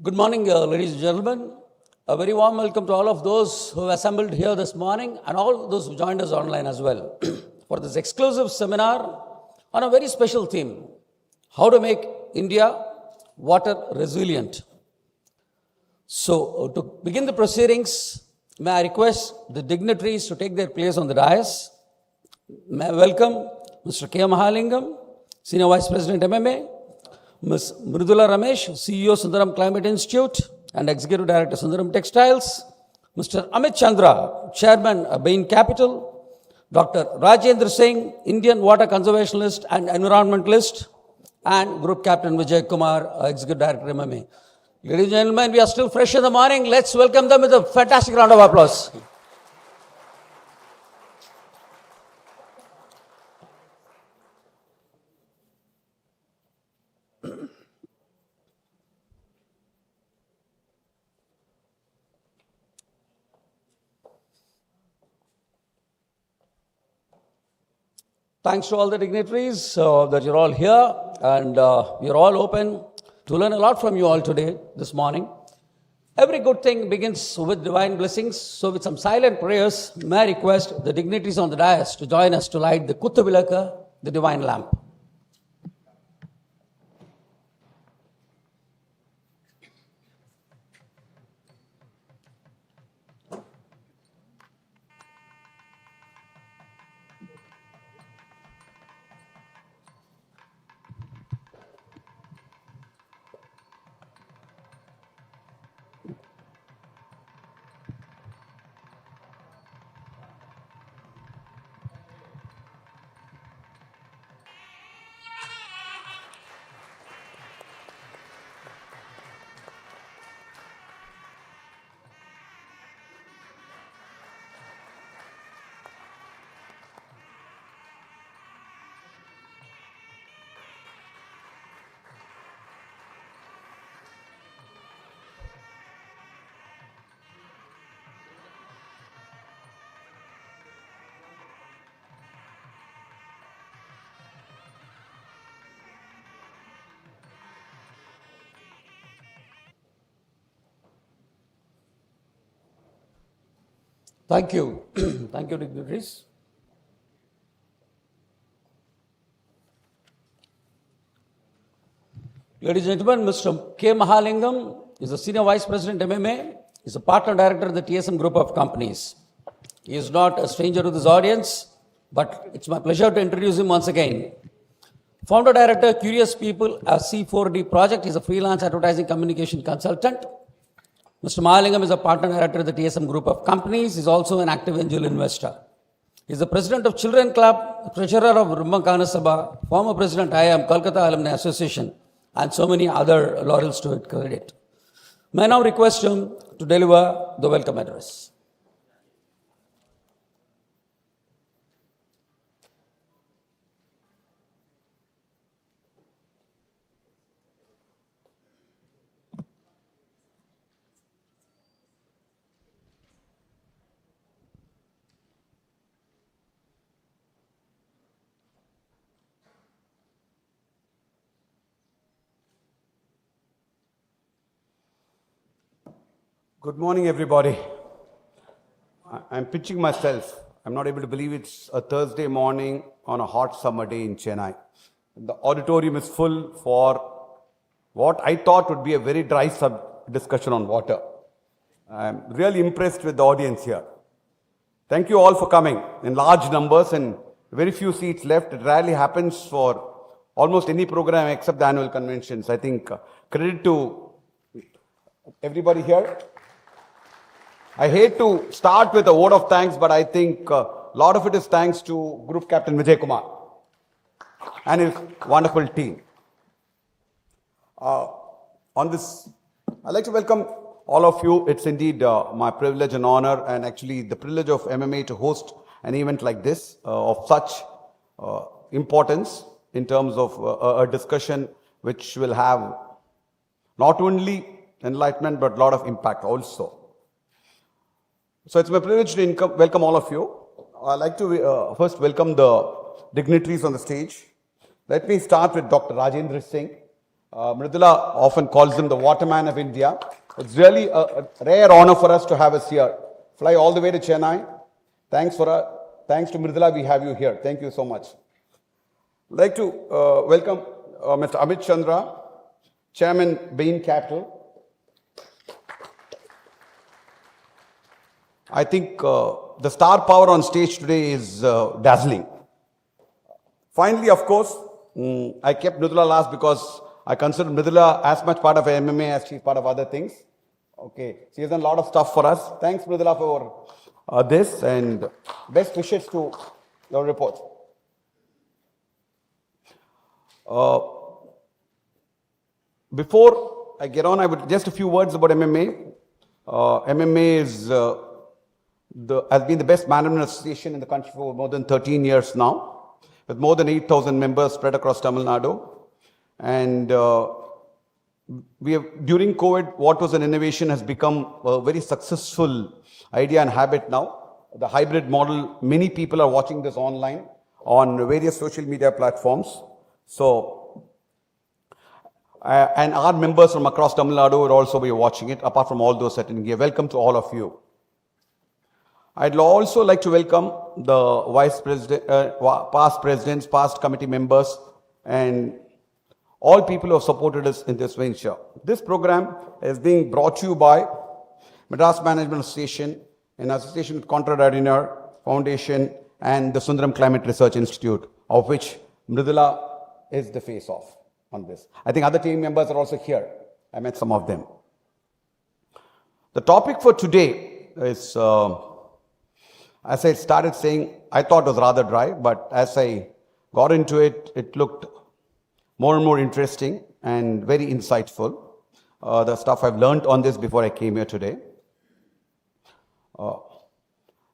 Good morning, ladies and gentlemen. A very warm welcome to all of those who have assembled here this morning and all those who joined us online as well for this exclusive seminar on a very special theme, how to make India water resilient. So, to begin the proceedings, may I request the dignitaries to take their place on the dais. May I welcome Mr. K. Mahalingam, Senior Vice President MMA, Ms. Mridula Ramesh, CEO Sundaram Climate Institute and Executive Director Sundaram Textiles, Mr. Amit Chandra, Chairman Bain Capital, Dr. Rajendra Singh, Indian water conservationist and environmentalist, and Group Captain Vijay Kumar, Executive Director MMA. Ladies and gentlemen, we are still fresh in the morning. Let's welcome them with a fantastic round of applause. Thanks to all the dignitaries that you're all here, and we're all open to learn a lot from you all today, this morning. Every good thing begins with divine blessings, so with some silent prayers, may I request the dignitaries on the dais to join us to light the Kuthavilaka, the divine lamp. Thank you. Thank you, dignitaries. Ladies and gentlemen, Mr. K. Mahalingam is the Senior Vice President MMA. He's a Partner Director of the TSM Group of Companies. He is not a stranger to this audience, but it's my pleasure to introduce him once again. Founder Director, Curious People, a C4D project. He's a freelance advertising communication consultant. Mr. Mahalingam is a Partner Director of the TSM Group of Companies. He's also an active angel investor. He's the President of Children Club, Treasurer of Brahmakana Sabha, former President IIM, Kolkata Alumni Association, and so many other laurels to his credit. May I now request him to deliver the welcome address. Good morning, everybody. I'm pitching myself. I'm not able to believe it's a Thursday morning on a hot summer day in Chennai. The auditorium is full for what I thought would be a very dry discussion on water. I'm really impressed with the audience here. Thank you all for coming in large numbers and very few seats left. It rarely happens for almost any program except the annual conventions. I think credit to everybody here. I hate to start with a word of thanks, but I think a lot of it is thanks to Group Captain Vijay Kumar and his wonderful team. On this, I'd like to welcome all of you. It's indeed my privilege and honor, and actually the privilege of MMA to host an event like this of such importance in terms of a discussion which will have not only enlightenment but a lot of impact also. So it's my privilege to welcome all of you. I'd like to first welcome the dignitaries on the stage. Let me start with Dr. Rajendra Singh. Mridula often calls him the waterman of India. It's really a rare honor for us to have us here. Fly all the way to Chennai. Thanks to Mridula, we have you here. Thank you so much. I'd like to welcome Mr. Amit Chandra, Chairman, Bain Capital. I think the star power on stage today is dazzling. Finally, of course, I kept Mridula last because I consider Mridula as much part of MMA as she's part of other things. Okay, she has done a lot of stuff for us. Thanks, Mridula, for this, and best wishes to your report. Before I get on, I would just a few words about MMA. MMA is has been the best management association in the country for more than 13 years now, with more than 8,000 members spread across Tamil Nadu. And we have, during COVID, what was an innovation has become a very successful idea and habit now. The hybrid model, many people are watching this online on various social media platforms. So, and our members from across Tamil Nadu will also be watching it, apart from all those attending here. Welcome to all of you. I'd also like to welcome the vice president, past presidents, past committee members, and all people who have supported us in this venture. This program is being brought to you by Madras Management Association in association with Conrad Adenauer Foundation and the Sundaram Climate Research Institute, of which Mridula is the face of on this. I think other team members are also here. I met some of them. The topic for today is, as I started saying, I thought it was rather dry, but as I got into it, it looked more and more interesting and very insightful. The stuff I've learned on this before I came here today.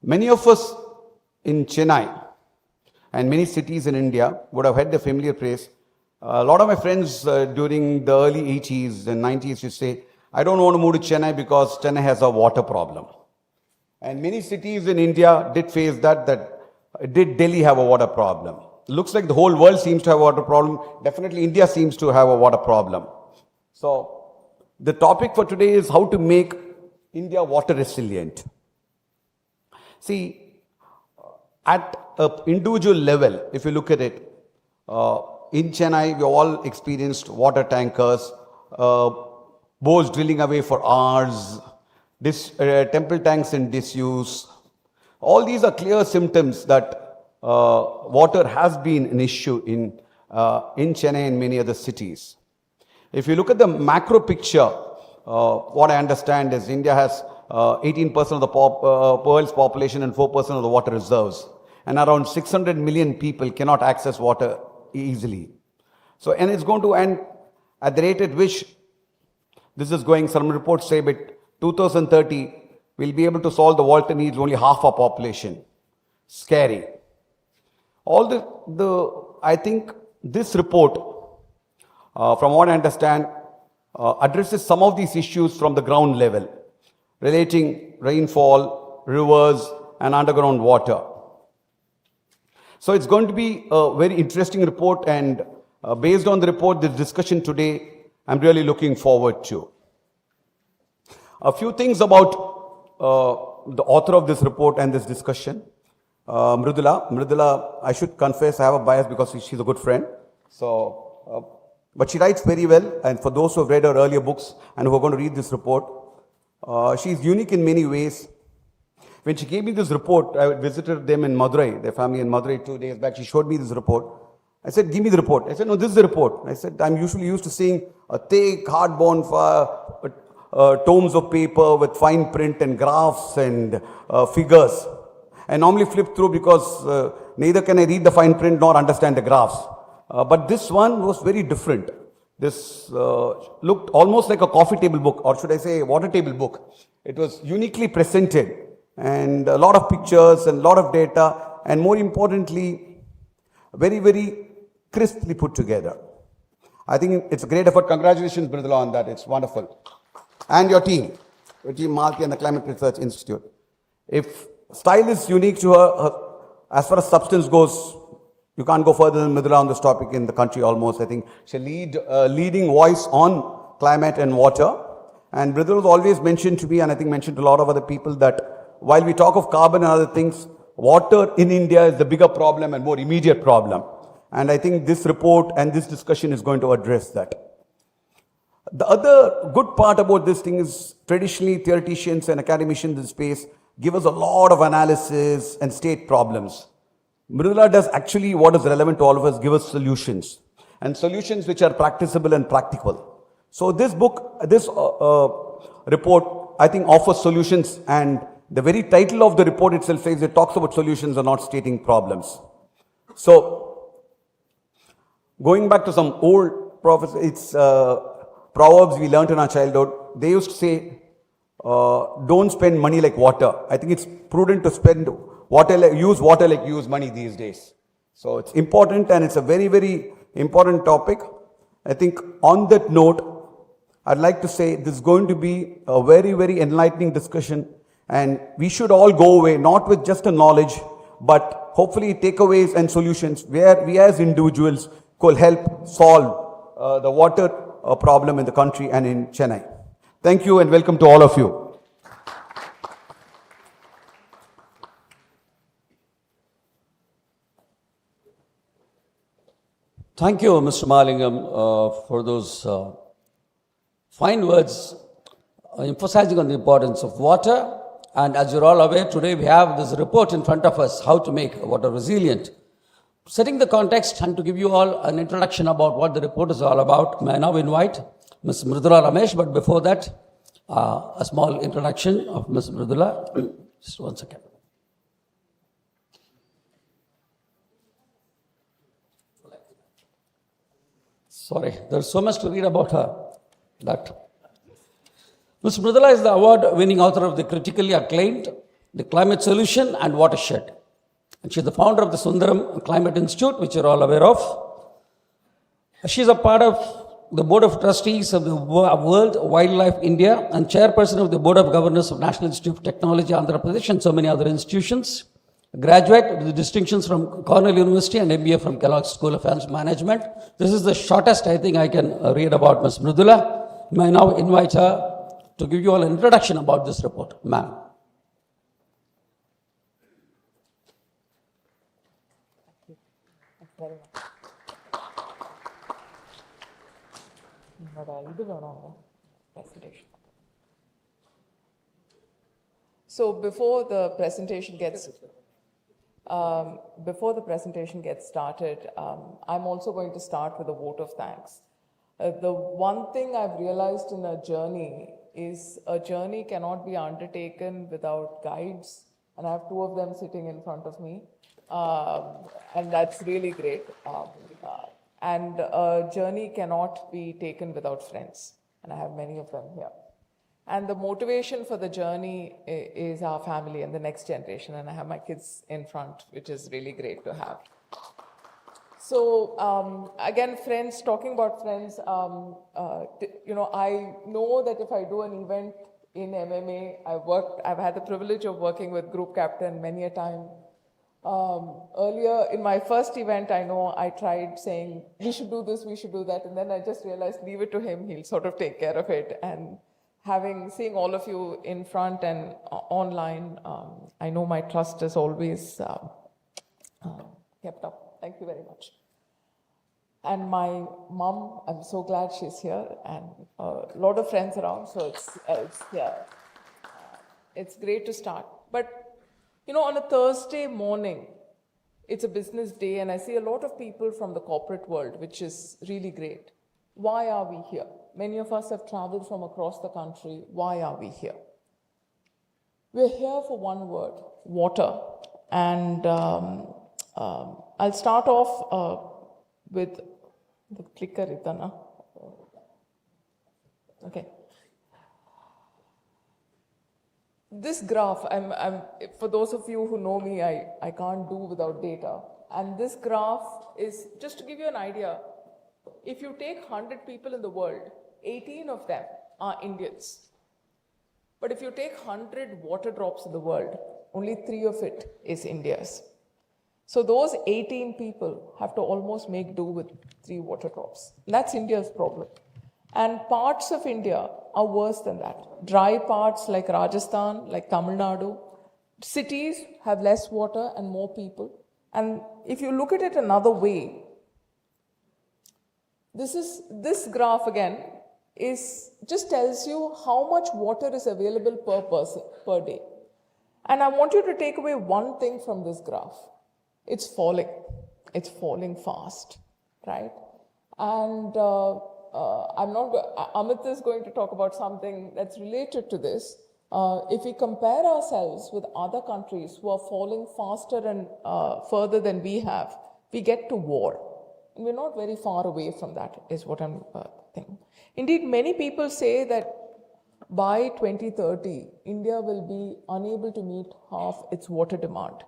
Many of us in Chennai and many cities in India would have heard the familiar phrase. A lot of my friends during the early 80s and 90s used to say, I don't want to move to Chennai because Chennai has a water problem. And many cities in India did face that did Delhi have a water problem? Looks like the whole world seems to have a water problem. Definitely India seems to have a water problem. So the topic for today is how to make India water resilient. See, at an individual level, if you look at it, in Chennai, we all experienced water tankers, bores drilling away for hours, temple tanks in disuse. All these are clear symptoms that water has been an issue in Chennai and many other cities. If you look at the macro picture, what I understand is India has 18% of the world's population and 4% of the water reserves. And around 600 million people cannot access water easily. So, and it's going to end at the rate at which this is going, some reports say by 2030, we'll be able to solve the water needs only half our population. Scary. I think this report, from what I understand, addresses some of these issues from the ground level, relating rainfall, rivers, and underground water. So it's going to be a very interesting report, and based on the report, this discussion today, I'm really looking forward to. A few things about the author of this report and this discussion. Mridula, I should confess, I have a bias because she's a good friend. So, but she writes very well, and for those who have read her earlier books and who are going to read this report, she's unique in many ways. When she gave me this report, I visited them in Madurai, their family in Madurai 2 days back. She showed me this report. I said, give me the report. I said, no, this is the report. I said, I'm usually used to seeing a thick, hardbound tomes of paper with fine print and graphs and figures. I normally flip through because neither can I read the fine print nor understand the graphs. But this one was very different. This looked almost like a coffee table book, or should I say a water table book. It was uniquely presented, and a lot of pictures and a lot of data, and more importantly, very, very crisply put together. I think it's a great effort. Congratulations, Mridula, on that. It's wonderful. And your team Malki and the Climate Research Institute. If style is unique to her, as far as substance goes, You can't go further than Mridula on this topic in the country almost. I think she's a leading voice on climate and water. And Mridula was always mentioned to me, and I think mentioned to a lot of other people, that while we talk of carbon and other things, water in India is the bigger problem and more immediate problem. And I think this report and this discussion is going to address that. The other good part about this thing is traditionally theoreticians and academicians in this space give us a lot of analysis and state problems. Mridula does actually what is relevant to all of us, give us solutions, and solutions which are practicable and practical. So this book, this report, I think offers solutions, and the very title of the report itself says it talks about solutions and not stating problems. So going back to some old it's proverbs we learned in our childhood. They used to say, don't spend money like water. I think it's prudent to spend use water like use money these days. So it's important, and it's a very, very important topic. I think on that note, I'd like to say this is going to be a very, very enlightening discussion, and we should all go away not with just a knowledge, but hopefully takeaways and solutions where we as individuals could help solve the water problem in the country and in Chennai. Thank you and welcome to all of you. Thank you, Mr. Mahalingam, for those fine words emphasizing on the importance of water. And as you're all aware, today we have this report in front of us, how to make water resilient. Setting the context and to give you all an introduction about what the report is all about, may I now invite Ms. Mridula Ramesh, but before that, a small introduction of Ms. Mridula. Just 1 second. Sorry, there's so much to read about her. Ms. Mridula is the award-winning author of the critically acclaimed The Climate Solution and Watershed. And she's the founder of the Sundaram Climate Institute, which you're all aware of. She's a part of the Board of Trustees of the World Wildlife India and chairperson of the Board of Governors of National Institute of Technology, Andhra Pradesh, and so many other institutions. A graduate with distinctions from Cornell University and MBA from Kellogg School of Management. This is the shortest I think I can read about Ms. Mridula. May I now invite her to give you all an introduction about this report. Ma'am. Very much. Presentation. So before the presentation gets started, I'm also going to start with a vote of thanks. The one thing I've realized in a journey is a journey cannot be undertaken without guides, and I have two of them sitting in front of me. And that's really great. And a journey cannot be taken without friends, and I have many of them here. And the motivation for the journey is our family and the next generation, and I have my kids in front, which is really great to have. So again, friends, talking about friends, I know that if I do an event in MMA, I've had the privilege of working with Group Captain many a time. Earlier in my first event, I know I tried saying, we should do this, we should do that. And then I just realized, leave it to him. He'll sort of take care of it. And seeing all of you in front and online, I know my trust is always kept up. Thank you very much. And my mom, I'm so glad she's here, and a lot of friends around. So it's great to start. But on a Thursday morning, it's a business day, and I see a lot of people from the corporate world, which is really great. Why are we here? Many of us have traveled from across the country. Why are we here? We're here for one word, water. And I'll start off with the clicker, Itana. Okay. This graph, for those of you who know me, I can't do without data. And this graph is, just to give you an idea, if you take 100 people in the world, 18 of them are Indians. But if you take 100 water drops in the world, only 3 of it is India's. So those 18 people have to almost make do with 3 water drops. That's India's problem. And parts of India are worse than that. Dry parts like Rajasthan, like Tamil Nadu, cities have less water and more people. And if you look at it another way, this graph again is just tells you how much water is available per person per day. And I want you to take away one thing from this graph. It's falling. It's falling fast, right? And Amit is going to talk about something that's related to this. If we compare ourselves with other countries who are falling faster and further than we have, we get to war. And we're not very far away from that, is what I'm thinking. Indeed, many people say that by 2030, India will be unable to meet half its water demand.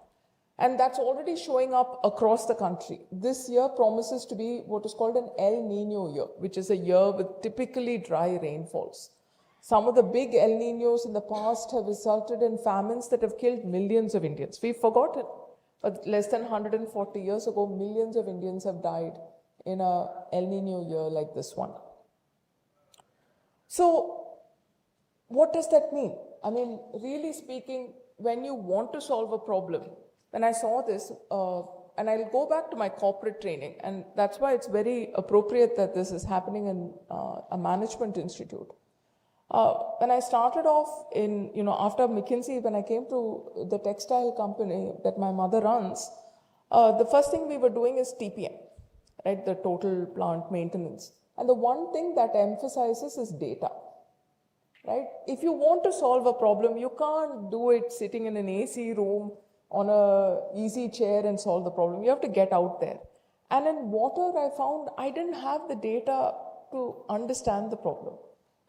And that's already showing up across the country. This year promises to be what is called an El Nino year, which is a year with typically dry rainfalls. Some of the big El Ninos in the past have resulted in famines that have killed millions of Indians. We've forgotten. But less than 140 years ago, millions of Indians have died in a El Nino year like this one. So, what does that mean? I mean, really speaking, when you want to solve a problem, when I saw this, and I'll go back to my corporate training, and that's why it's very appropriate that this is happening in a management institute. When I started off in, after McKinsey, when I came to the textile company that my mother runs, the first thing we were doing is TPM, right? The total plant maintenance. And the one thing that emphasizes is data, right? If you want to solve a problem, you can't do it sitting in an AC room on a easy chair and solve the problem. You have to get out there. And in water, I found I didn't have the data to understand the problem.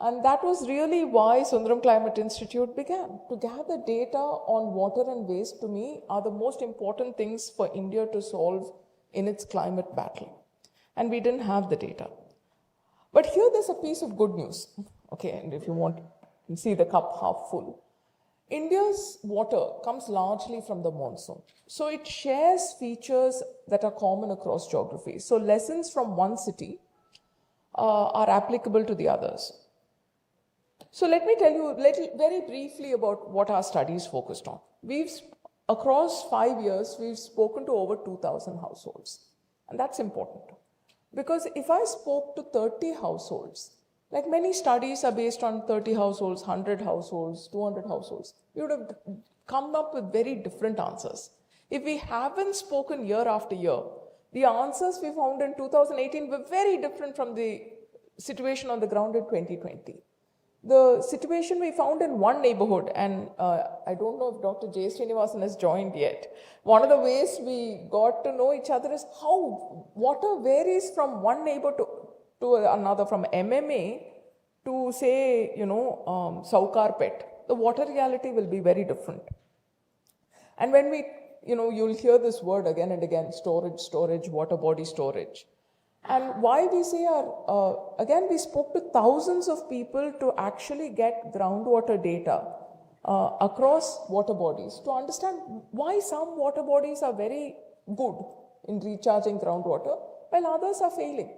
And that was really why Sundaram Climate Institute began. To gather data on water and waste, to me, are the most important things for India to solve in its climate battle. And we didn't have the data. But here there's a piece of good news. Okay, and if you want to see the cup half full. India's water comes largely from the monsoon. So it shares features that are common across geographies. So lessons from one city are applicable to the others. So let me tell you very briefly about what our studies focused on. Across 5 years, we've spoken to over 2,000 households. And that's important. Because if I spoke to 30 households, like many studies are based on 30 households, 100 households, 200 households, we would have come up with very different answers. If we haven't spoken year after year, the answers we found in 2018 were very different from the situation on the ground in 2020. The situation we found in one neighborhood, and I don't know if Dr. J. Srinivasan has joined yet. One of the ways we got to know each other is how water varies from one neighbor to another, from MMA to say, Saukarpet. The water reality will be very different. And when you'll hear this word again and again, storage, water body storage. And why we say again, we spoke to thousands of people to actually get groundwater data across water bodies to understand why some water bodies are very good in recharging groundwater while others are failing.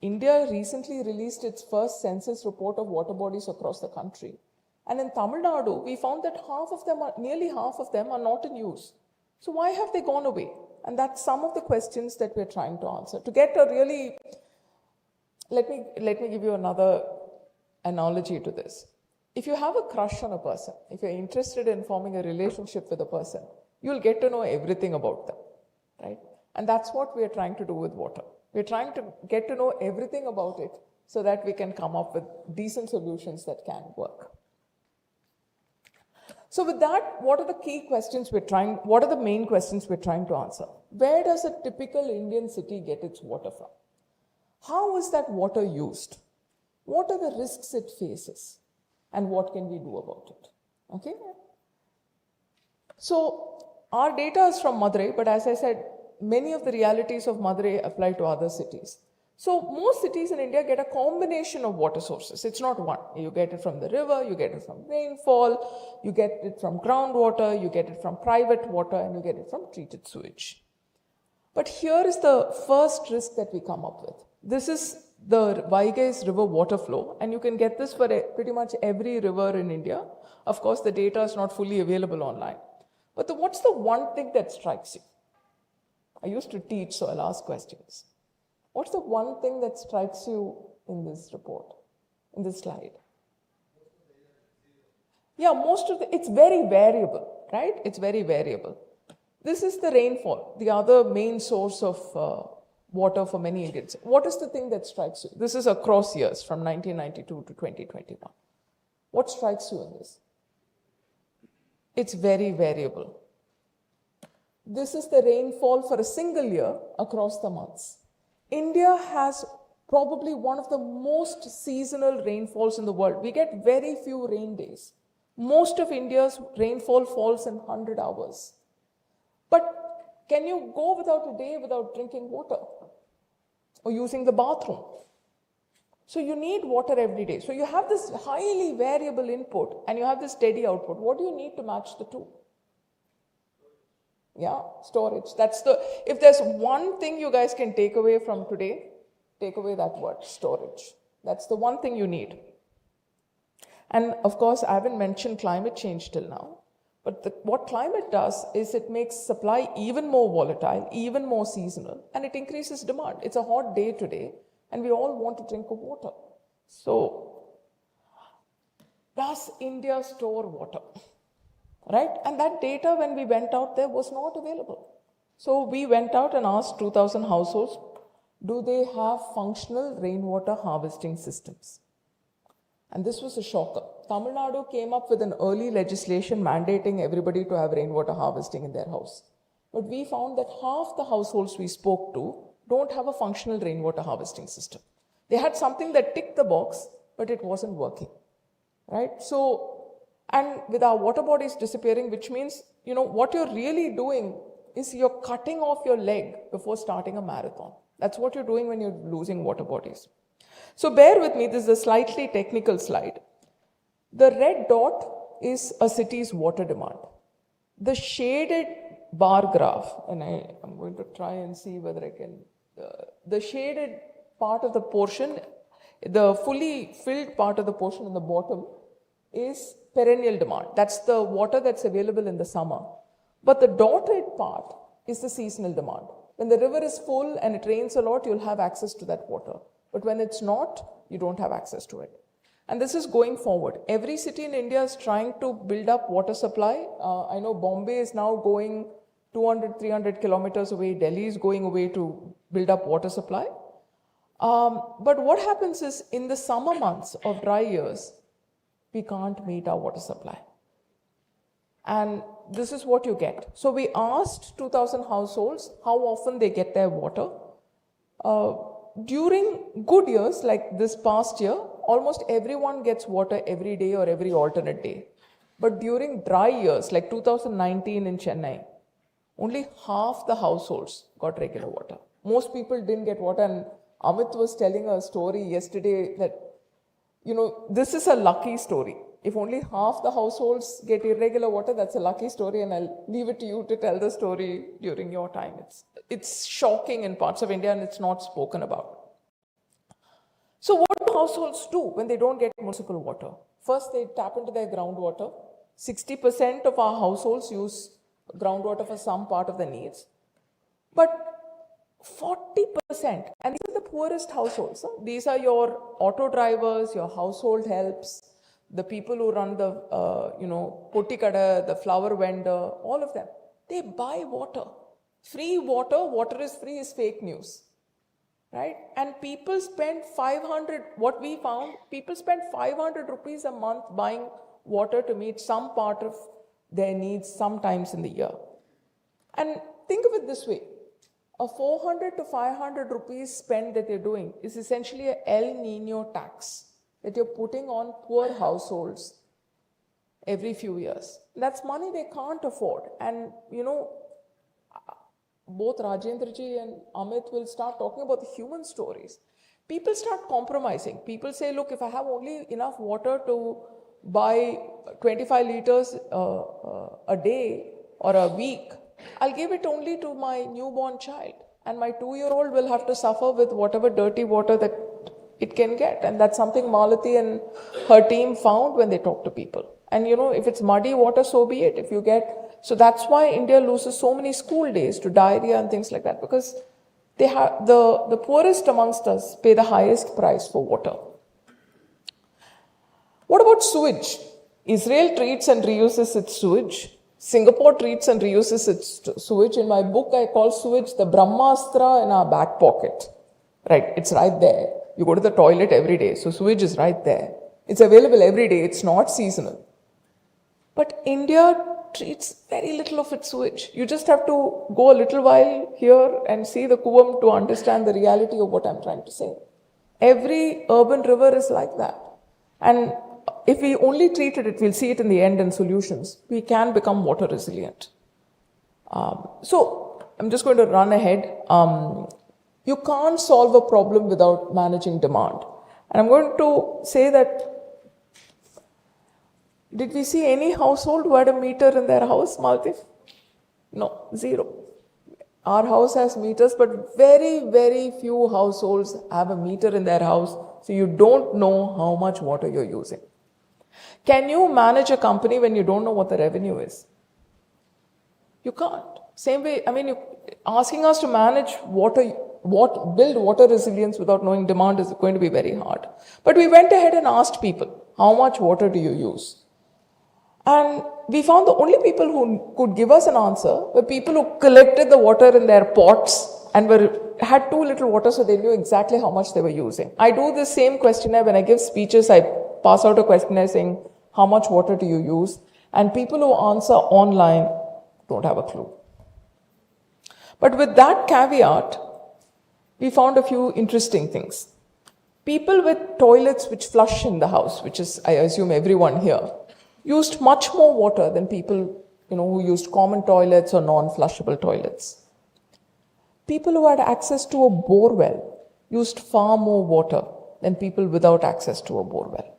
India recently released its first census report of water bodies across the country. And in Tamil Nadu, we found that nearly half of them are not in use. So why have they gone away? And that's some of the questions that we're trying to answer. To get a really, let me give you another analogy to this. If you have a crush on a person, if you're interested in forming a relationship with a person, you'll get to know everything about them, right? And that's what we're trying to do with water. We're trying to get to know everything about it so that we can come up with decent solutions that can work. So with that, what are the main questions we're trying to answer? Where does a typical Indian city get its water from? How is that water used? What are the risks it faces? And what can we do about it? Okay? So our data is from Madurai, but as I said, many of the realities of Madurai apply to other cities. So most cities in India get a combination of water sources. It's not one. You get it from the river, you get it from rainfall, you get it from groundwater, you get it from private water, and you get it from treated sewage. But here is the first risk that we come up with. This is the Vaigas river water flow, and you can get this for pretty much every river in India. Of course, the data is not fully available online. But what's the one thing that strikes you? I used to teach, so I'll ask questions. What's the one thing that strikes you in this report, in this slide? Yeah, it's very variable, right? It's very variable. This is the rainfall, the other main source of water for many Indians. What is the thing that strikes you? This is across years from 1992 to 2021. What strikes you in this? It's very variable. This is the rainfall for a single year across the months. India has probably one of the most seasonal rainfalls in the world. We get very few rain days. Most of India's rainfall falls in 100 hours. But can you go without a day without drinking water or using the bathroom? So you need water every day. So you have this highly variable input and you have this steady output. What do you need to match the two? Yeah, storage. If there's one thing you guys can take away from today, take away that word, storage. That's the one thing you need. And of course, I haven't mentioned climate change till now. But what climate does is it makes supply even more volatile, even more seasonal, and it increases demand. It's a hot day today, and we all want to drink water. So, does India store water? Right? And that data, when we went out there, was not available. So we went out and asked 2,000 households, do they have functional rainwater harvesting systems? And this was a shocker. Tamil Nadu came up with an early legislation mandating everybody to have rainwater harvesting in their house. But we found that half the households we spoke to don't have a functional rainwater harvesting system. They had something that ticked the box, but it wasn't working. Right? So, and with our water bodies disappearing, which means, what you're really doing is you're cutting off your leg before starting a marathon. That's what you're doing when you're losing water bodies. So bear with me, this is a slightly technical slide. The red dot is a city's water demand. The shaded bar graph, and I'm going to try and see whether I can, the shaded part of the portion, the fully filled part of the portion in the bottom is perennial demand. That's the water that's available in the summer. But the dotted part is the seasonal demand. When the river is full and it rains a lot, you'll have access to that water. But when it's not, you don't have access to it. And this is going forward. Every city in India is trying to build up water supply. I know Bombay is now going 200, 300 kilometers away. Delhi is going away to build up water supply. But what happens is in the summer months of dry years, we can't meet our water supply. And this is what you get. So we asked 2,000 households how often they get their water. During good years, like this past year, almost everyone gets water every day or every alternate day. But during dry years, like 2019 in Chennai, only half the households got regular water. Most people didn't get water. And Amit was telling a story yesterday that, this is a lucky story. If only half the households get irregular water, that's a lucky story, and I'll leave it to you to tell the story during your time. It's shocking in parts of India and it's not spoken about. So what do households do when they don't get municipal water? First, they tap into their groundwater. 60% of our households use groundwater for some part of their needs. But 40%, and these are the poorest households. These are your auto drivers, your household helps, the people who run the, potikada, the flower vendor, all of them. They buy water. Free water is free is fake news. Right? And people spend 500, what we found, people spend 500 rupees a month buying water to meet some part of their needs sometimes in the year. And think of it this way. A 400 to 500 rupees spend that they're doing is essentially a El Nino tax that you're putting on poor households every few years. That's money they can't afford. And, both Rajendra ji and Amit will start talking about the human stories, people start compromising. People say, look, if I have only enough water to buy 25 liters a day or a week, I'll give it only to my newborn child. And my 2-year-old will have to suffer with whatever dirty water that it can get. And that's something Malati and her team found when they talked to people. And if it's muddy water, so be it. If you get, so that's why India loses so many school days to diarrhea and things like that, because they have the poorest amongst us pay the highest price for water. What about sewage? Israel treats and reuses its sewage. Singapore treats and reuses its sewage. In my book, I call sewage the Brahmastra in our back pocket. Right, it's right there. You go to the toilet every day, so sewage is right there. It's available every day, it's not seasonal. But India treats very little of its sewage. You just have to go a little while here and see the Kuvam to understand the reality of what I'm trying to say. Every urban river is like that. And if we only treated it, we'll see it in the end in solutions, we can become water resilient. So I'm just going to run ahead. You can't solve a problem without managing demand. And I'm going to say that, did we see any household who had a meter in their house, Malti? No, zero. Our house has meters, but very, very few households have a meter in their house, so you don't know how much water you're using. Can you manage a company when you don't know what the revenue is? You can't. Same way, asking us to manage build water resilience without knowing demand is going to be very hard. But we went ahead and asked people, how much water do you use? And we found the only people who could give us an answer were people who collected the water in their pots and had too little water, so they knew exactly how much they were using. I do the same questionnaire when I give speeches. I pass out a questionnaire saying, how much water do you use? And people who answer online don't have a clue. But with that caveat, we found a few interesting things. People with toilets which flush in the house, which is, I assume, everyone here, used much more water than people who used common toilets or non-flushable toilets. People who had access to a bore well used far more water than people without access to a bore well.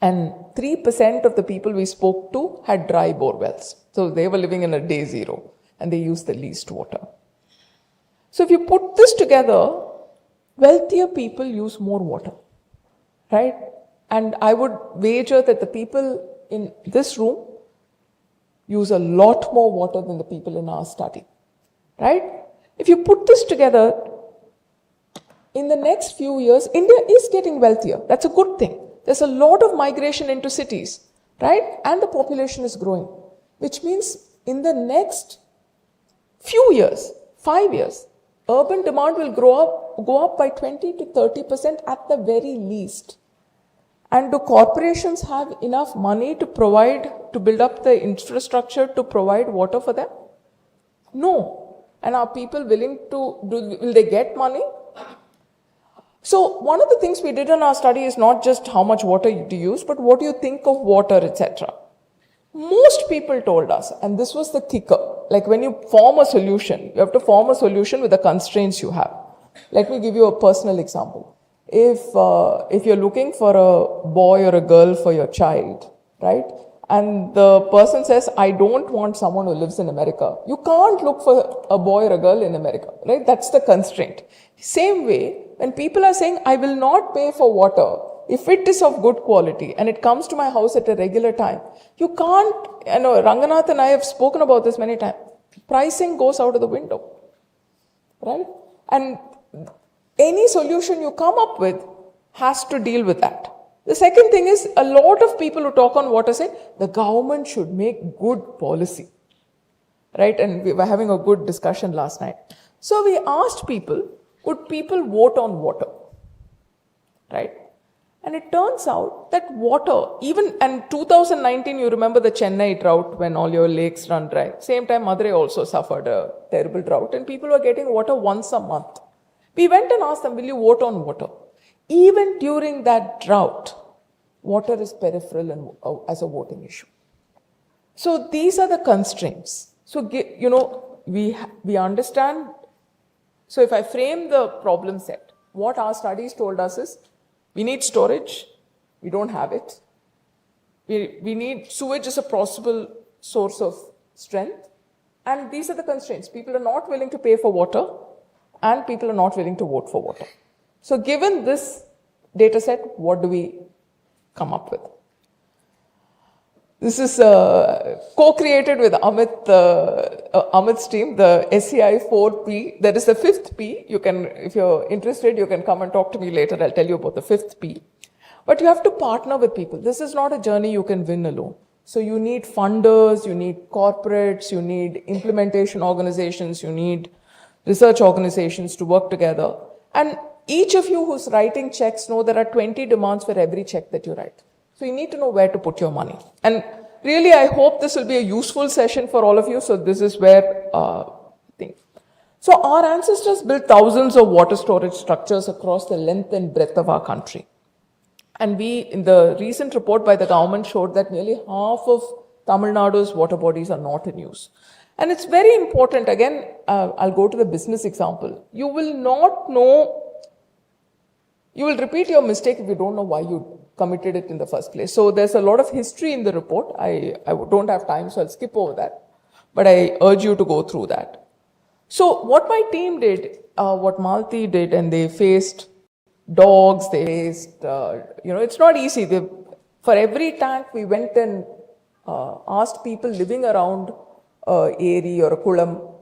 And 3% of the people we spoke to had dry bore wells. So they were living in a day zero and they used the least water. So if you put this together, wealthier people use more water, right? And I would wager that the people in this room use a lot more water than the people in our study, right? If you put this together, in the next few years, India is getting wealthier. That's a good thing. There's a lot of migration into cities, right? And the population is growing, which means in the next few years, 5 years, urban demand will go up by 20 to 30% at the very least. And do corporations have enough money to build up the infrastructure to provide water for them? No. And are people willing to, will they get money? So one of the things we did in our study is not just how much water you use, but what do you think of water, etc. Most people told us, and this was the kicker, like when you form a solution, you have to form a solution with the constraints you have. Let me give you a personal example. If you're looking for a boy or a girl for your child, right? And the person says, I don't want someone who lives in America. You can't look for a boy or a girl in America, right? That's the constraint. Same way, when people are saying, I will not pay for water if it is of good quality and it comes to my house at a regular time, you can't, Ranganath and I have spoken about this many times. Pricing goes out of the window, right? And any solution you come up with has to deal with that. The second thing is, a lot of people who talk on water say, the government should make good policy, right? And we were having a good discussion last night. So we asked people, would people vote on water, right? And it turns out that water, and 2019, you remember the Chennai drought when all your lakes run dry. Same time, Madurai also suffered a terrible drought and people were getting water once a month. We went and asked them, will you vote on water? Even during that drought, water is peripheral and as a voting issue. So these are the constraints. So, we understand. So if I frame the problem set, what our studies told us is we need storage, we don't have it. We need sewage as a possible source of strength. And these are the constraints. People are not willing to pay for water and people are not willing to vote for water. So given this data set, what do we come up with? This is co-created with Amit's team, the SCI 4P. That is the fifth P. You can, if you're interested, you can come and talk to me later. I'll tell you about the fifth P. But you have to partner with people. This is not a journey you can win alone. So you need funders, you need corporates, you need implementation organizations, you need research organizations to work together. And each of you who's writing checks know there are 20 demands for every check that you write. So you need to know where to put your money. And really, I hope this will be a useful session for all of you. So this is where thing. So our ancestors built thousands of water storage structures across the length and breadth of our country. And we, in the recent report by the government, showed that nearly half of Tamil Nadu's water bodies are not in use. And it's very important, again, I'll go to the business example. You will not know, you will repeat your mistake if you don't know why you committed it in the first place. So there's a lot of history in the report. I don't have time, so I'll skip over that. But I urge you to go through that. So what my team did, what Malti did, and they faced dogs, they faced, it's not easy. For every tank, we went and asked people living around Eri or a Kulam,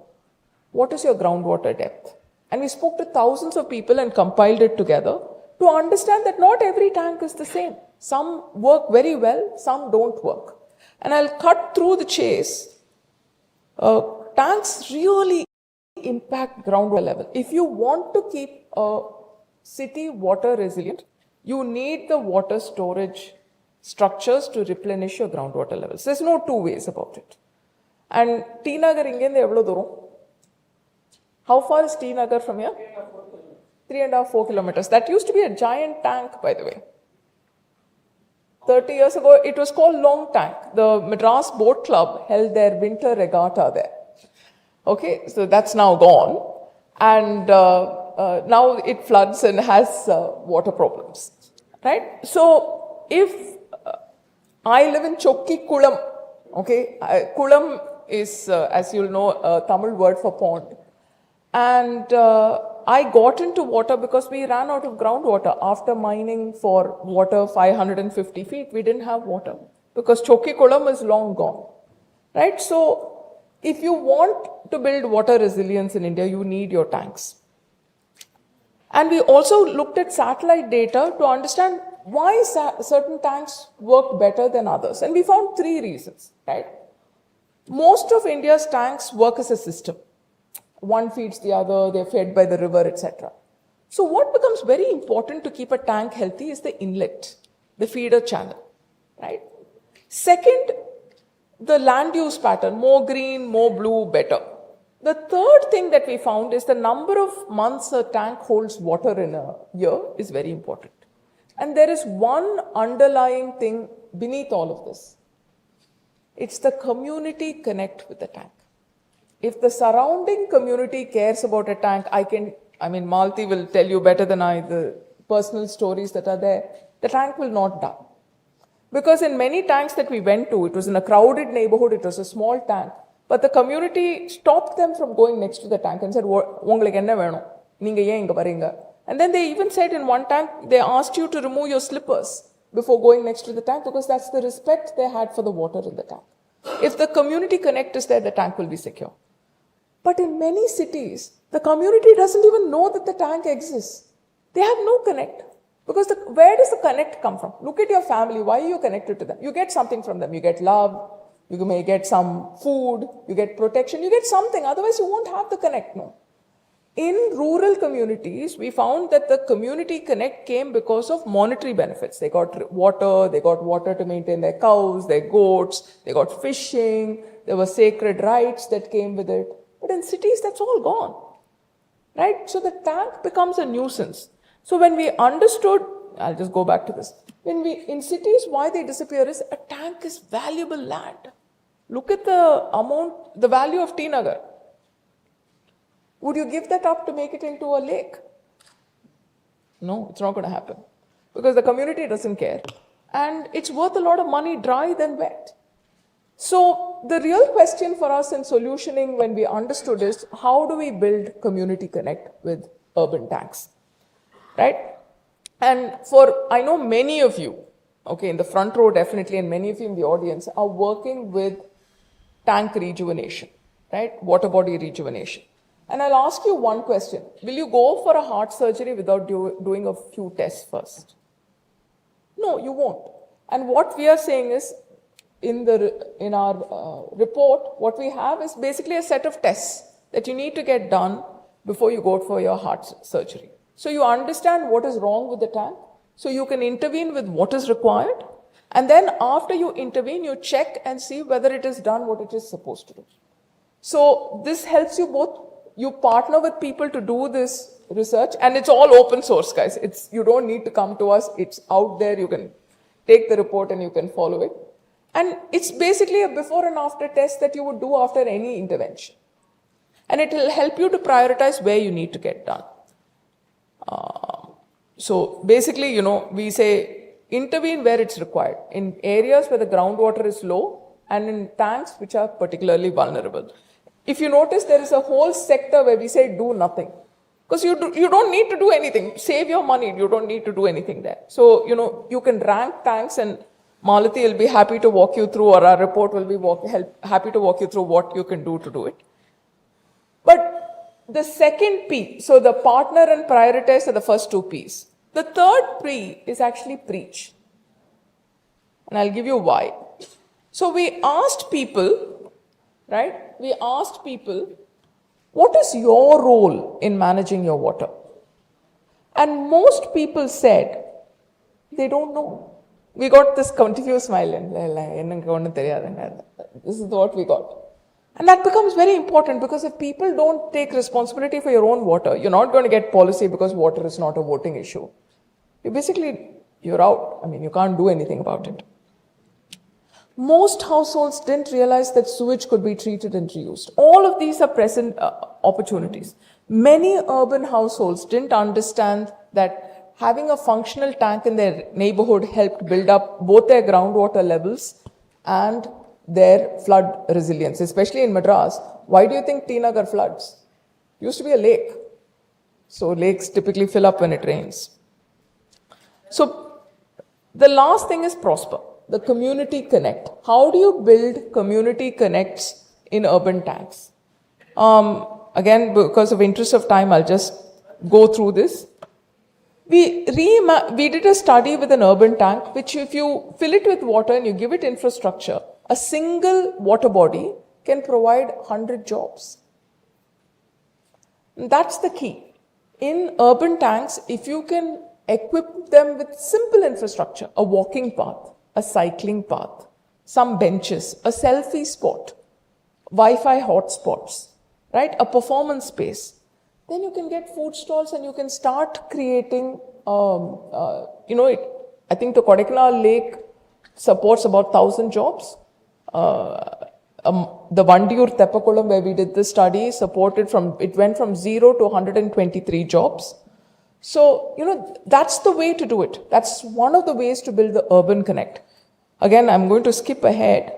what is your groundwater depth? And we spoke to thousands of people and compiled it together to understand that not every tank is the same. Some work very well, some don't work. And I'll cut through the chase. Tanks really impact groundwater level. If you want to keep a city water resilient, you need the water storage structures to replenish your groundwater levels. There's no two ways about it. And T Nagar ingende evlo duram? How far is T Nagar from here? 3.5, 4 kilometers. That used to be a giant tank, by the way. 30 years ago, it was called Long Tank. The Madras Boat Club held their winter regatta there. Okay, so that's now gone. And now it floods and has water problems. Right? So, if I live in Chokki Kulam, okay, Kulam is, as you'll know, a Tamil word for pond. And I got into water because we ran out of groundwater. After mining for water 550 feet, we didn't have water because Chokki Kulam is long gone. Right? So, if you want to build water resilience in India, you need your tanks. And we also looked at satellite data to understand why certain tanks work better than others. And we found 3 reasons, right? Most of India's tanks work as a system. One feeds the other, they're fed by the river, etc. So what becomes very important to keep a tank healthy is the inlet, the feeder channel, right? Second, the land use pattern, more green, more blue, better. The third thing that we found is the number of months a tank holds water in a year is very important. And there is one underlying thing beneath all of this. It's the community connect with the tank. If the surrounding community cares about a tank, Malti will tell you better than I the personal stories that are there, the tank will not die. Because in many tanks that we went to, it was in a crowded neighborhood, it was a small tank, but the community stopped them from going next to the tank and said, "Ungalukku enna venum? Neenga yen inga varinga?" And then they even said in one tank, they asked you to remove your slippers before going next to the tank because that's the respect they had for the water in the tank. If the community connect is there, the tank will be secure. But in many cities, the community doesn't even know that the tank exists. They have no connect. Because where does the connect come from? Look at your family. Why are you connected to them? You get something from them. You get love. You may get some food. You get protection. You get something. Otherwise, you won't have the connect, no. In rural communities, we found that the community connect came because of monetary benefits. They got water to maintain their cows, their goats, they got fishing, there were sacred rites that came with it. But in cities, that's all gone, right? So the tank becomes a nuisance. So when we understood, I'll just go back to this. In cities, why they disappear is a tank is valuable land. Look at the value of T Nagar. Would you give that up to make it into a lake? No, it's not going to happen because the community doesn't care. And it's worth a lot of money dry than wet. So the real question for us in solutioning when we understood is how do we build community connect with urban tanks, right? And I know many of you, okay, in the front row definitely, and many of you in the audience are working with tank rejuvenation, right? Water body rejuvenation. And I'll ask you one question. Will you go for a heart surgery without doing a few tests first? No, you won't. And what we are saying is, in our report, what we have is basically a set of tests that you need to get done before you go for your heart surgery. So you understand what is wrong with the tank, so you can intervene with what is required, and then after you intervene, you check and see whether it is done what it is supposed to do. So this helps you both. You partner with people to do this research, and it's all open source, guys. You don't need to come to us. It's out there. You can take the report and you can follow it. And it's basically a before and after test that you would do after any intervention. And it will help you to prioritize where you need to get done. So basically, we say intervene where it's required, in areas where the groundwater is low and in tanks which are particularly vulnerable. If you notice, there is a whole sector where we say do nothing. Because you don't need to do anything. Save your money. You don't need to do anything there. So, you can rank tanks, and Malati will be happy to walk you through, or our report will be happy to walk you through what you can do to do it. But the second P, so the partner and prioritize are the first two Ps. The third P is actually preach. And I'll give you why. So we asked people, right? We asked people, what is your role in managing your water? And most people said, they don't know. We got this confused smile. This is what we got. And that becomes very important, because if people don't take responsibility for your own water, you're not going to get policy, because water is not a voting issue. You're out. You can't do anything about it. Most households didn't realize that sewage could be treated and reused. All of these are present opportunities. Many urban households didn't understand that having a functional tank in their neighborhood helped build up both their groundwater levels and their flood resilience, especially in Madras. Why do you think T Nagar floods? It used to be a lake. So lakes typically fill up when it rains. So the last thing is prosper. The community connect. How do you build community connects in urban tanks? Again, because of interest of time, I'll just go through this. We did a study with an urban tank, which if you fill it with water and you give it infrastructure, a single water body can provide 100 jobs. And that's the key. In urban tanks, if you can equip them with simple infrastructure, a walking path, a cycling path, some benches, a selfie spot, Wi-Fi hotspots, right? A performance space. Then you can get food stalls and you can start creating, I think the Kodaikanal Lake supports about 1,000 jobs. The Vandiur Teppakulam, where we did this study, it went from 0 to 123 jobs. So, that's the way to do it. That's one of the ways to build the urban connect. Again, I'm going to skip ahead.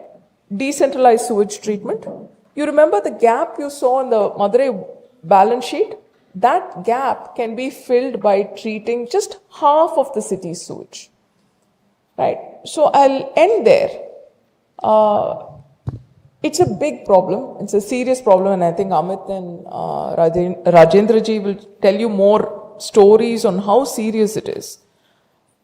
Decentralized sewage treatment. You remember the gap you saw in the Madurai balance sheet? That gap can be filled by treating just half of the city's sewage. Right? So I'll end there. It's a big problem. It's a serious problem, and I think Amit and Rajendra ji will tell you more stories on how serious it is.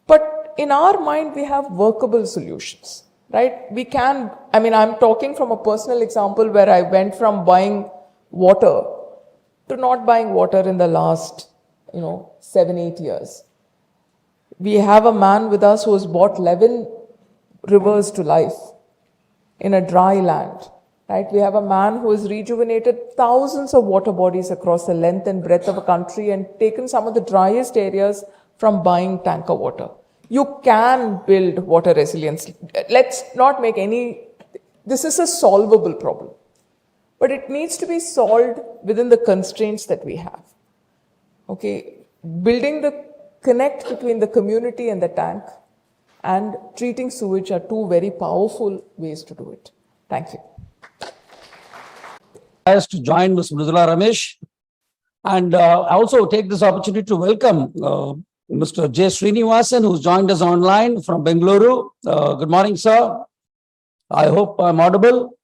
But in our mind, we have workable solutions, right? I'm talking from a personal example where I went from buying water to not buying water in the last, 7-8 years. We have a man with us who has brought 11 rivers to life in a dry land, right? We have a man who has rejuvenated thousands of water bodies across the length and breadth of a country and taken some of the driest areas from buying tanker water. You can build water resilience. Let's not make this is a solvable problem. but it needs to be solved within the constraints that we have. Okay, building the connect between the community and the tank and treating sewage are two very powerful ways to do it. Thank you. To join Ms. Mridula Ramesh. And I also take this opportunity to welcome Mr. J. Srinivasan, who's joined us online from Bengaluru. Good morning, sir. I hope I'm audible.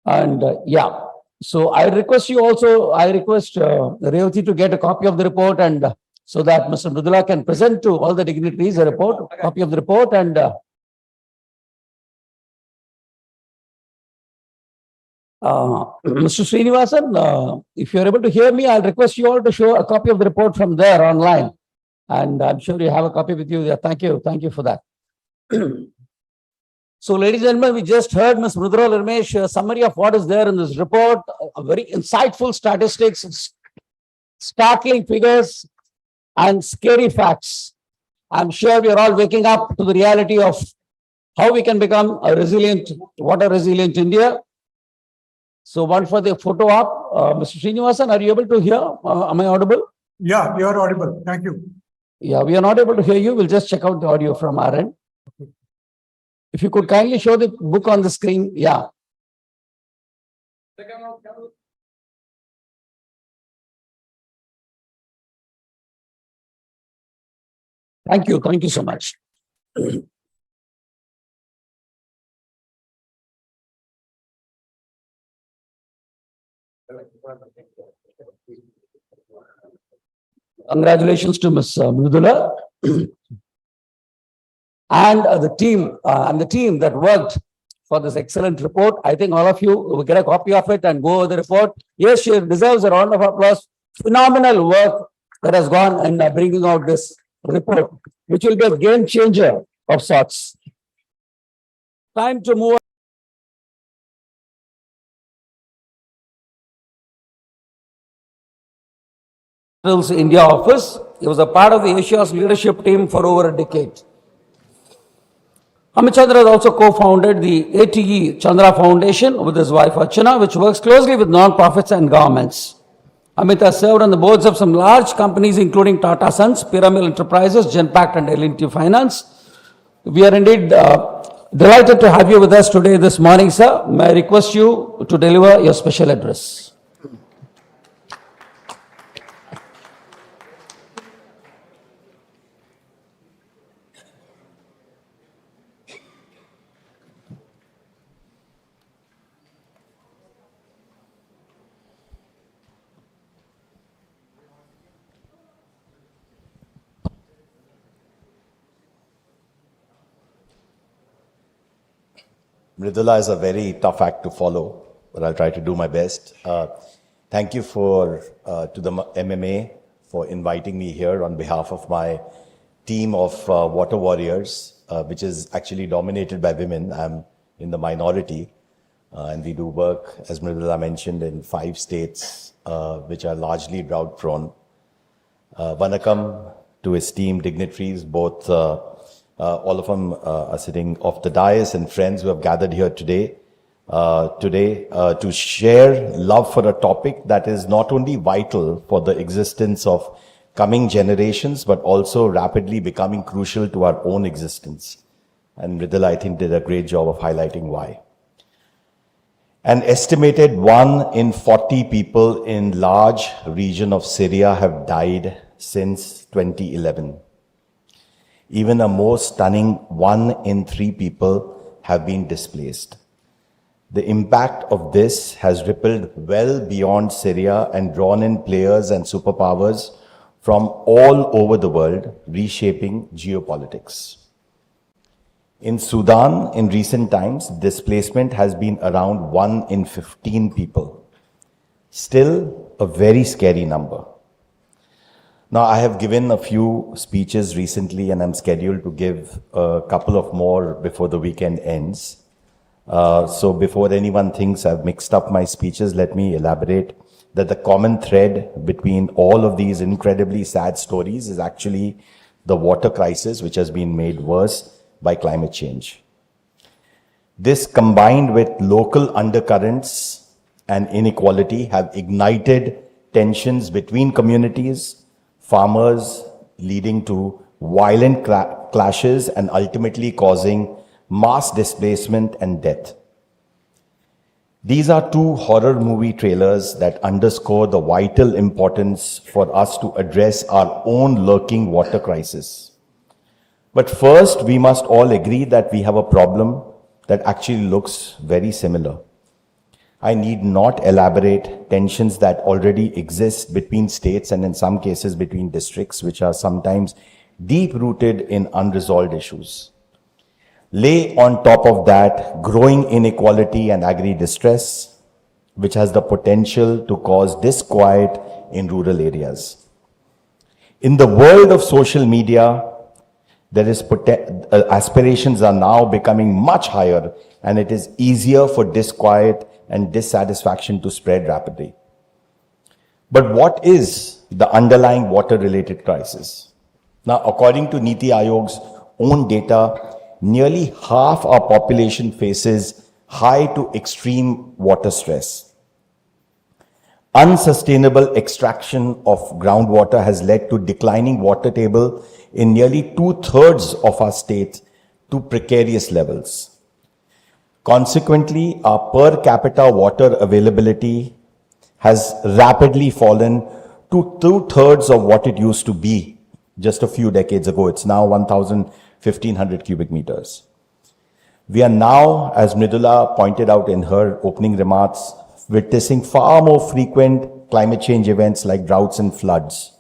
And yeah, so I request Revati to get a copy of the report, and so that Mr. Mridula can present to all the dignitaries a copy of the report. And Mr. Srinivasan, if you're able to hear me, I'll request you all to show a copy of the report from there online. And I'm sure you have a copy with you there. Thank you. Thank you for that. So, ladies and gentlemen, we just heard Ms. Mridula Ramesh a summary of what is there in this report, a very insightful statistics, startling figures, and scary facts. I'm sure we are all waking up to the reality of how we can become a resilient, water resilient India. So one for the photo up, Mr. Srinivasan, are you able to hear? Am I audible? Yeah, you are audible. Thank you. Yeah, we are not able to hear you. We'll just check out the audio from our end. If you could kindly show the book on the screen. Yeah. Thank you. Thank you so much. Congratulations to Ms. Mridula and the team that worked for this excellent report. I think all of you will get a copy of it and go over the report. Yes, she deserves a round of applause. Phenomenal work that has gone in bringing out this report, which will be a game changer of sorts. Time to move on. India office. He was a part of the Asia's leadership team for over a decade. Amit Chandra has also co-founded the ATE Chandra Foundation with his wife Archana, which works closely with non-profits and governments. Amit has served on the boards of some large companies including Tata Sons, Pyramid Enterprises, Genpact and L&T Finance. We are indeed delighted to have you with us today this morning, sir. May I request you to deliver your special address. Mridula is a very tough act to follow, but I'll try to do my best. Thank you to the MMA for inviting me here on behalf of my team of water warriors, which is actually dominated by women. I'm in the minority, and we do work, as Mridula mentioned, in 5 states, which are largely drought prone. Vanakam to esteemed dignitaries, both all of them are sitting off the dais, and friends who have gathered here today to share love for a topic that is not only vital for the existence of coming generations, but also rapidly becoming crucial to our own existence. And Mridula, I think, did a great job of highlighting why. An estimated 1 in 40 people in large region of Syria have died since 2011. Even a more stunning 1 in 3 people have been displaced. The impact of this has rippled well beyond Syria and drawn in players and superpowers from all over the world, reshaping geopolitics. In Sudan, in recent times, displacement has been around 1 in 15 people. Still a very scary number. Now, I have given a few speeches recently, and I'm scheduled to give a couple of more before the weekend ends. So before anyone thinks I've mixed up my speeches, let me elaborate that the common thread between all of these incredibly sad stories is actually the water crisis, which has been made worse by climate change. This combined with local undercurrents and inequality have ignited tensions between communities, farmers, leading to violent clashes and ultimately causing mass displacement and death. These are two horror movie trailers that underscore the vital importance for us to address our own lurking water crisis. But first, we must all agree that we have a problem that actually looks very similar. I need not elaborate tensions that already exist between states and in some cases between districts, which are sometimes deep-rooted in unresolved issues. Lay on top of that growing inequality and agri-distress, which has the potential to cause disquiet in rural areas. In the world of social media, aspirations are now becoming much higher, and it is easier for disquiet and dissatisfaction to spread rapidly. But what is the underlying water-related crisis? Now, according to Niti Aayog's own data, nearly half our population faces high to extreme water stress. Unsustainable extraction of groundwater has led to declining water table in nearly 2/3 of our states to precarious levels. Consequently, our per capita water availability has rapidly fallen to 2/3 of what it used to be just a few decades ago. It's now 1,500 cubic meters. We are now, as Mridula pointed out in her opening remarks, witnessing far more frequent climate change events like droughts and floods.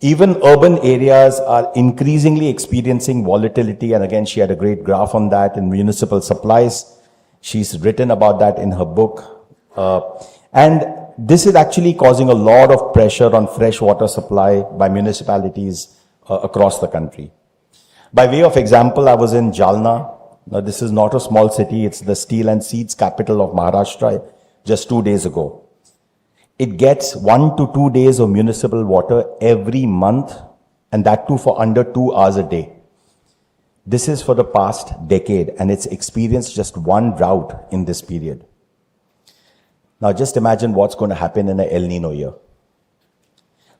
Even urban areas are increasingly experiencing volatility, and again, she had a great graph on that in municipal supplies. She's written about that in her book. And this is actually causing a lot of pressure on fresh water supply by municipalities across the country. By way of example, I was in Jalna. Now, this is not a small city. It's the steel and seeds capital of Maharashtra just 2 days ago. It gets 1 to 2 days of municipal water every month, and that too for under 2 hours a day. This is for the past decade, and it's experienced just one drought in this period. Now, just imagine what's going to happen in an El Nino year.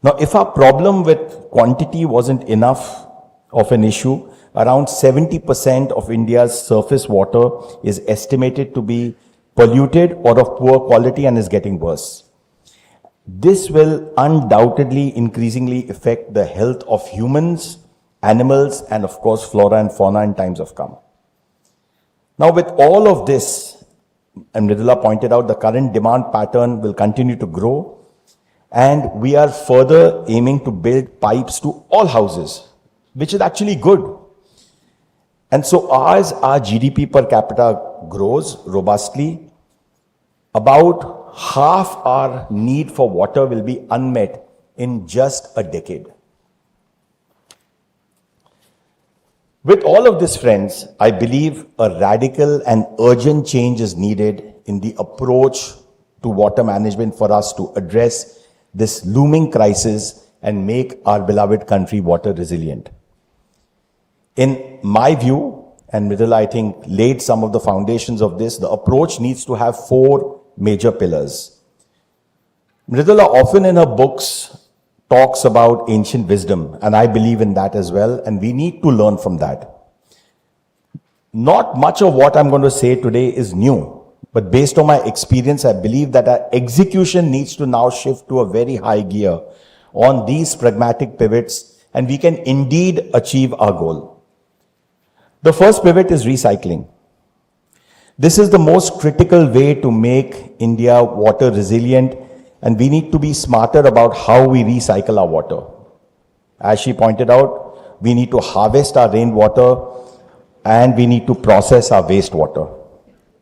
Now, if our problem with quantity wasn't enough of an issue, around 70% of India's surface water is estimated to be polluted or of poor quality and is getting worse. This will undoubtedly increasingly affect the health of humans, animals, and of course, flora and fauna in times of come. Now, with all of this, and Mridula pointed out, the current demand pattern will continue to grow, and we are further aiming to build pipes to all houses, which is actually good. And so as our GDP per capita grows robustly, about half our need for water will be unmet in just a decade. With all of this, friends, I believe a radical and urgent change is needed in the approach to water management for us to address this looming crisis and make our beloved country water resilient. In my view, and Mridula, I think, laid some of the foundations of this, the approach needs to have 4 major pillars. Mridula often in her books talks about ancient wisdom, and I believe in that as well, and we need to learn from that. Not much of what I'm going to say today is new, but based on my experience, I believe that our execution needs to now shift to a very high gear on these pragmatic pivots, and we can indeed achieve our goal. The first pivot is recycling. This is the most critical way to make India water resilient, and we need to be smarter about how we recycle our water. As she pointed out, we need to harvest our rainwater and we need to process our wastewater.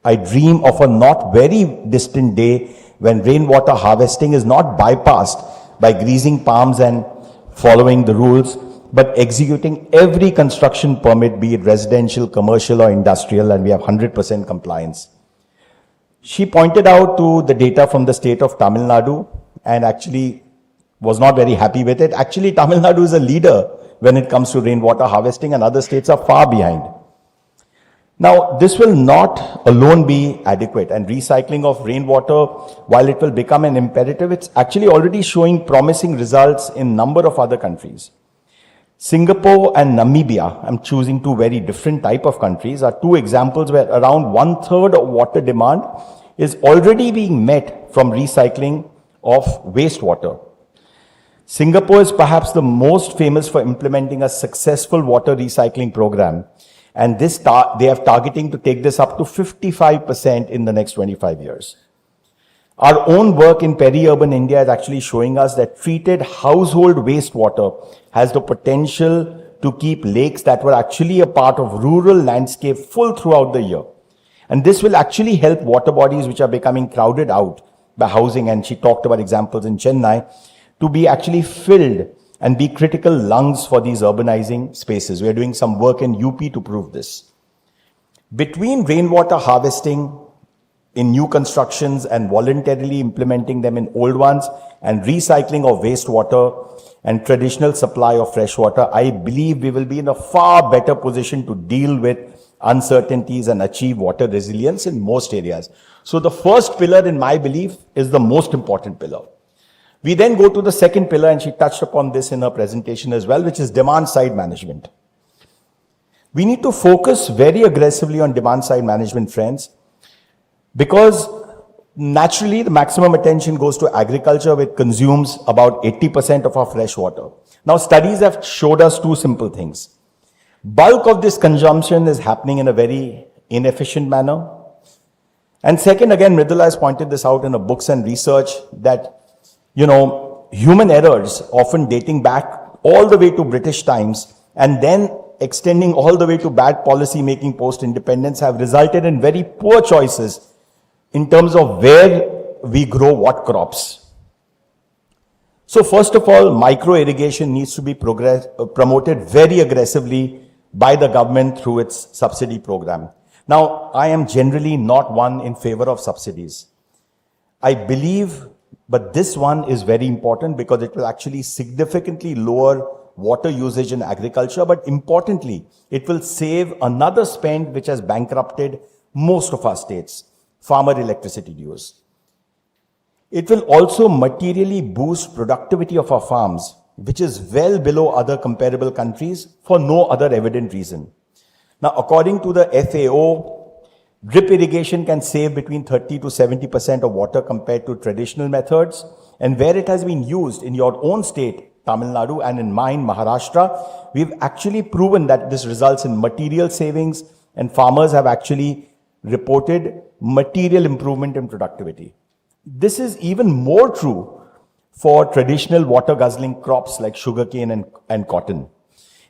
I dream of a not very distant day when rainwater harvesting is not bypassed by greasing palms and following the rules, but executing every construction permit, be it residential, commercial, or industrial, and we have 100% compliance. She pointed out to the data from the state of Tamil Nadu and actually was not very happy with it. Actually, Tamil Nadu is a leader when it comes to rainwater harvesting, and other states are far behind. Now, this will not alone be adequate, and recycling of rainwater, while it will become an imperative, it's actually already showing promising results in number of other countries. Singapore and Namibia, I'm choosing two very different type of countries, are two examples where around 1/3 of water demand is already being met from recycling of wastewater. Singapore is perhaps the most famous for implementing a successful water recycling program, and they are targeting to take this up to 55% in the next 25 years. Our own work in peri-urban India is actually showing us that treated household wastewater has the potential to keep lakes that were actually a part of rural landscape full throughout the year. And this will actually help water bodies which are becoming crowded out by housing, and she talked about examples in Chennai, to be actually filled and be critical lungs for these urbanizing spaces. We are doing some work in UP to prove this. Between rainwater harvesting in new constructions and voluntarily implementing them in old ones, and recycling of wastewater and traditional supply of fresh water, I believe we will be in a far better position to deal with uncertainties and achieve water resilience in most areas. So the first pillar, in my belief, is the most important pillar. We then go to the second pillar, and she touched upon this in her presentation as well, which is demand side management. We need to focus very aggressively on demand side management, friends, because naturally the maximum attention goes to agriculture, which consumes about 80% of our fresh water. Now, studies have showed us two simple things. Bulk of this consumption is happening in a very inefficient manner. And second, again, Mridula has pointed this out in her books and research, that human errors, often dating back all the way to British times and then extending all the way to bad policy making post-independence, have resulted in very poor choices in terms of where we grow what crops. So first of all, micro irrigation needs to be promoted very aggressively by the government through its subsidy program. Now, I am generally not one in favor of subsidies. I believe, but this one is very important because it will actually significantly lower water usage in agriculture, but importantly, it will save another spend which has bankrupted most of our states, farmer electricity dues. It will also materially boost productivity of our farms, which is well below other comparable countries for no other evident reason. Now, according to the FAO, drip irrigation can save between 30 to 70% of water compared to traditional methods. And where it has been used in your own state, Tamil Nadu, and in mine, Maharashtra, we've actually proven that this results in material savings, and farmers have actually reported material improvement in productivity. This is even more true for traditional water guzzling crops like sugarcane and cotton.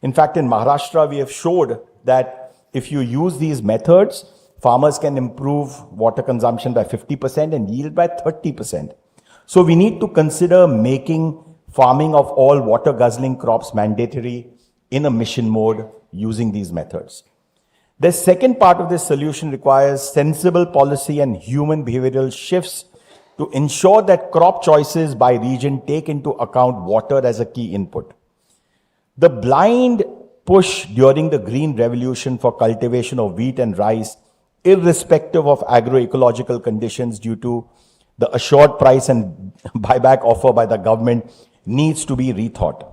In fact, in Maharashtra, we have showed that if you use these methods, farmers can improve water consumption by 50% and yield by 30%. So we need to consider making farming of all water guzzling crops mandatory in a mission mode using these methods. The second part of this solution requires sensible policy and human behavioral shifts to ensure that crop choices by region take into account water as a key input. The blind push during the Green Revolution for cultivation of wheat and rice, irrespective of agroecological conditions due to the assured price and buyback offer by the government, needs to be rethought.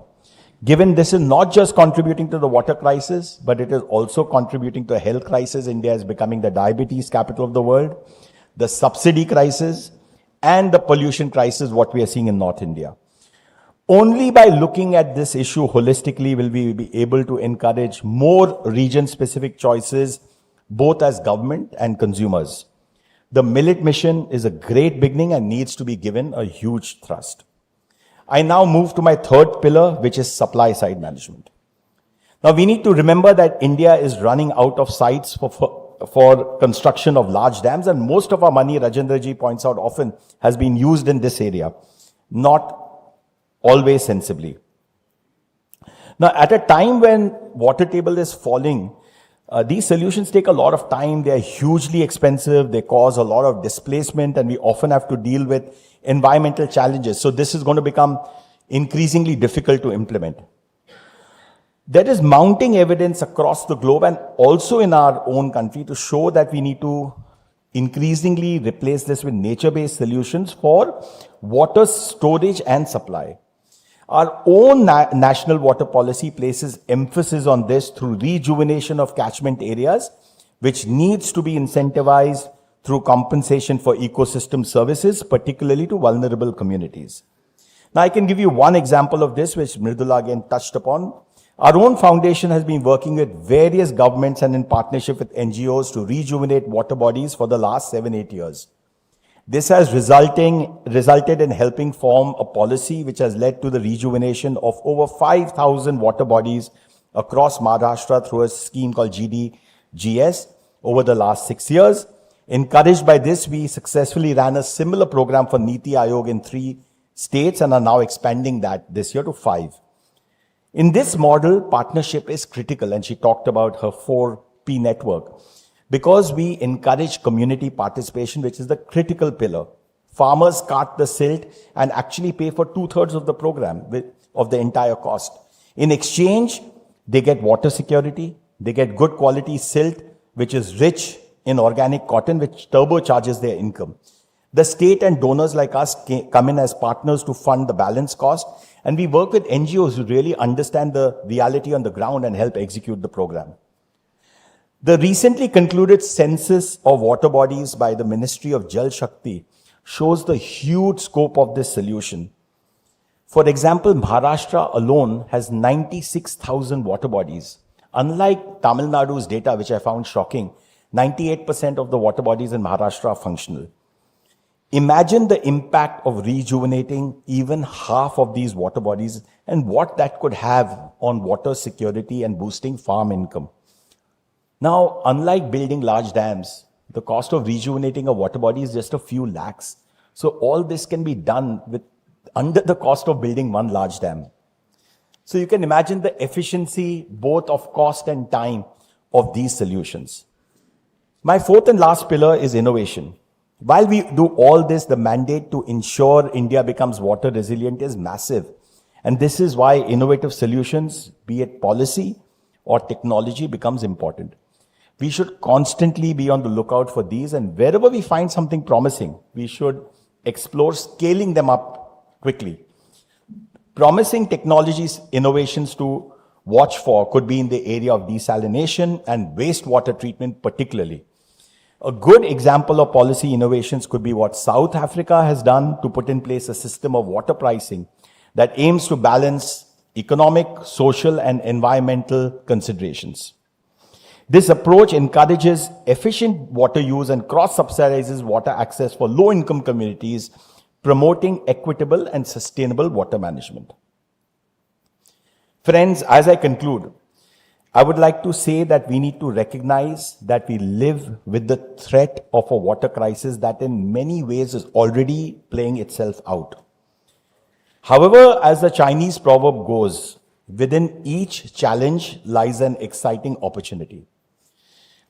Given this is not just contributing to the water crisis, but it is also contributing to a health crisis. India is becoming the diabetes capital of the world, the subsidy crisis, and the pollution crisis, what we are seeing in North India. Only by looking at this issue holistically will we be able to encourage more region-specific choices, both as government and consumers. The millet mission is a great beginning and needs to be given a huge thrust. I now move to my third pillar, which is supply side management. Now we need to remember that India is running out of sites for construction of large dams, and most of our money, Rajendra ji points out often, has been used in this area, not always sensibly. Now, at a time when water table is falling, these solutions take a lot of time, they are hugely expensive, they cause a lot of displacement, and we often have to deal with environmental challenges. So this is going to become increasingly difficult to implement. There is mounting evidence across the globe and also in our own country to show that we need to increasingly replace this with nature-based solutions for water storage and supply. Our own national water policy places emphasis on this through rejuvenation of catchment areas, which needs to be incentivized through compensation for ecosystem services, particularly to vulnerable communities. Now, I can give you one example of this, which Mridula again touched upon. Our own foundation has been working with various governments and in partnership with NGOs to rejuvenate water bodies for the last 7-8 years. This has resulted in helping form a policy which has led to the rejuvenation of over 5,000 water bodies across Maharashtra through a scheme called GDGS over the last 6 years. Encouraged by this, we successfully ran a similar program for Niti Aayog in 3 states and are now expanding that this year to 5. In this model, partnership is critical, and she talked about her 4P network, because we encourage community participation, which is the critical pillar. Farmers cart the silt and actually pay for 2/3 of the program of the entire cost. In exchange, they get water security, they get good quality silt, which is rich in organic cotton, which turbocharges their income. The state and donors like us come in as partners to fund the balance cost, and we work with NGOs who really understand the reality on the ground and help execute the program. The recently concluded census of water bodies by the Ministry of Jal Shakti shows the huge scope of this solution. For example, Maharashtra alone has 96,000 water bodies. Unlike Tamil Nadu's data, which I found shocking, 98% of the water bodies in Maharashtra are functional. Imagine the impact of rejuvenating even half of these water bodies and what that could have on water security and boosting farm income. Now, unlike building large dams, the cost of rejuvenating a water body is just a few lakhs. So all this can be done with under the cost of building one large dam. So you can imagine the efficiency both of cost and time of these solutions. My 4th and last pillar is innovation. While we do all this, the mandate to ensure India becomes water resilient is massive. And this is why innovative solutions, be it policy or technology, becomes important. We should constantly be on the lookout for these, and wherever we find something promising, we should explore scaling them up quickly. Promising technologies, innovations to watch for could be in the area of desalination and wastewater treatment particularly. A good example of policy innovations could be what South Africa has done to put in place a system of water pricing that aims to balance economic, social, and environmental considerations. This approach encourages efficient water use and cross-subsidizes water access for low-income communities, promoting equitable and sustainable water management. Friends, as I conclude, I would like to say that we need to recognize that we live with the threat of a water crisis that in many ways is already playing itself out. However, as the Chinese proverb goes, within each challenge lies an exciting opportunity,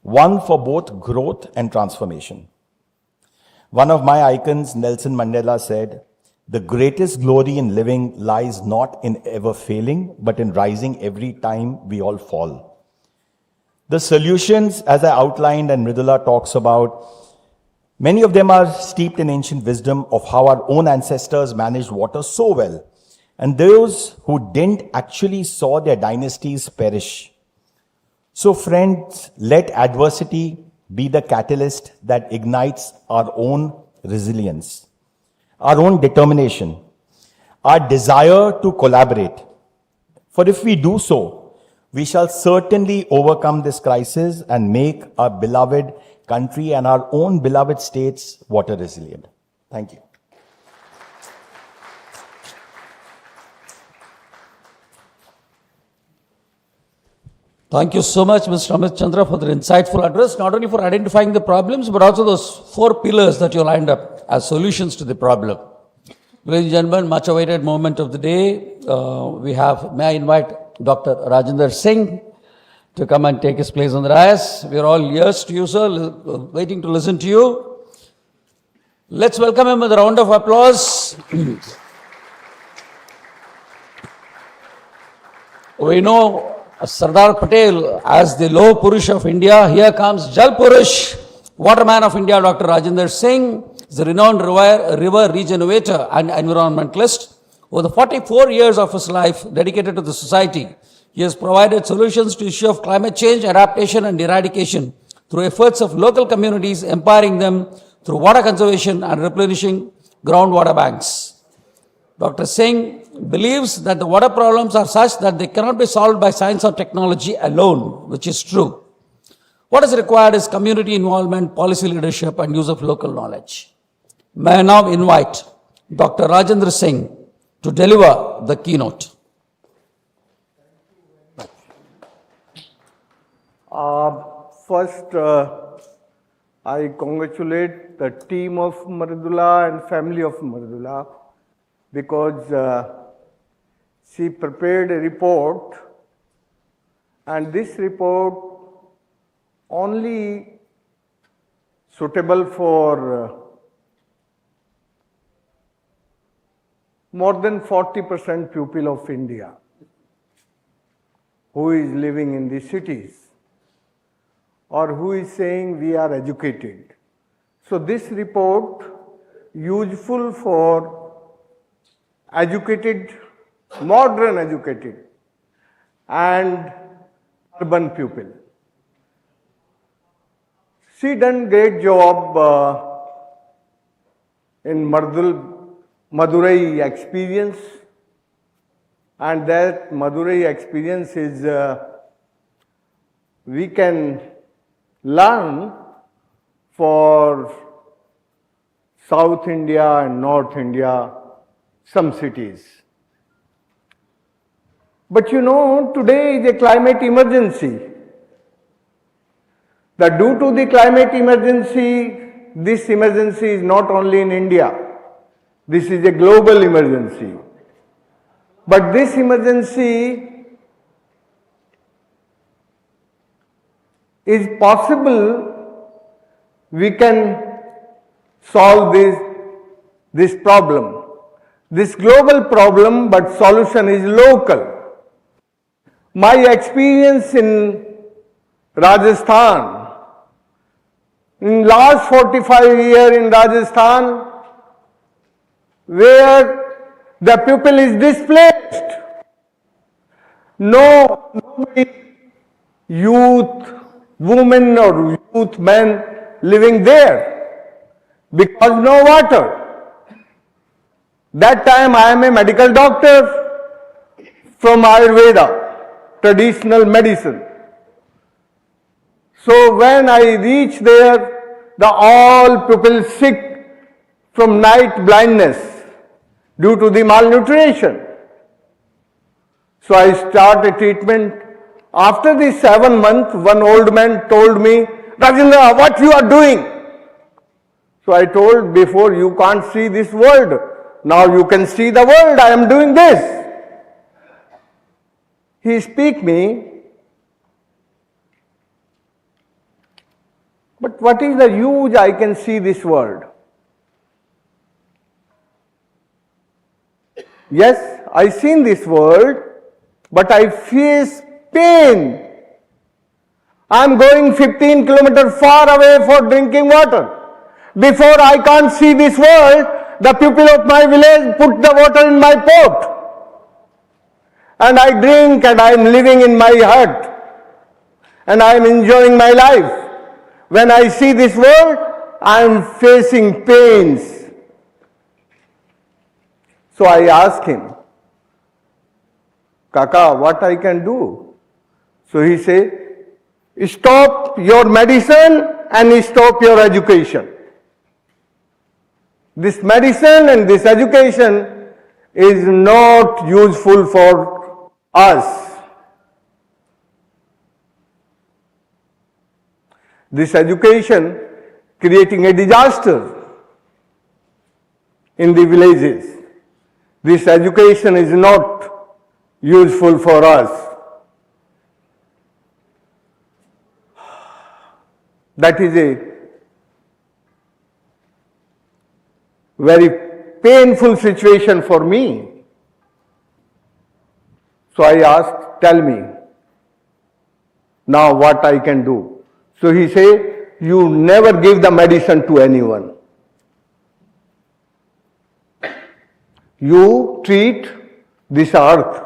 one for both growth and transformation. One of my icons, Nelson Mandela, said, "The greatest glory in living lies not in ever failing, but in rising every time we all fall." The solutions, as I outlined and Mridula talks about, many of them are steeped in ancient wisdom of how our own ancestors managed water so well, and those who didn't actually saw their dynasties perish. So friends, let adversity be the catalyst that ignites our own resilience, our own determination, our desire to collaborate. For if we do so, we shall certainly overcome this crisis and make our beloved country and our own beloved states water resilient. Thank you. Thank you so much, Mr. Amit Chandra, for the insightful address, not only for identifying the problems, but also those 4 pillars that you lined up as solutions to the problem. Ladies and gentlemen, much awaited moment of the day. May I invite Dr. Rajinder Singh to come and take his place on the dais. We are all ears to you, sir, waiting to listen to you. Let's welcome him with a round of applause. We know Sardar Patel as the Loh Purush of India. Here comes Jal Purush, Waterman of India, Dr. Rajendra Singh, is a renowned river regenerator and environmentalist. Over the 44 years of his life dedicated to the society, he has provided solutions to the issue of climate change, adaptation and eradication through efforts of local communities, empowering them through water conservation and replenishing groundwater banks. Dr. Singh believes that the water problems are such that they cannot be solved by science or technology alone, which is true. What is required is community involvement, policy leadership, and use of local knowledge. May I now invite Dr. Rajendra Singh to deliver the keynote. First, I congratulate the team of Mardula and family of Mardula because she prepared a report, and this report only suitable for more than 40% people of India who is living in the cities or who is saying we are educated. So this report useful for educated, modern educated and urban people. She done great job in Madurai experience, and that Madurai experience is we can learn for South India and North India, some cities. But you know, today is a climate emergency. That due to the climate emergency, this emergency is not only in India. This is a global emergency. But this emergency is possible, we can solve this problem. This global problem, but solution is local. My experience in Rajasthan, in last 45 years in Rajasthan, where the people is displaced. Nobody, youth, women or youth men living there because no water. That time I am a medical doctor from Ayurveda, traditional medicine. So when I reached there, all people sick from night blindness due to the malnutrition. So I started treatment. After the 7 months, one old man told me, Rajendra, what you are doing? So I told, before you can't see this world, now you can see the world, I am doing this. He speak me, but what is the use I can see this world? Yes, I seen this world, but I face pain. I am going 15 kilometers far away for drinking water. Before I can't see this world, the people of my village put the water in my pot. And I drink and I am living in my hut. And I am enjoying my life. When I see this world, I am facing pains. So I asked him, Kaka, what I can do? So he said, stop your medicine and stop your education. This medicine and this education is not useful for us. This education creating a disaster in the villages. This education is not useful for us. That is a very painful situation for me. So I asked, tell me, now what I can do. So he say, you never give the medicine to anyone. You treat this earth.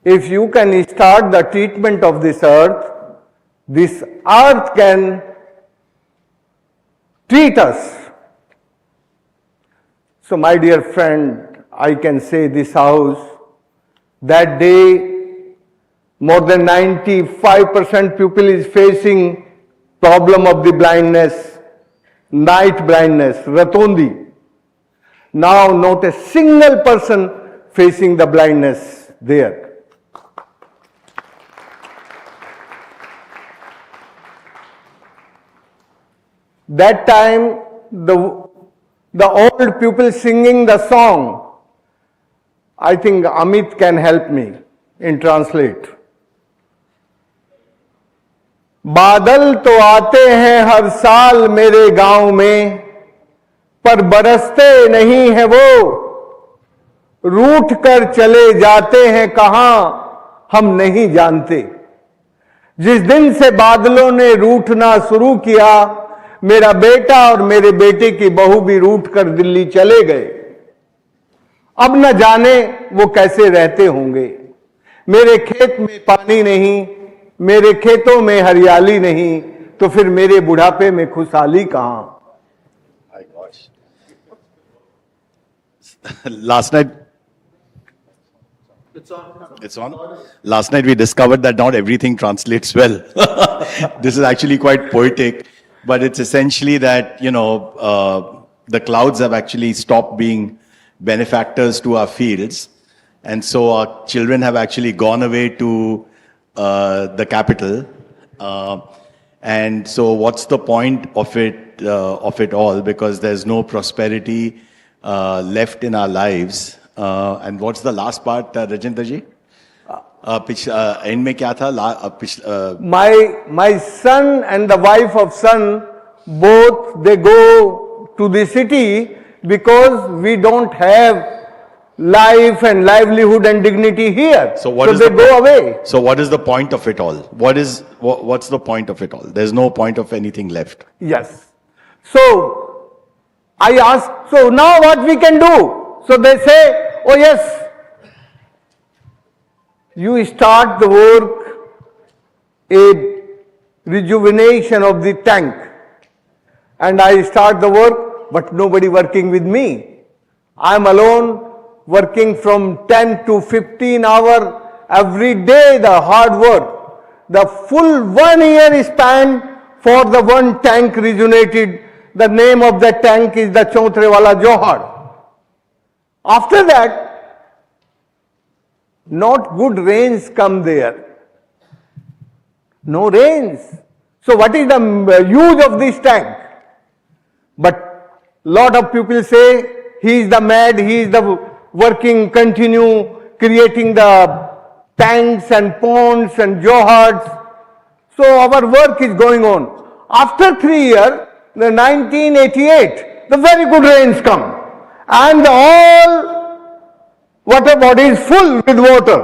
If you can start the treatment of this earth can treat us. So my dear friend, I can say this house, that day more than 95% people is facing problem of the blindness, night blindness, Ratondi. Now not a single person facing the blindness there. That time the old people singing the song, I think Amit can help me in translate. बादल तो आते हैं हर साल मेरे गांव में, पर बरसते नहीं है वो, रूठ कर चले जाते हैं कहां हम नहीं जानते। जिस दिन से बादलों ने रूठना शुरू किया, मेरा बेटा और मेरे बेटे की बहू भी रूठ कर दिल्ली चले गए। अब न जाने वो कैसे रहते होंगे। मेरे खेत में पानी नहीं, मेरे खेतों में हरियाली नहीं, तो फिर मेरे बुढ़ापे में खुशहाली कहां। My gosh. Last night. It's on. Last night we discovered that not everything translates well. This is actually quite poetic, but it's essentially that, the clouds have actually stopped being benefactors to our fields. And so our children have actually gone away to the capital. And so what's the point of it all? Because there's no prosperity left in our lives. And what's the last part, Rajendra ji? End में क्या था? My son and the wife of son, both they go to the city because we don't have life and livelihood and dignity here. So they go away. So what is the point of it all? What's the point of it all? There's no point of anything left. Yes. So I asked, so now what we can do? So they say, oh yes, you start the work, a rejuvenation of the tank. And I start the work, but nobody working with me. I'm alone, working from 10 to 15 hours every day, the hard work. The full 1 year span for the one tank rejuvenated. The name of that tank is the Chautrewala Johar. After that, not good rains come there. No rains. So what is the use of this tank? But lot of people say, he is the mad, he is the working, continue creating the tanks and ponds and johars. So our work is going on. After 3 years, the 1988, the very good rains come. And all water body is full with water.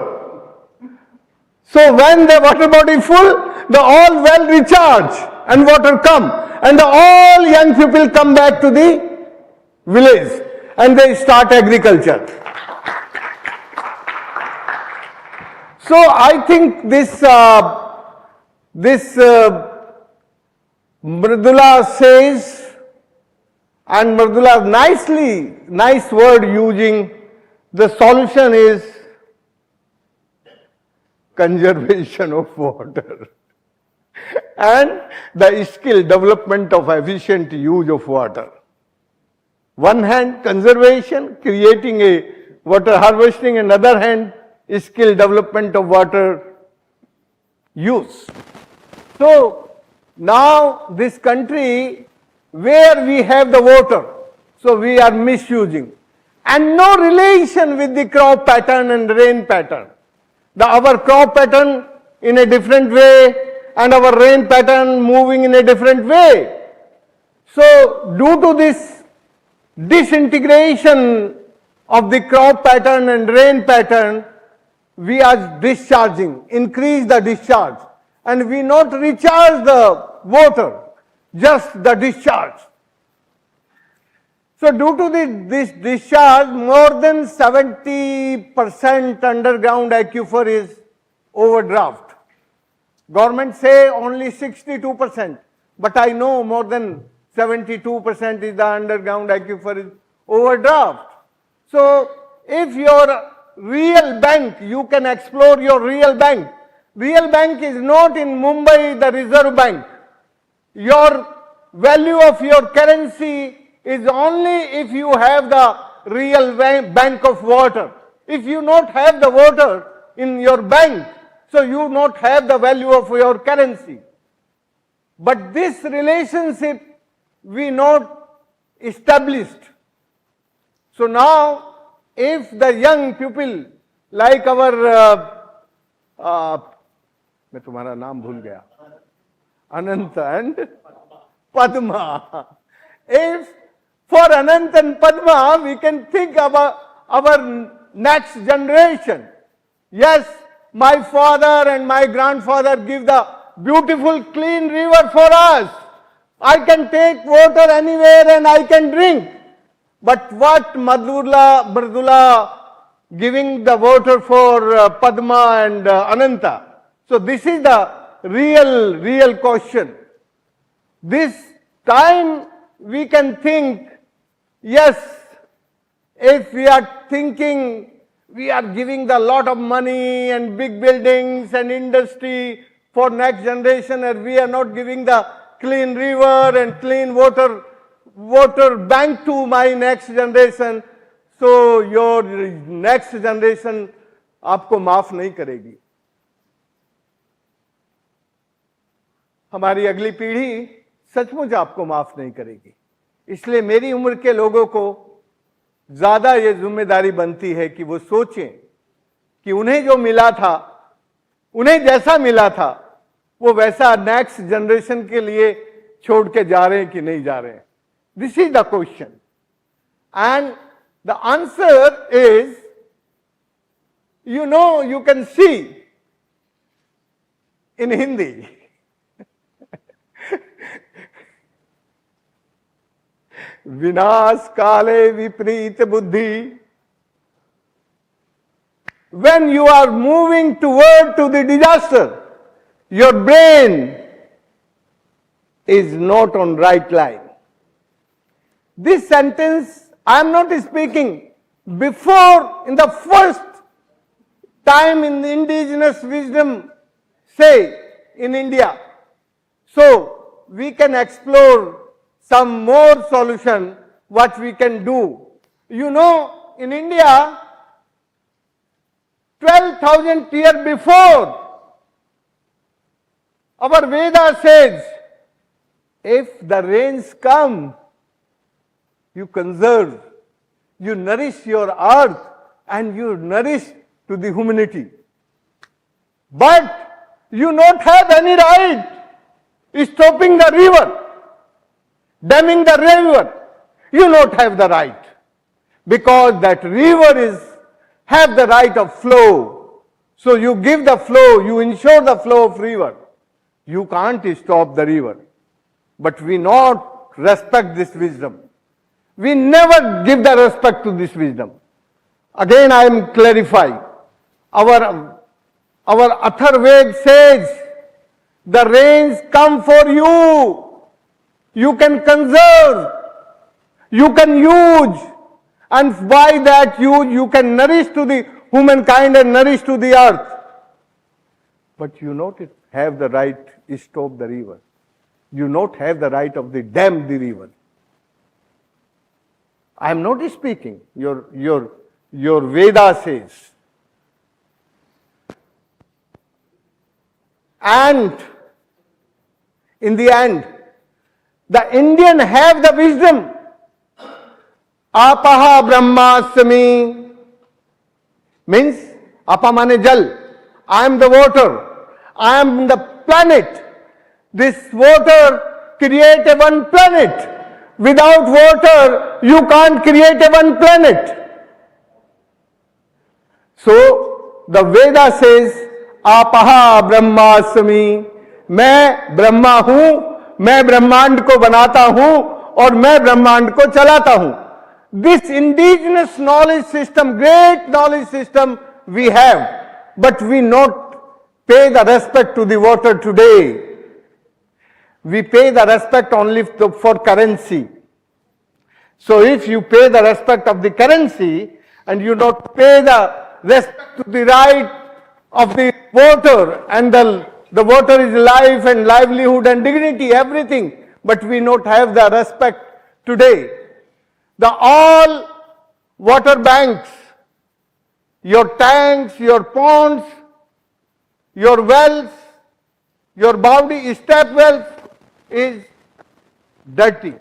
So when the water body is full, the all well recharge and water come. And all young people come back to the village and they start agriculture. So I think this Mridula says, and Mridula nice word using, the solution is conservation of water and the skill development of efficient use of water. One hand conservation, creating a water harvesting, and other hand skill development of water use. So now this country where we have the water, so we are misusing, and no relation with the crop pattern and rain pattern. Our crop pattern in a different way and our rain pattern moving in a different way. So due to this disintegration of the crop pattern and rain pattern, we are discharging, increase the discharge. and we not recharge the water, just the discharge. So due to this discharge, more than 70% underground aquifer is overdraft. Government say only 62%, but I know more than 72% is the underground aquifer is overdraft. So if your real bank, you can explore your real bank. Real bank is not in Mumbai, the Reserve Bank. Your value of your currency is only if you have the real bank of water. If you not have the water in your bank, so you not have the value of your currency. But this relationship we not established. So now, if the young people like our मैं तुम्हारा नाम भूल गया, Anant and Padma. If for Anant and Padma we can think about our next generation. Yes, my father and my grandfather give the beautiful clean river for us. I can take water anywhere and I can drink. But what Mardula giving the water for Padma and Ananta? So this is the real question. This time we can think, yes, if we are thinking we are giving the lot of money and big buildings and industry for next generation, and we are not giving the clean river and clean water bank to my next generation, so your next generation आपको माफ नहीं करेगी. हमारी अगली पीढ़ी सचमुच आपको माफ नहीं करेगी. इसलिए मेरी उम्र के लोगों को ज्यादा ये जिम्मेदारी बनती है कि वो सोचें कि उन्हें जो मिला था, उन्हें जैसा मिला था, वो वैसा नेक्स्ट जनरेशन के लिए छोड़ के जा रहे हैं कि नहीं जा रहे हैं. This is the question. And the answer is, you know, you can see in Hindi. विनाश काले विपरीत बुद्धि. When you are moving toward to the disaster, your brain is not on right line. This sentence I am not speaking before, in the first time in the indigenous wisdom say in India. So we can explore some more solution what we can do. You know, in India, 12,000 years before, our Veda says, if the rains come, you conserve, you nourish your earth and you nourish to the humanity. But you not have any right stopping the river, damming the river. You not have the right, because that river have the right of flow. So you give the flow, you ensure the flow of river. You can't stop the river. But we not respect this wisdom. We never give the respect to this wisdom. Again I am clarifying. Our Atharvaved says, the rains come for you. You can conserve. You can use. And by that you can nourish to the humankind and nourish to the earth. But you not have the right to stop the river. You not have the right of the dam the river. I am not speaking. Your Veda says. And in the end, the Indian have the wisdom. Apaha Brahmasmi means apa mane jal. I am the water. I am the planet. This water create a one planet. Without water, you can't create a one planet. So the Veda says, Apaha Brahmasmi. मैं ब्रह्मा हूं, मैं ब्रह्मांड को बनाता हूं और मैं ब्रह्मांड को चलाता हूं. This indigenous knowledge system, great knowledge system we have, but we not pay the respect to the water today. We pay the respect only for currency. So if you pay the respect of the currency and you not pay the respect to the right of the water, and the water is life and livelihood and dignity, everything, but we not have the respect today. The all water banks, your tanks, your ponds, your wells, your boundary step wells is dirty.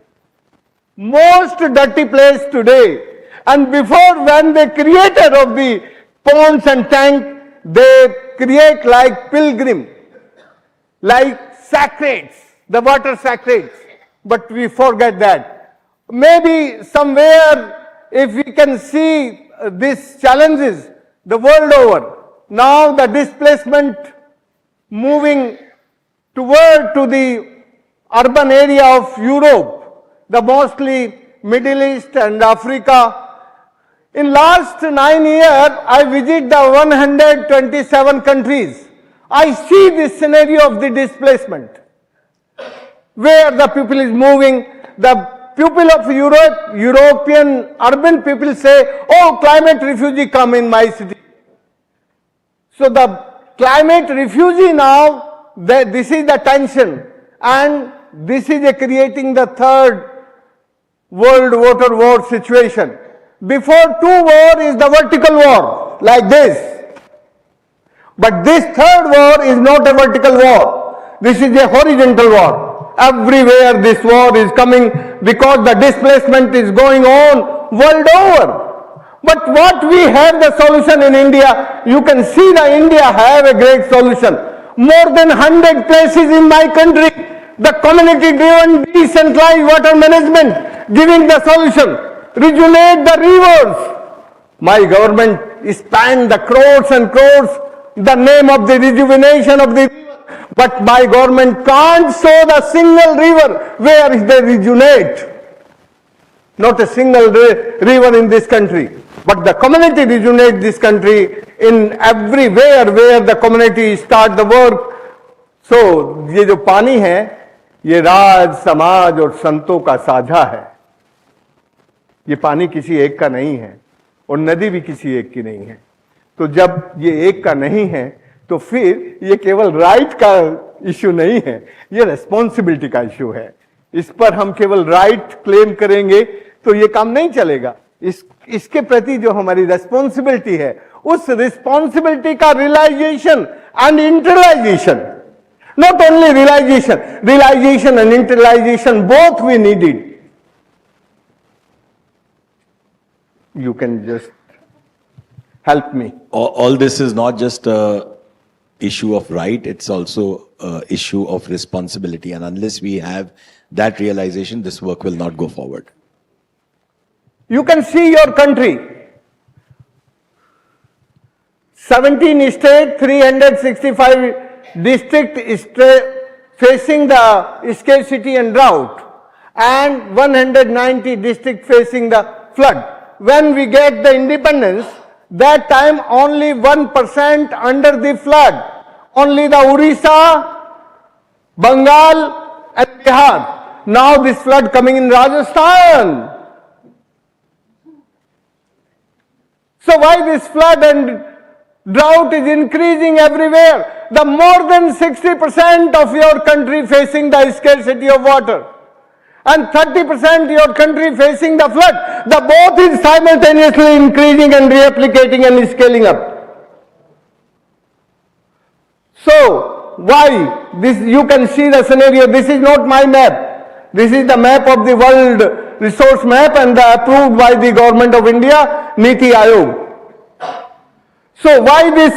Most dirty place today. And before, when the creator of the ponds and tank, they create like pilgrim, like sacreds, the water sacreds. But we forget that. Maybe somewhere, if we can see these challenges the world over, now the displacement moving toward to the urban area of Europe, the mostly Middle East and Africa. In last 9 years, I visit the 127 countries. I see this scenario of the displacement, where the people is moving. The people of Europe, European urban people say, oh, climate refugee come in my city. So the climate refugee now, this is the tension, and this is creating the third world water war situation. Before two war is the vertical war, like this. But this third war is not a vertical war. This is a horizontal war. Everywhere this war is coming because the displacement is going on world over. But what we have the solution in India, you can see that India have a great solution. More than 100 places in my country, the community-driven decentralized water management giving the solution. Rejuvenate the rivers. My government spent the crores and crores, the name of the rejuvenation of the river. But my government can't show the single river where they rejuvenate. Not a single river in this country. But the community rejuvenate this country in everywhere where the community start the work. So, ये जो पानी है, ये राज, समाज और संतों का साझा है. ये पानी किसी एक का नहीं है और नदी भी किसी एक की नहीं है. तो जब ये एक का नहीं है, तो फिर ये केवल राइट का इश्यू नहीं है, ये रेस्पॉन्सिबिलिटी का इश्यू है. इस पर हम केवल राइट क्लेम करेंगे तो ये काम नहीं चलेगा. इसके प्रति जो हमारी रेस्पॉन्सिबिलिटी है, उस रिस्पॉन्सिबिलिटी का realisation and internalisation, not only realization and internalization, both we needed. You can just help me. All this is not just a issue of right, it's also an issue of responsibility. And unless we have that realization, this work will not go forward. You can see your country. 17 states, 365 districts facing the scarcity and drought, and 190 districts facing the flood. When we get the independence, that time only 1% under the flood. Only the Orissa, Bengal and Bihar. Now this flood coming in Rajasthan. So why this flood and drought is increasing everywhere? The more than 60% of your country facing the scarcity of water, and 30% your country facing the flood. The both is simultaneously increasing and replicating and scaling up. So why this? You can see the scenario. This is not my map. This is the map of the world resource map and approved by the government of India, Niti Aayog. So why this?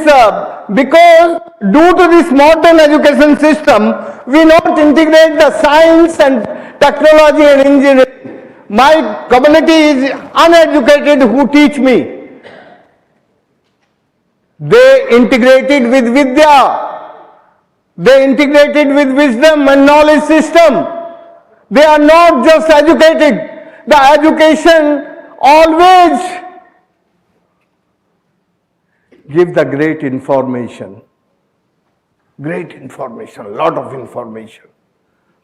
Because due to this modern education system, we not integrate the science and technology and engineering. My community is uneducated who teach me. They integrated with Vidya. They integrated with wisdom and knowledge system. They are not just educated. The education always give the great information, lot of information,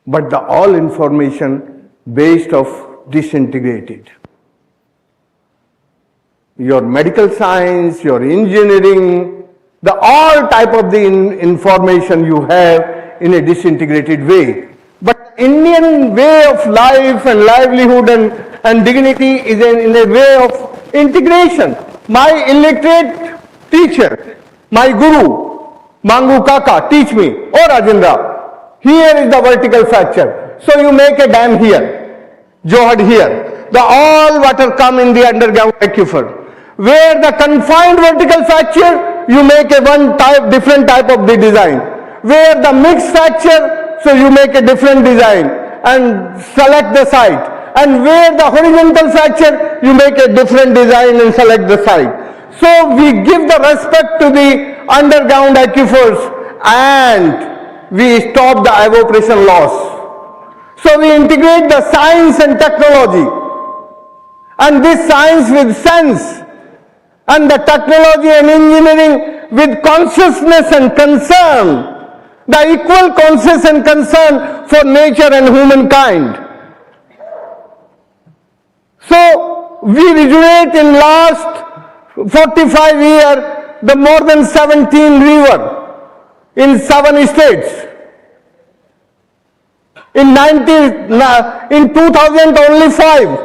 but the all information based of disintegrated. Your medical science, your engineering, the all type of the information you have in a disintegrated way. But Indian way of life and livelihood and dignity is in a way of integration. My illiterate teacher, my guru, Mangu Kaka, teach me, oh Rajendra, here is the vertical fracture. So you make a dam here, Johad here. The all water come in the underground aquifer. Where the confined vertical fracture, you make a different type of the design. Where the mixed fracture, so you make a different design and select the site. And where the horizontal fracture, you make a different design and select the site. So we give the respect to the underground aquifers and we stop the evaporation loss. So we integrate the science and technology. And this science with sense and the technology and engineering with consciousness and concern, the equal conscious and concern for nature and humankind. So we rejuvenate in last 45 years the more than 17 rivers in 7 states. In 2000 only 5.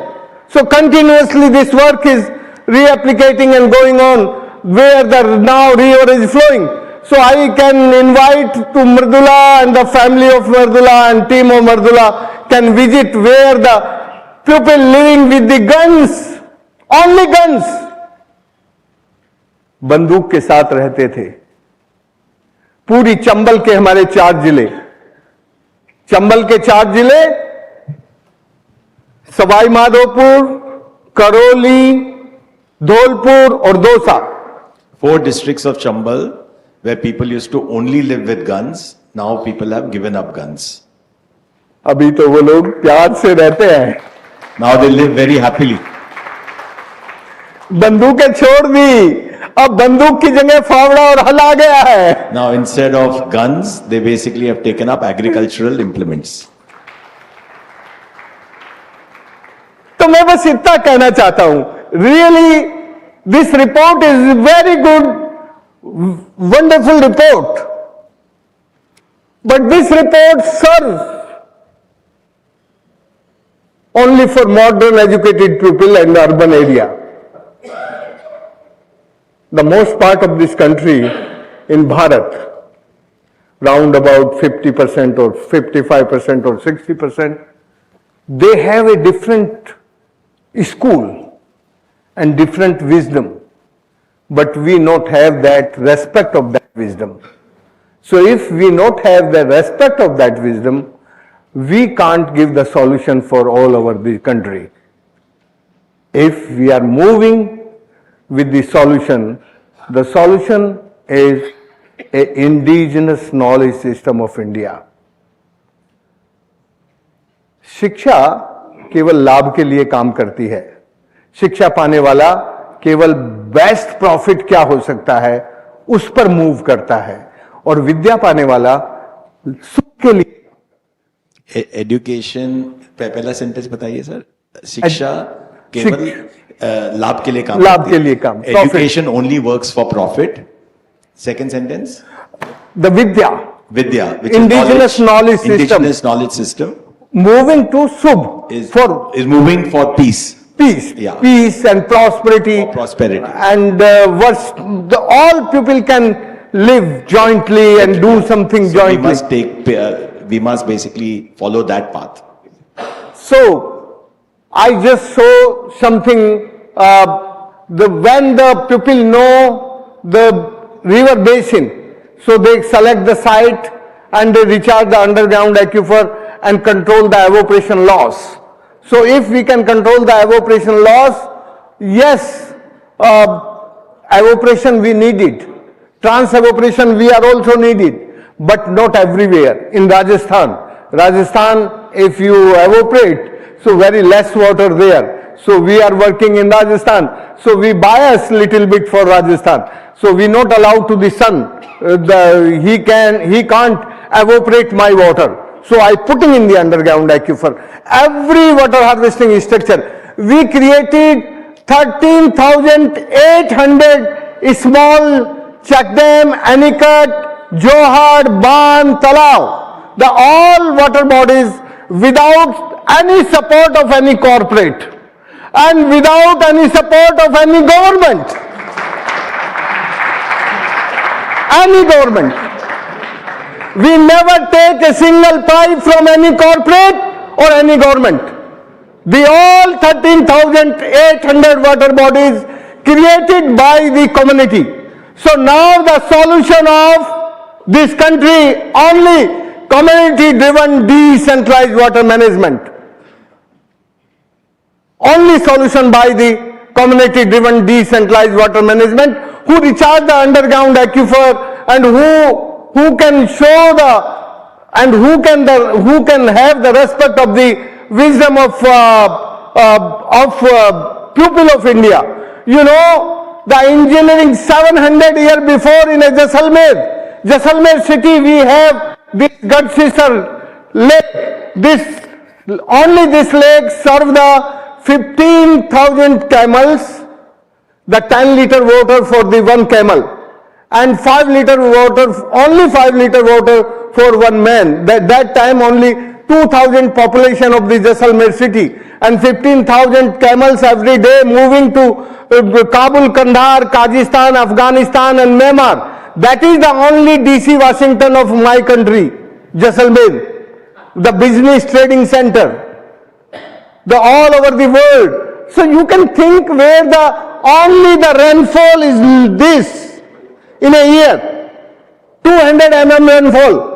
So continuously this work is reapplicating and going on where the now river is flowing. So I can invite to Mardula and the family of Mardula and team of Mardula can visit where the people living with the guns, only guns, बंदूक के साथ रहते थे. पूरी चंबल के हमारे 4 जिले, चंबल के 4 जिले, सवाई माधोपुर, करौली, धौलपुर और Dausa. 4 districts of Chambal, where people used to only live with guns, now people have given up guns. अभी तो वो लोग प्यार से रहते हैं. Now they live very happily. बंदूकें छोड़ दी, अब बंदूक की जगह फावड़ा और हल आ गया है. Now instead of guns, they basically have taken up agricultural implements. तो मैं बस इतना कहना चाहता हूं, really this report is very good, wonderful report, but this report serves only for modern educated people and urban area. The most part of this country in Bharat, round about 50% or 55% or 60%, they have a different school and different wisdom, but we not have that respect of that wisdom. So if we not have the respect of that wisdom, we can't give the solution for all over the country. If we are moving with the solution is a indigenous knowledge system of India. शिक्षा केवल लाभ के लिए काम करती है. शिक्षा पाने वाला केवल बेस्ट प्रॉफिट क्या हो सकता है उस पर मूव करता है, और विद्या पाने वाला सुख के लिए. एजुकेशन, पहला सेंटेंस बताइए सर. शिक्षा केवल लाभ के लिए काम, लाभ के लिए काम. Education only works for profit. Second sentence, the Vidya, which indigenous knowledge system, indigenous knowledge system moving to Subh is moving for peace. Yeah. Peace and prosperity. For prosperity. And all people can live jointly and do something So jointly. we must basically follow that path. So I just saw something, when the people know the river basin, so they select the site and they recharge the underground aquifer and control the evaporation loss. So if we can control the evaporation loss, yes, evaporation we need it. Trans evaporation we are also needed. but not everywhere. In Rajasthan, if you evaporate, so very less water there. So we are working in Rajasthan. So we bias little bit for Rajasthan. So we not allow to the sun. He can't evaporate my water. So I putting in the underground aquifer. Every water harvesting structure. We created 13,800 small check dam, Anicut, Johad, Ban, Talao. The all water bodies without any support of any corporate and without any support of any government. Any government. We never take a single pipe from any corporate or any government. The all 13,800 water bodies created by the community. So now the solution of this country only community-driven decentralized water management. Only solution by the community-driven decentralized water management who recharge the underground aquifer and who can show the and who can have the respect of the wisdom of pupil of India. You know, the engineering 700 years before in a Jaisalmer city we have this God Sister lake. Only this lake serve the 15,000 camels, the 10-liter water for the one camel, and 5-liter water, only 5-liter water for one man. That time only 2,000 population of the Jaisalmer city and 15,000 camels every day moving to Kabul, Kandahar, Kyrgyzstan, Afghanistan and Myanmar. That is the only DC Washington of my country, Jaisalmer, the business trading center. The all over the world. So you can think where only the rainfall is this in a year. 200 mm rainfall.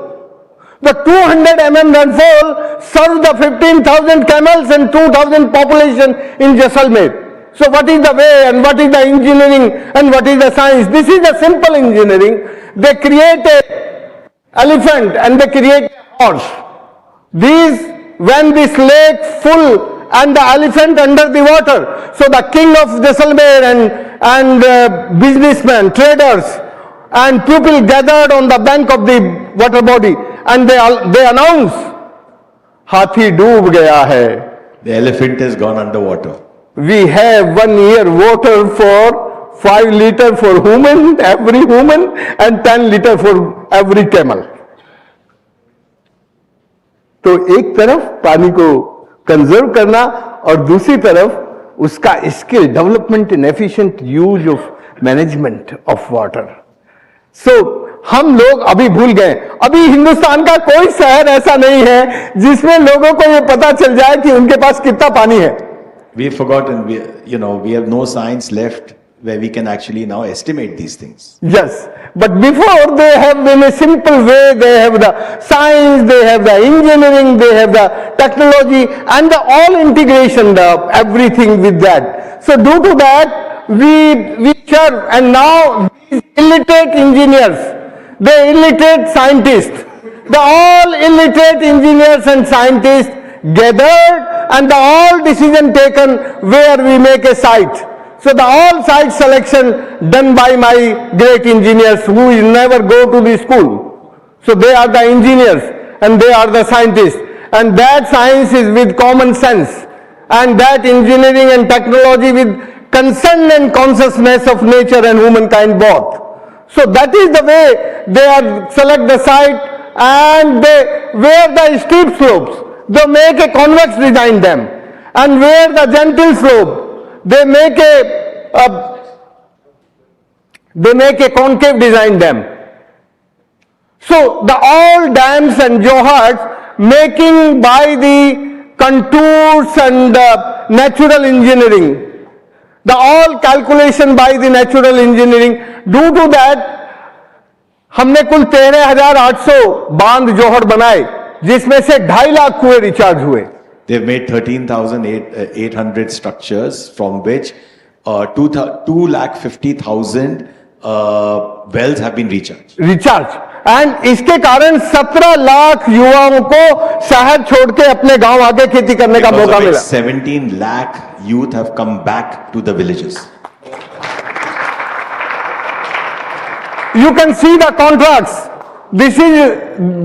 The 200 mm rainfall serves the 15,000 camels and 2,000 population in Jaisalmer. So what is the way and what is the engineering and what is the science? This is a simple engineering. They create an elephant and they create a horse. When this lake full and the elephant under the water. So the king of Jaisalmer and businessmen, traders and people gathered on the bank of the water body and they announce, Hathi doob gaya hai. The elephant has gone underwater. We have 1 year water for 5 liter for every human and 10 liter for every camel. तो एक तरफ पानी को conserve करना और दूसरी तरफ उसका skill development in efficient use of management of water. So हम लोग अभी भूल गए. अभी हिंदुस्तान का कोई शहर ऐसा नहीं है जिसमें लोगों को ये पता चल जाए कि उनके पास कितना पानी है. We've forgotten, we have no science left where we can actually now estimate these things. Yes, but before they have in a simple way, they have the science, they have the engineering, they have the technology and the all integration, everything with that. So due to that, we serve, and now these illiterate engineers, the illiterate scientists, the all illiterate engineers and scientists gathered and the all decision taken where we make a site. So the all site selection done by my great engineers who never go to the school. So they are the engineers and they are the scientists, and that science is with common sense and that engineering and technology with concern and consciousness of nature and humankind both. So that is the way they are select the site, and where the steep slopes, they make a convex design them, and where the gentle slope, they make a concave design them. So the all dams and johads making by the contours and natural engineering, the all calculation by the natural engineering. Due to that हमने कुल 13,800 बांध जोहर बनाए जिसमें से 2.5 लाख कुएं recharge हुए. They've made 13,800 structures from which 2,50,000 wells have been recharged. And इसके कारण 17 लाख युवाओं को शहर छोड़ के अपने गांव आके खेती करने का Because मौका of it, मिला. 17 lakh youth have come back to the villages. You can see the contrasts. This is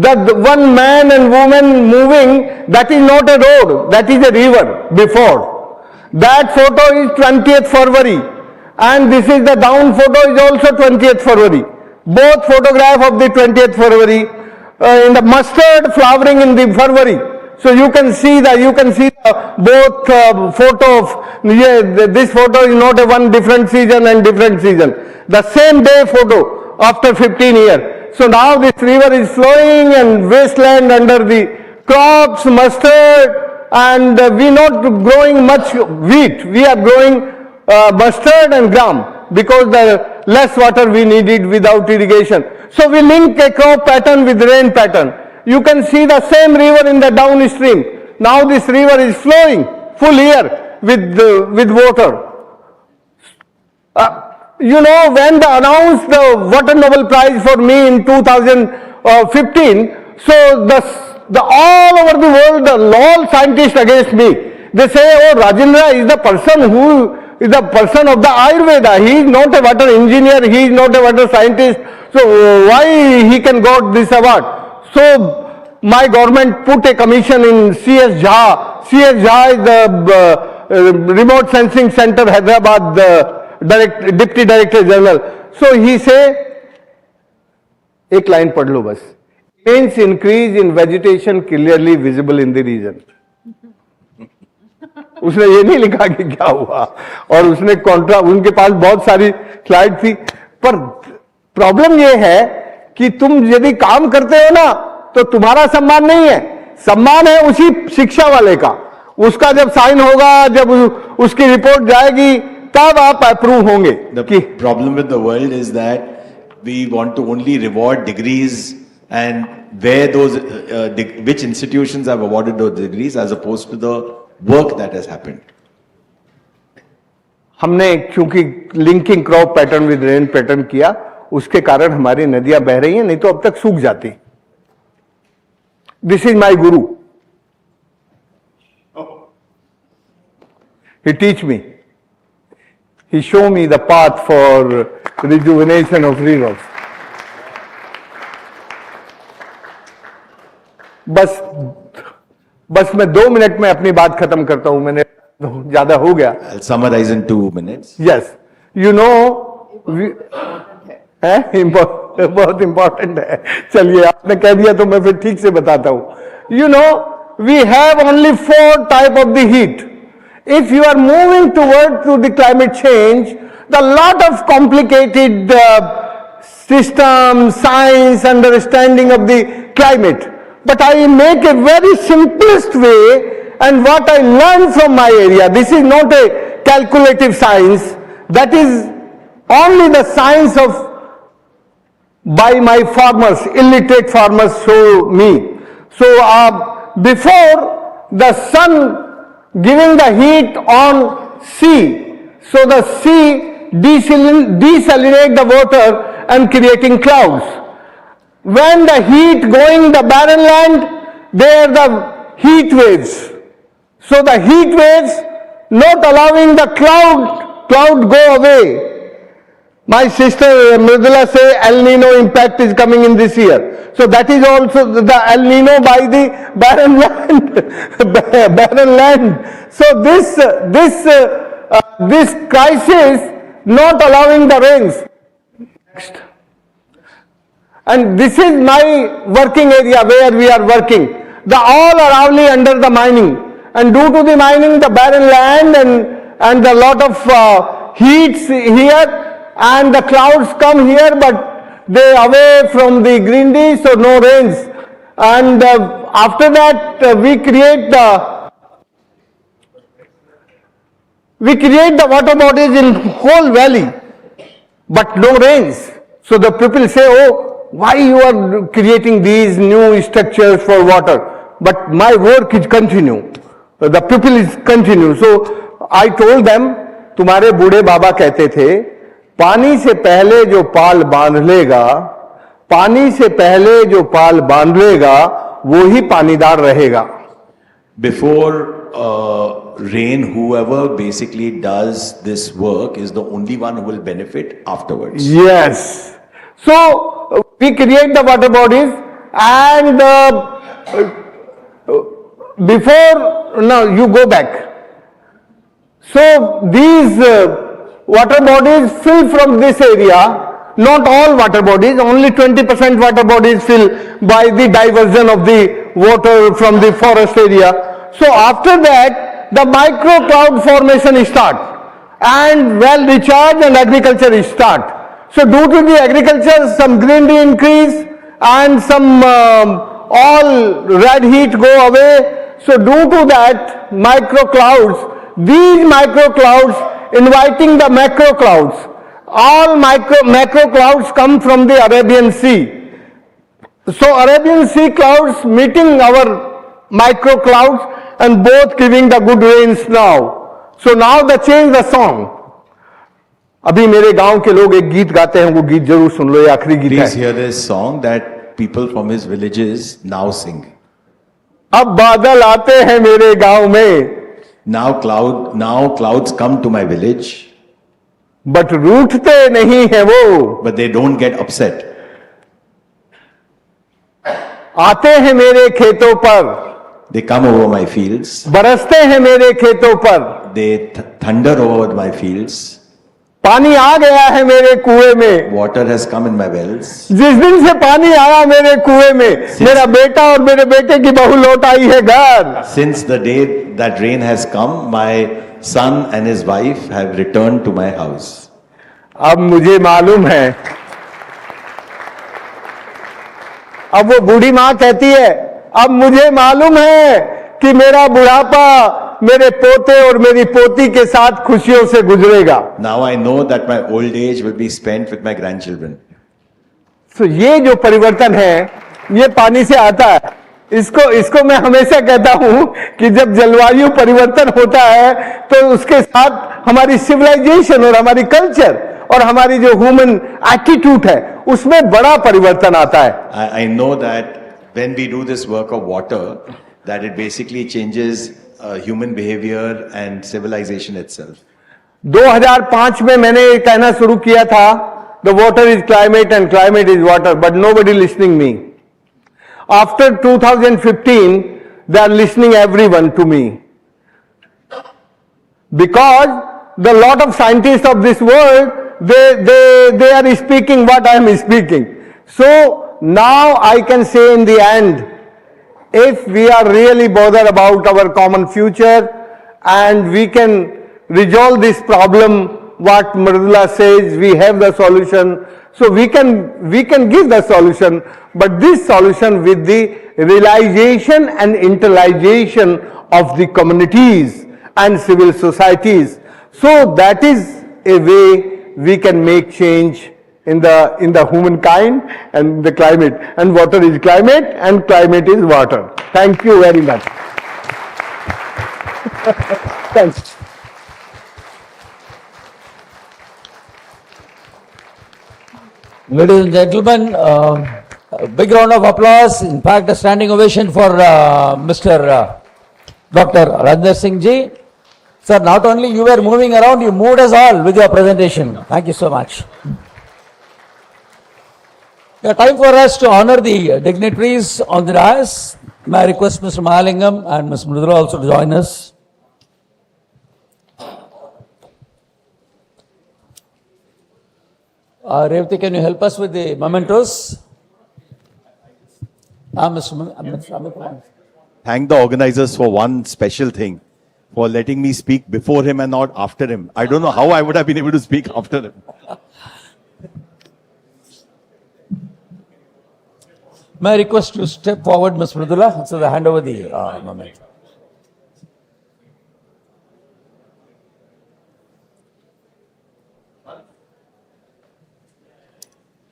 the one man and woman moving. That is not a road. That is a river before. That photo is 20th February. And this is the down photo is also 20th February. Both photograph of the 20th February. In the mustard flowering in the February. So you can see both photo of, this photo is not a one different season and different season. The same day photo after 15 years. So now this river is flowing and wasteland under the crops, mustard, and we not growing much wheat. We are growing mustard and gram because the less water we needed without irrigation. So we link a crop pattern with rain pattern. You can see the same river in the downstream. Now this river is flowing full year with water. You know, when they announced the Water Nobel Prize for me in 2015, so the all over the world, all scientists against me, they say, oh, Rajendra is the person who is the person of the Ayurveda. He is not a water engineer, he is not a water scientist, so why he can got this award? So my government put a commission in C.S. Jha. C.S. Jha is the Remote Sensing Center, Hyderabad, Deputy Director General. So he say, एक line पढ़ लो बस. Immense increase in vegetation clearly visible in the region. उसने ये नहीं लिखा कि क्या हुआ, और उसने उनके पास बहुत सारी स्लाइड थी, पर प्रॉब्लम ये है कि तुम यदि काम करते हो ना तो तुम्हारा सम्मान नहीं है, सम्मान है उसी शिक्षा वाले का. उसका जब साइन होगा, जब उसकी रिपोर्ट जाएगी, तब आप अप्रूव होंगे. The problem with the world is that we want to only reward degrees and where those, which institutions have awarded those degrees as opposed to the work that has happened. हमने क्योंकि linking crop pattern with rain pattern किया, उसके कारण हमारी नदियां बह रही हैं, नहीं तो अब तक सूख जाती. This is my guru. He teach me. He show me the path for rejuvenation of rivers. बस मैं 2 मिनट में अपनी बात खत्म करता हूं, मैंने ज्यादा हो गया. I'll summarize in 2 minutes. Yes, you know, बहुत इंपॉर्टेंट है. चलिए, आपने कह दिया तो मैं फिर ठीक से बताता हूं. You know, we have only 4 type of the heat. If you are moving to the climate change, the lot of complicated system, science, understanding of the climate. But I make a very simplest way, and what I learned from my area, this is not a calculative science, that is only the science of by my farmers, illiterate farmers show me. So before the sun giving the heat on sea, so the sea desalinate the water and creating clouds. When the heat going the barren land, there the heat waves. So the heat waves not allowing the cloud go away. My sister Mridula say El Nino impact is coming in this year. So that is also the El Nino by the barren land. Barren land. So this crisis not allowing the rains. Next. And this is my working area where we are working. The all are only under the mining. And due to the mining, the barren land and the lot of heats here, and the clouds come here, but they away from the greenery, so no rains. And after that, we create the water bodies in whole valley, but no rains. So the people say, oh, why you are creating these new structures for water? But my work is continue. The people is continue. So I told them, तुम्हारे बूढ़े बाबा कहते थे, पानी से पहले जो पाल बांध लेगा पानी से पहले जो पाल बांध लेगा वो ही पानीदार रहेगा. Before rain, whoever basically does this work is the only one who will benefit afterwards. Yes. So we create the water bodies, and before, now you go back. So these water bodies fill from this area. Not all water bodies, only 20% water bodies fill by the diversion of the water from the forest area. So after that, the micro cloud formation start, and well recharge and agriculture start. So due to the agriculture, some greenery increase and some all red heat go away. So due to that, micro clouds, these micro clouds inviting the macro clouds. All macro clouds come from the Arabian Sea. So Arabian Sea clouds meeting our micro clouds and both giving the good rains now. So now they change the song. अभी मेरे गांव के लोग एक गीत गाते हैं, वो गीत जरूर सुन लो, ये आखिरी गीत Please है. hear this song that people from his villages now sing. अब बादल आते हैं मेरे गांव में, Now clouds come to my village, but रूठते नहीं है वो. but they don't get upset. आते हैं मेरे खेतों पर, They come over my fields. बरसते हैं मेरे खेतों पर. They thunder over my fields. पानी आ गया है मेरे कुएं में. Water has come in my wells. जिस दिन से पानी आया मेरे कुएं में, मेरा बेटा और मेरे बेटे की बहू लौट आई है घर. Since the day that rain has come, my son and his wife have returned to my house. अब मुझे मालूम है, अब वो बूढ़ी माँ कहती है, अब मुझे मालूम है कि मेरा बुढ़ापा मेरे पोते और मेरी पोती के साथ खुशियों से गुजरेगा. Now I know that my old age will be spent with my grandchildren. तो ये जो परिवर्तन है, ये पानी से आता है. इसको मैं हमेशा कहता हूं कि जब जलवायु परिवर्तन होता है तो उसके साथ हमारी सिविलाइजेशन और हमारी कल्चर और हमारी जो ह्यूमन एटीट्यूड है उसमें बड़ा परिवर्तन आता है. I know that when we do this work of water, that it basically changes human behavior and civilization itself. 2005 में मैंने ये कहना शुरू किया था, the water is climate and climate is water, but nobody listening me. After 2015, they are listening everyone to me. Because the lot of scientists of this world, they are speaking what I am speaking. So now I can say in the end, if we are really bothered about our common future and we can resolve this problem, what Mridula says, we have the solution. So we can give the solution, but this solution with the realization and internalization of the communities and civil societies. So that is a way we can make change in the humankind and the climate. And water is climate and climate is water. Thank you very much. Thanks. Ladies and gentlemen, a big round of applause. In fact, a standing ovation for Mr. Dr. Rajendra Singh ji. Sir, not only you were moving around, you moved us all with your presentation. Thank you so much. Time for us to honor the dignitaries on the dais. May I request Mr. Mahalingam and Ms. Mridula also to join us. Revati, can you help us with the mementos? Mr. Thank the organizers for one special thing, for letting me speak before him and not after him. I don't know how I would have been able to speak after him. May I request you step forward, Ms. Mridula, so they hand over the moment.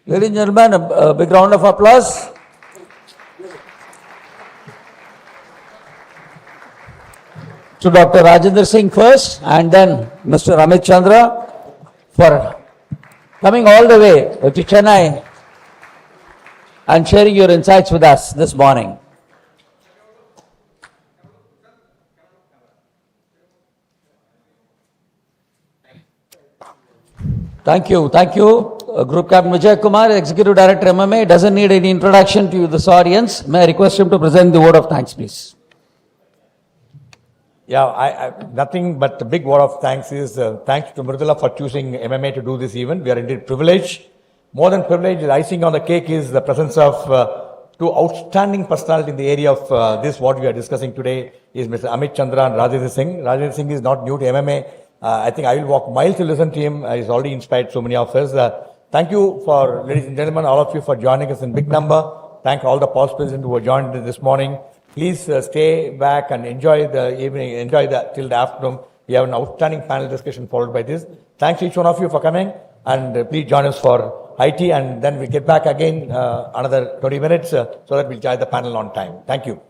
Ladies and gentlemen, a big round of applause. To Dr. Rajendra Singh first and then Mr. Amit Chandra for coming all the way to Chennai and sharing your insights with us this morning. Thank you. Thank you. Group Captain Vijay Kumar, Executive Director MMA, doesn't need any introduction to this audience. May I request him to present the word of thanks, please? Yeah, nothing but a big word of thanks is thanks to Mridula for choosing MMA to do this event. We are indeed privileged. More than privileged, the icing on the cake is the presence of two outstanding personalities in the area of this, what we are discussing today is Mr. Amit Chandra and Rajendra Singh. Rajendra Singh is not new to MMA. I think I will walk miles to listen to him. He's already inspired so many of us. Thank you for, ladies and gentlemen, all of you for joining us in big number. Thank all the past presidents who have joined this morning. Please stay back and enjoy the evening, till the afternoon. We have an outstanding panel discussion followed by this. Thanks each one of you for coming, and please join us for IT, and then we get back again another 20 minutes so that we'll join the panel on time. Thank you.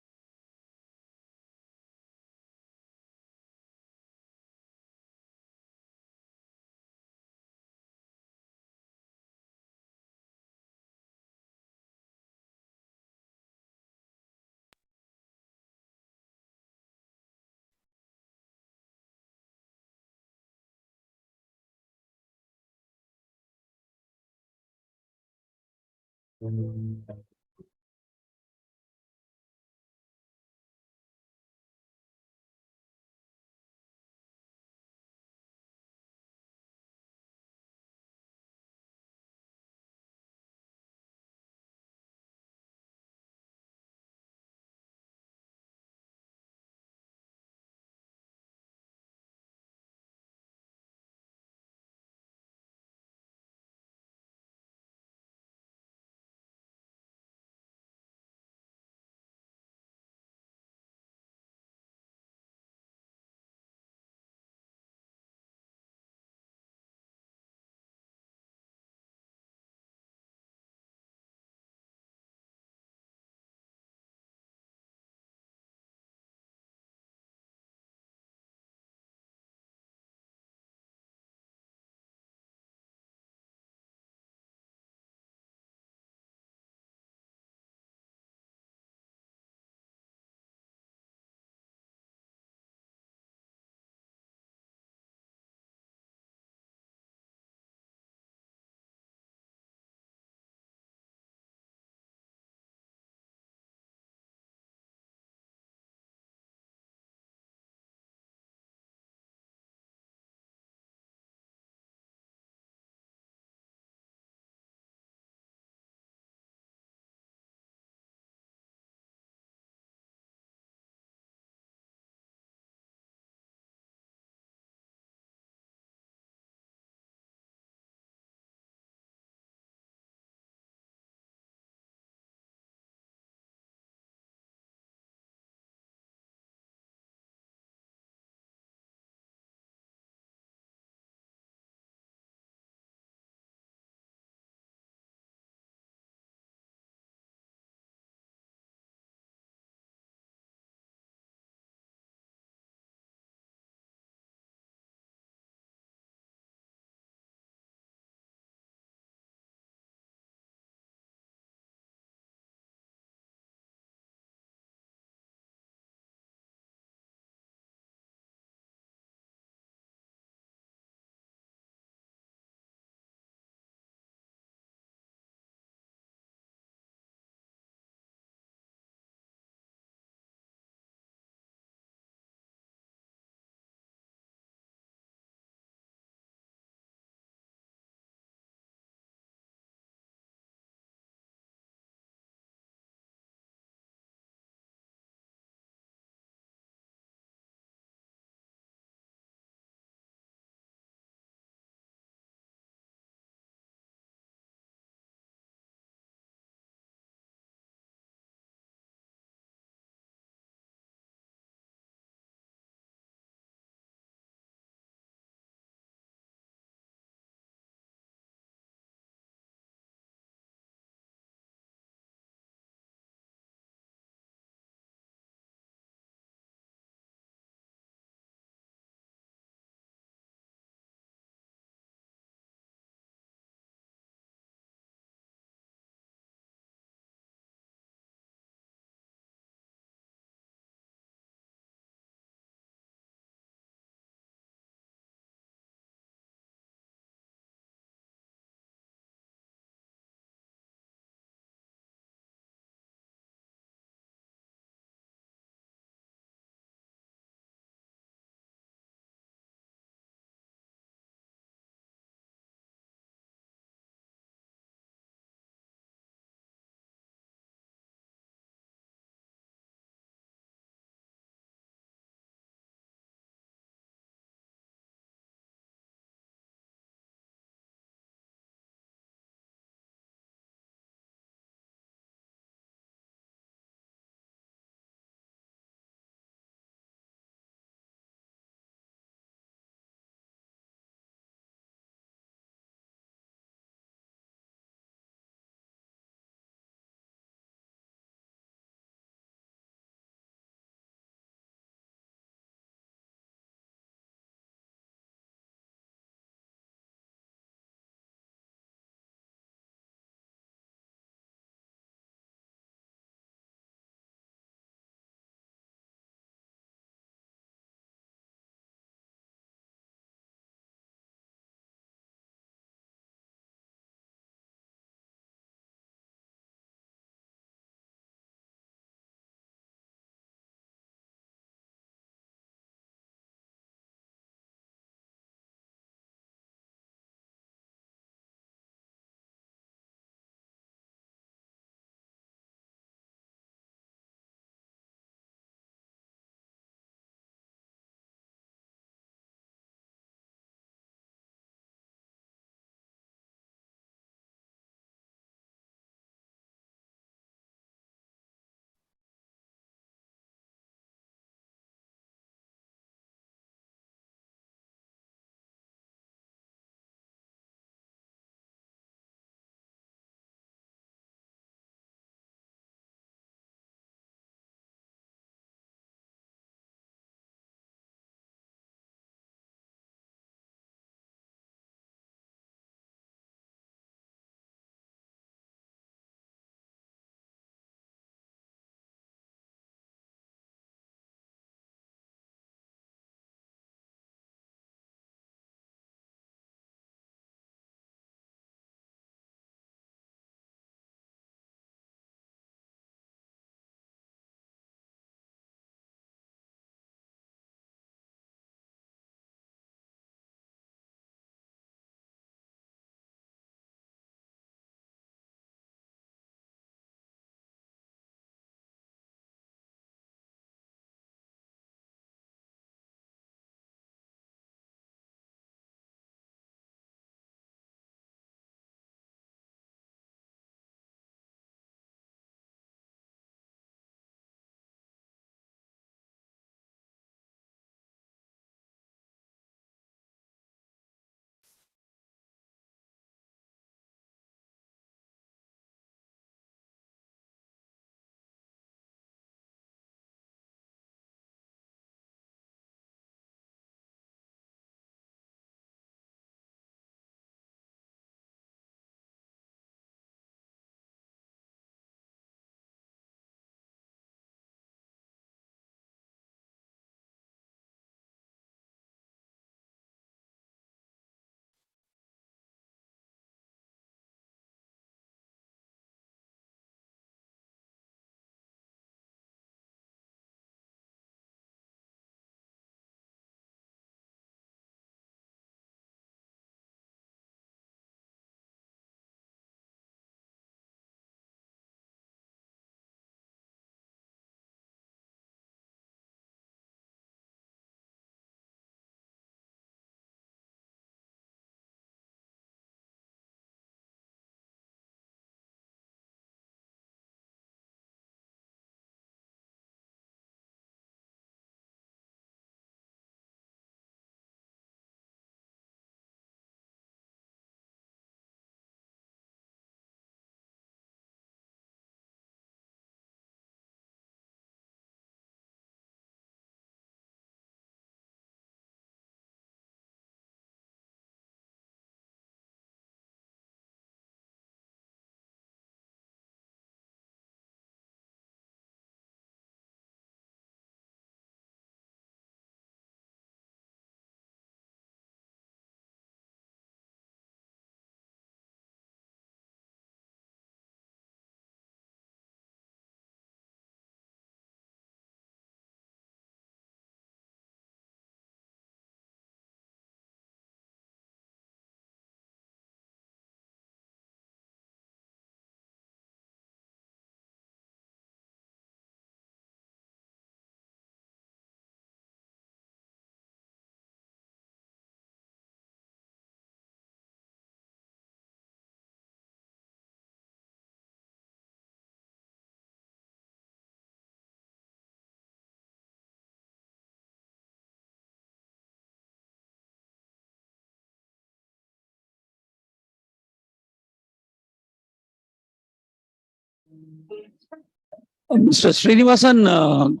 Mr. Srinivasan,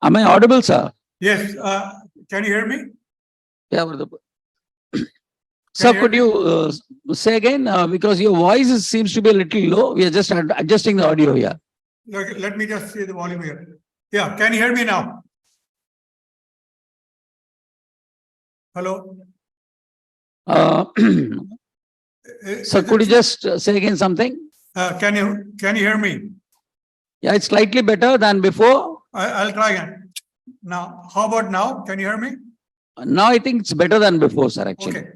am I audible, sir? Yes, can you hear me? Yeah. Sir, hear could me? you say again, because your voice seems to be a little low. We are just adjusting the audio here. Let me just see the volume here. Yeah, can you hear me now? Hello? Sir, could you just say again something? Can you hear me? Yeah, it's slightly better than before. I'll try again. Now, how about now? Can you hear me? Now I think it's better than before, sir, actually. Okay.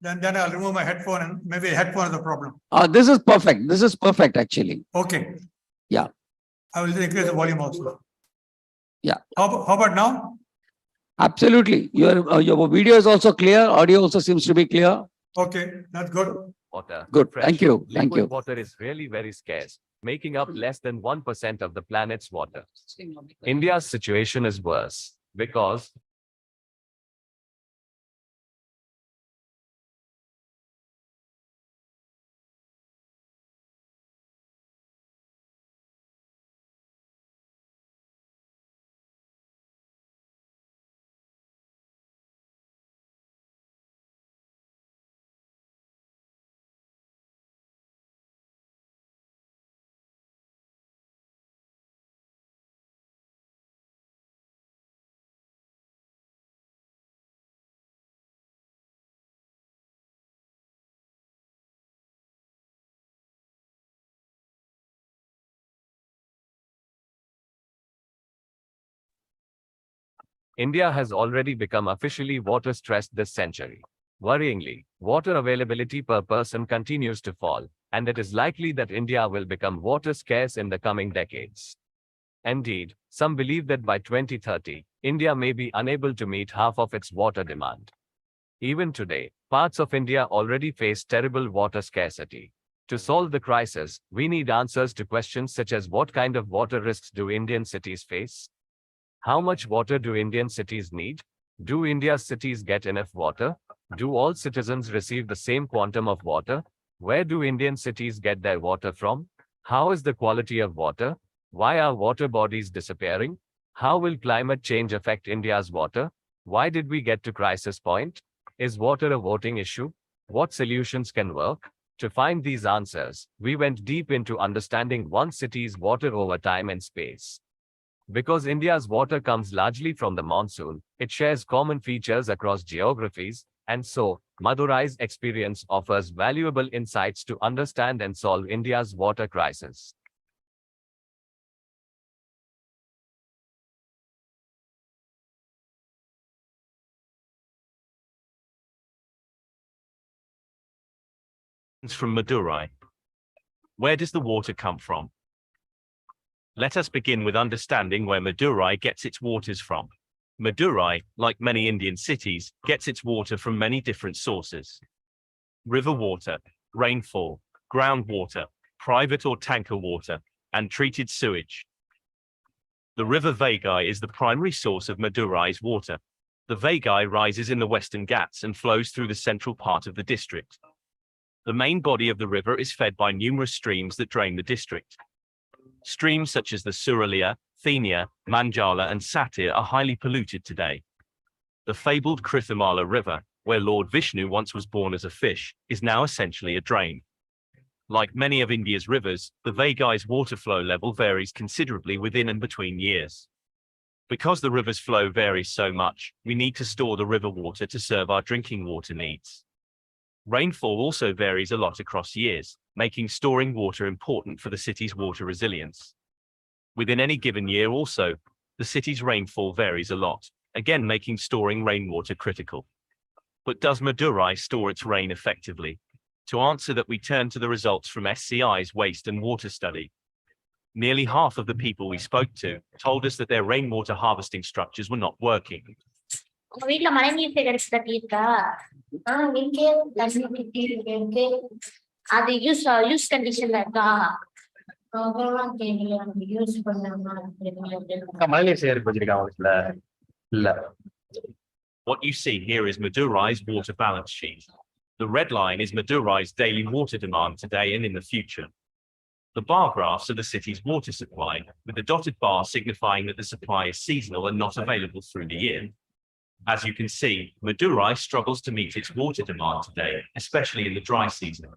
Then I'll remove my headphone and maybe headphone is the problem. This is perfect. This is perfect, actually. Okay. Yeah. I will increase the volume also. Yeah. How about now? Absolutely. Your video is also clear. Audio also seems to be clear. Okay, that's good. Water. Good. Fresh, Thank you. Thank liquid you. Water is really very scarce, making up less than 1% of the planet's water. India's situation is worse because India has already become officially water stressed this century. Worryingly, water availability per person continues to fall, and it is likely that India will become water scarce in the coming decades. Indeed, some believe that by 2030, India may be unable to meet half of its water demand. Even today, parts of India already face terrible water scarcity. To solve the crisis, we need answers to questions such as what kind of water risks do Indian cities face? How much water do Indian cities need? Do India's cities get enough water? Do all citizens receive the same quantum of water? Where do Indian cities get their water from? How is the quality of water? Why are water bodies disappearing? How will climate change affect India's water? Why did we get to crisis point? Is water a voting issue? What solutions can work? To find these answers, we went deep into understanding one city's water over time and space. Because India's water comes largely from the monsoon, it shares common features across geographies, and so, Madurai's experience offers valuable insights to understand and solve India's water crisis. From Madurai. Where does the water come from? Let us begin with understanding where Madurai gets its waters from. Madurai, like many Indian cities, gets its water from many different sources. River water, rainfall, groundwater, private or tanker water, and treated sewage. The river Vaigai is the primary source of Madurai's water. The Vaigai rises in the Western Ghats and flows through the central part of the district. The main body of the river is fed by numerous streams that drain the district. Streams such as the Suralia, Thenia, Manjala, and Satir are highly polluted today. The fabled Krithamala River, where Lord Vishnu once was born as a fish, is now essentially a drain. Like many of India's rivers, the Vaigai's water flow level varies considerably within and between years. Because the river's flow varies so much, we need to store the river water to serve our drinking water needs. Rainfall also varies a lot across years, making storing water important for the city's water resilience. Within any given year also, the city's rainfall varies a lot, again making storing rainwater critical. But does Madurai store its rain effectively? To answer that, we turn to the results from SCI's waste and water study. Nearly half of the people we spoke to told us that their rainwater harvesting structures were not working. உங்க வீட்ல மழைநீர் சேகரிப்பு தட்டி இருக்கா? இருக்கு. தண்ணி இருக்கு. அது யூஸ் கண்டிஷன்ல இருக்கா? யூஸ் மழைநீர் சேகரிப்பு வச்சிருக்காங்க வீட்ல? இல்ல. What you see here is Madurai's water balance sheet. The red line is Madurai's daily water demand today and in the future. The bar graphs are the city's water supply, with the dotted bar signifying that the supply is seasonal and not available through the year. As you can see, Madurai struggles to meet its water demand today, especially in the dry season.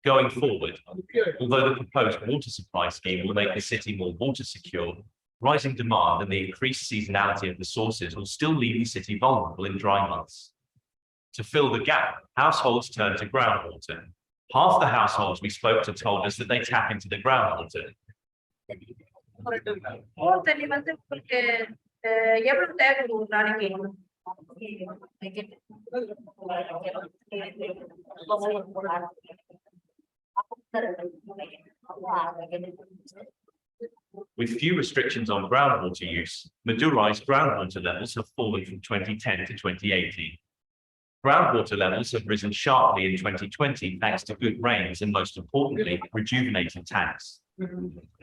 Going forward, although the proposed water supply scheme will make the city more water secure, rising demand and the increased seasonality of the sources will still leave the city vulnerable in dry months. To fill the gap, households turn to groundwater. Half the households we spoke to told us that they tap into the groundwater. With few restrictions on groundwater use, Madurai's groundwater levels have fallen from 2010 to 2018. Groundwater levels have risen sharply in 2020 thanks to good rains and, most importantly, rejuvenated tanks.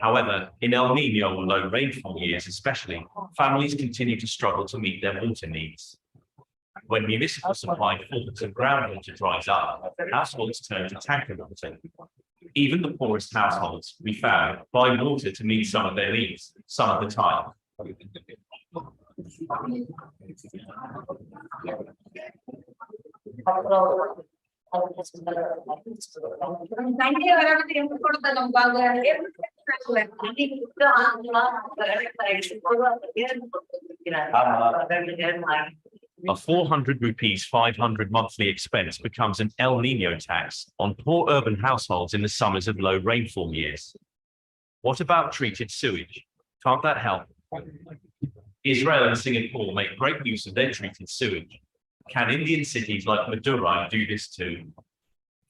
However, in El Niño or low rainfall years especially, families continue to struggle to meet their water needs. When municipal supply falls and groundwater dries up, households turn to tanker water. Even the poorest households, we found, buy water to meet some of their needs, some of the time. A 400 rupees 500 monthly expense becomes an El Niño tax on poor urban households in the summers of low rainfall years. What about treated sewage? Can't that help? Israel and Singapore make great use of their treated sewage. Can Indian cities like Madurai do this too?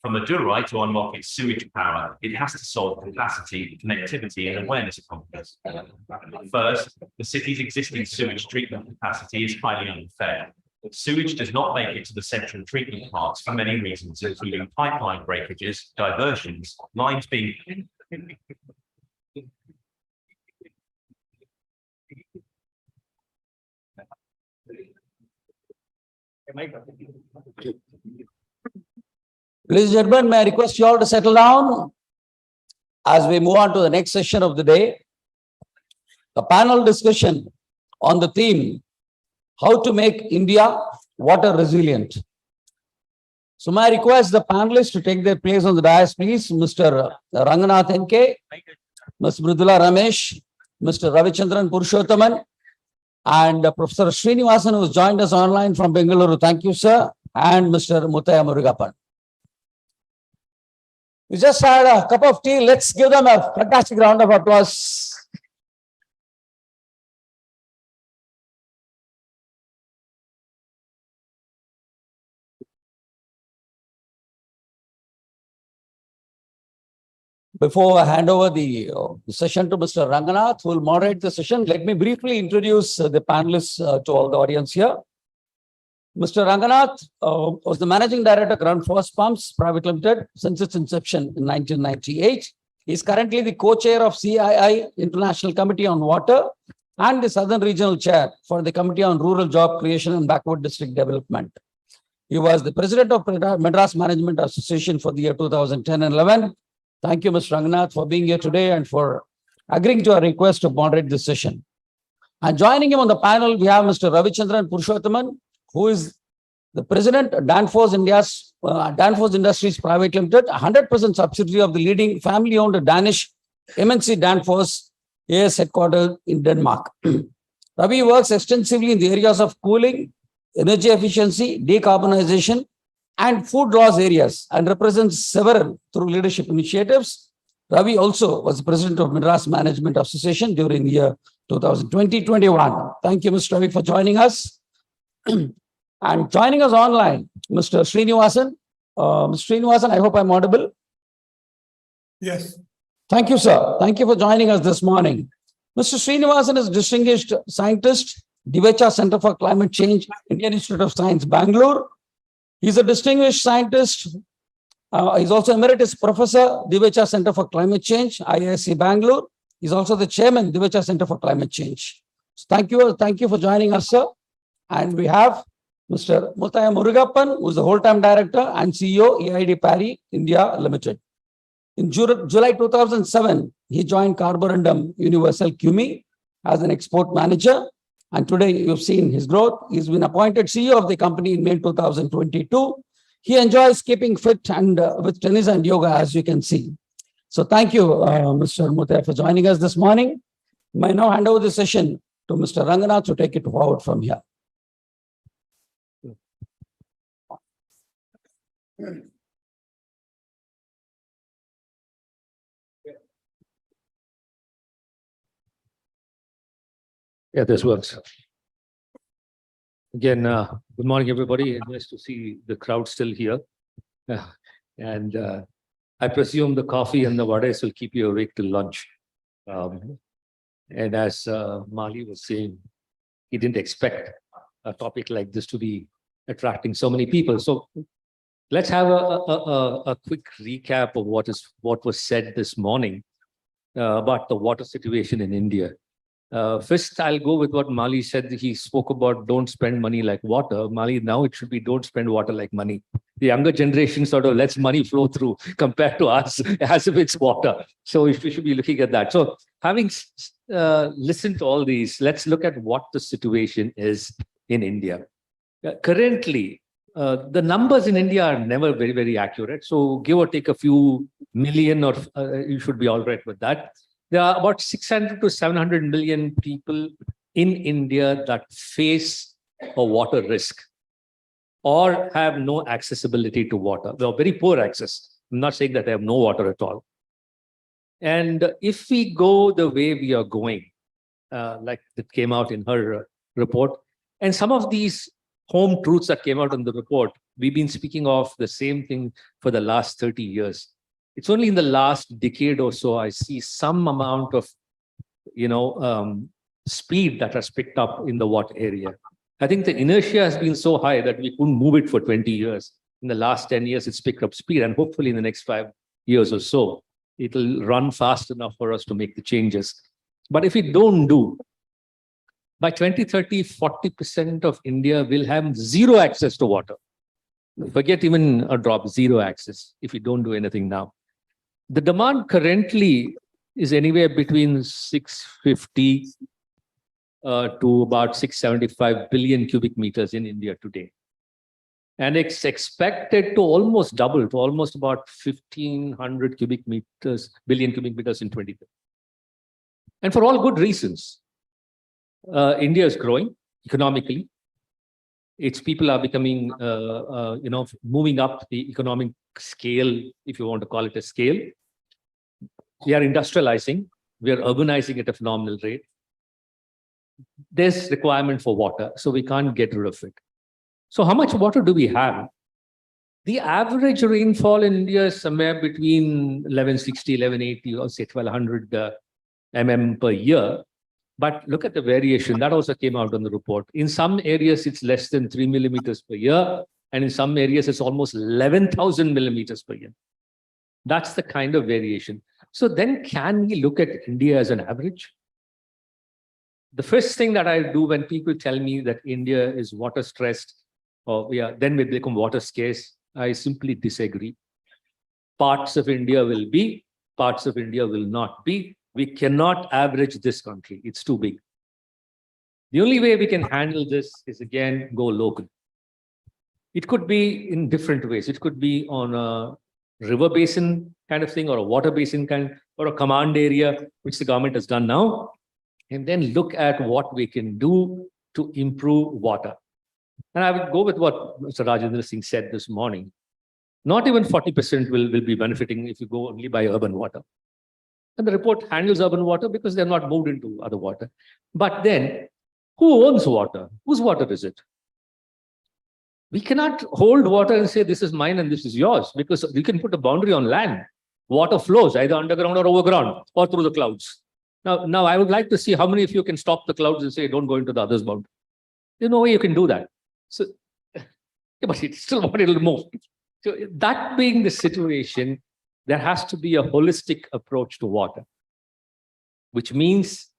For Madurai to unlock its sewage power, it has to solve capacity, connectivity, and awareness problems. First, the city's existing sewage treatment capacity is highly unfair. Sewage does not make it to the central treatment plants for many reasons, including pipeline breakages, diversions, lines being Ladies and gentlemen, may I request you all to settle down as we move on to the next session of the day. A panel discussion on the theme, how to make India water resilient. So may I request the panelists to take their place on the dais, please. Mr. Ranganath NK, Ms. Mridula Ramesh, Mr. Ravichandran Purushottaman, and Professor Srinivasan, who has joined us online from Bengaluru. Thank you, sir. And Mr. Muthaiya Murugappan. We just had a cup of tea. Let's give them a fantastic round of applause. Before I hand over the session to Mr. Ranganath, who will moderate the session, let me briefly introduce the panelists to all the audience here. Mr. Ranganath was the Managing Director, Grundfos Pumps Private Limited, since its inception in 1998. He is currently the co-chair of CII International Committee on Water and the Southern Regional Chair for the Committee on Rural Job Creation and Backward District Development. He was the President of Madras Management Association for the year 2010 and 11. Thank you, Mr. Ranganath, for being here today and for agreeing to our request to moderate this session. And joining him on the panel, we have Mr. Ravichandran Purushottaman, who is the President of Danfoss Industries Private Limited, 100% subsidiary of the leading family-owned Danish MNC Danfoss, AS headquartered in Denmark. Ravi works extensively in the areas of cooling, energy efficiency, decarbonization, and food loss areas, and represents several through leadership initiatives. Ravi also was the President of Madras Management Association during the year 2020-21. Thank you, Mr. Ravi, for joining us. And joining us online, Mr. Srinivasan. Mr. Srinivasan, I hope I'm audible. Yes. Thank you, sir. Thank you for joining us this morning. Mr. Srinivasan is a distinguished scientist, Divecha Center for Climate Change, Indian Institute of Science, Bangalore. He's a distinguished scientist. He's also Emeritus Professor, Divecha Center for Climate Change, IISc Bangalore. He's also the Chairman, Divecha Center for Climate Change. So thank you for joining us, sir. And we have Mr. Muthaiya Murugappan, who is the whole-time director and CEO, EID Parry India Limited. In July 2007, he joined Carborundum Universal QME as an export manager. And today you've seen his growth. He's been appointed CEO of the company in May 2022. He enjoys keeping fit and with tennis and yoga, as you can see. So thank you, Mr. Muthiah, for joining us this morning. I now hand over the session to Mr. Ranganath to take it forward from here. Yeah, this works. Again, good morning, everybody. Nice to see the crowd still here. And I presume the coffee and the vades will keep you awake till lunch. And as Mali was saying, he didn't expect a topic like this to be attracting so many people. So let's have a quick recap of what was said this morning about the water situation in India. First, I'll go with what Mali said. He spoke about don't spend money like water. Mali, now it should be don't spend water like money. The younger generation sort of lets money flow through compared to us as if it's water. So we should be looking at that. So having listened to all these, let's look at what the situation is in India. Currently, the numbers in India are never very, very accurate. So give or take a few million, or you should be all right with that. There are about 600 to 700 million people in India that face a water risk or have no accessibility to water. They have very poor access. I'm not saying that they have no water at all. And if we go the way we are going, like it came out in her report, and some of these home truths that came out in the report, we've been speaking of the same thing for the last 30 years. It's only in the last decade or so I see some amount of, speed that has picked up in the water area. I think the inertia has been so high that we couldn't move it for 20 years. In the last 10 years, it's picked up speed, and hopefully in the next 5 years or so, it'll run fast enough for us to make the changes. But if we don't do, by 2030, 40% of India will have zero access to water. Forget even a drop, zero access, if we don't do anything now. The demand currently is anywhere between 650 to about 675 billion cubic meters in India today. And it's expected to almost double to almost about 1,500 billion cubic meters in 2030. And for all good reasons. India is growing economically. Its people are becoming, moving up the economic scale, if you want to call it a scale. We are industrializing. We are urbanizing at a phenomenal rate. There's requirement for water, so we can't get rid of it. So how much water do we have? The average rainfall in India is somewhere between 1160, 1180, or say 1200 mm per year. But look at the variation. That also came out on the report. In some areas, it's less than 3 millimeters per year. And in some areas, it's almost 11,000 millimeters per year. That's the kind of variation. So then can we look at India as an average? The first thing that I do when people tell me that India is water stressed, or then we become water scarce, I simply disagree. Parts of India will be, parts of India will not be. We cannot average this country. It's too big. The only way we can handle this is, again, go local. It could be in different ways. It could be on a river basin kind of thing, or a water basin kind, or a command area, which the government has done now. And then look at what we can do to improve water. And I would go with what Mr. Rajendra Singh said this morning. Not even 40% will be benefiting if you go only by urban water. And the report handles urban water because they're not moved into other water. But then, who owns water? Whose water is it? We cannot hold water and say this is mine and this is yours, because we can put a boundary on land. Water flows either underground or overground or through the clouds. Now I would like to see how many of you can stop the clouds and say don't go into the other's boundary. There's no way you can do that. So, but it's still what it'll move. So that being the situation, there has to be a holistic approach to water, which means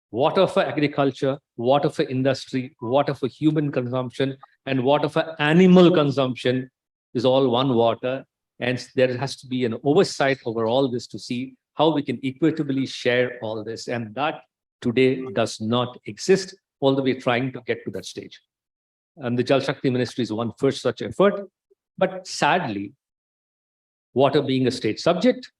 water for agriculture, water for industry, water for human consumption, and water for animal consumption is all one water. And there has to be an oversight over all this to see how we can equitably share all this. And that today does not exist, although we're trying to get to that stage. And the Jal Shakti Ministry is one first such effort. But sadly, water being a state subject,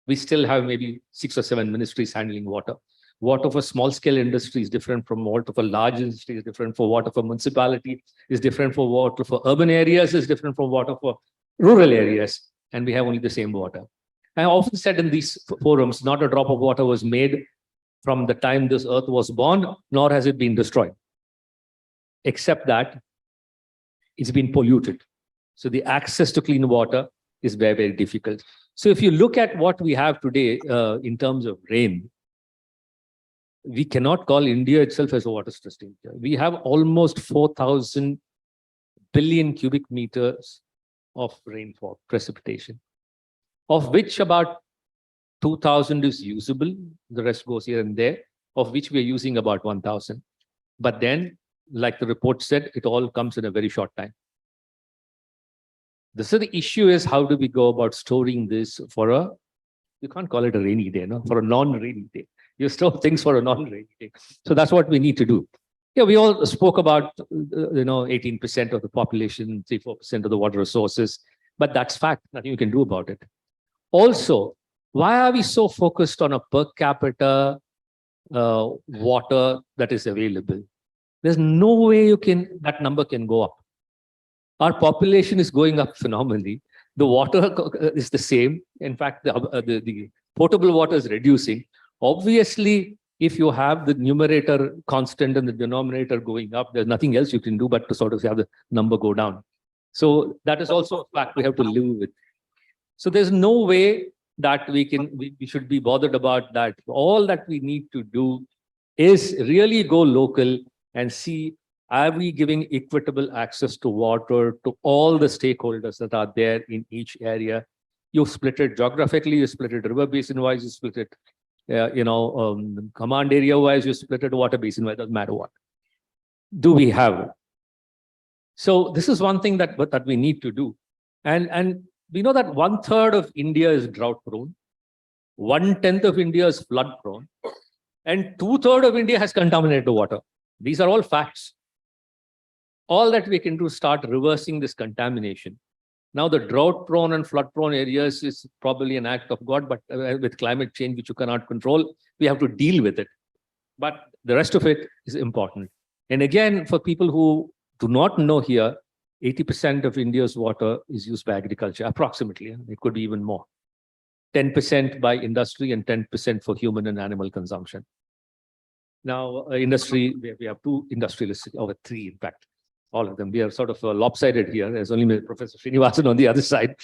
we still have maybe 6 or 7 ministries handling water. Water for small scale industry is different from water for large industry, is different for water for municipality, is different for water for urban areas, is different from water for rural areas. And we have only the same water. I often said in these forums, not a drop of water was made from the time this earth was born, nor has it been destroyed. Except that it's been polluted. So the access to clean water is very, very difficult. So if you look at what we have today in terms of rain, we cannot call India itself as a water stressed India. We have almost 4,000 billion cubic meters of rainfall, precipitation, of which about 2,000 is usable. The rest goes here and there, of which we are using about 1,000. But then, like the report said, it all comes in a very short time. So the issue is, how do we go about storing this for a, you can't call it a rainy day, no? For a non-rainy day. You store things for a non-rainy day. So that's what we need to do. Yeah, we all spoke about, 18% of the population, 3-4% of the water resources, but that's fact, nothing you can do about it. Also, why are we so focused on a per capita water that is available? There's no way that number can go up. Our population is going up phenomenally. The water is the same. In fact, the potable water is reducing. Obviously, if you have the numerator constant and the denominator going up, there's nothing else you can do but to sort of have the number go down. So that is also a fact we have to live with. So there's no way that we should be bothered about that. All that we need to do is really go local and see, are we giving equitable access to water to all the stakeholders that are there in each area? You split it geographically, you split it river basin wise, you split it command area wise, you split it water basin wise, doesn't matter what. Do we have? So this is one thing that we need to do. And we know that 1/3 of India is drought prone, 1/10 of India is flood prone, and 2/3 of India has contaminated water. These are all facts. All that we can do is start reversing this contamination. Now, the drought-prone and flood-prone areas is probably an act of God, but with climate change, which you cannot control, we have to deal with it. But the rest of it is important. And again, for people who do not know here, 80% of India's water is used by agriculture, approximately. It could be even more. 10% by industry and 10% for human and animal consumption. Now, industry, we have 2 industrialists, or 3 in fact. All of them. We are sort of lopsided here. There's only Professor Srinivasan on the other side.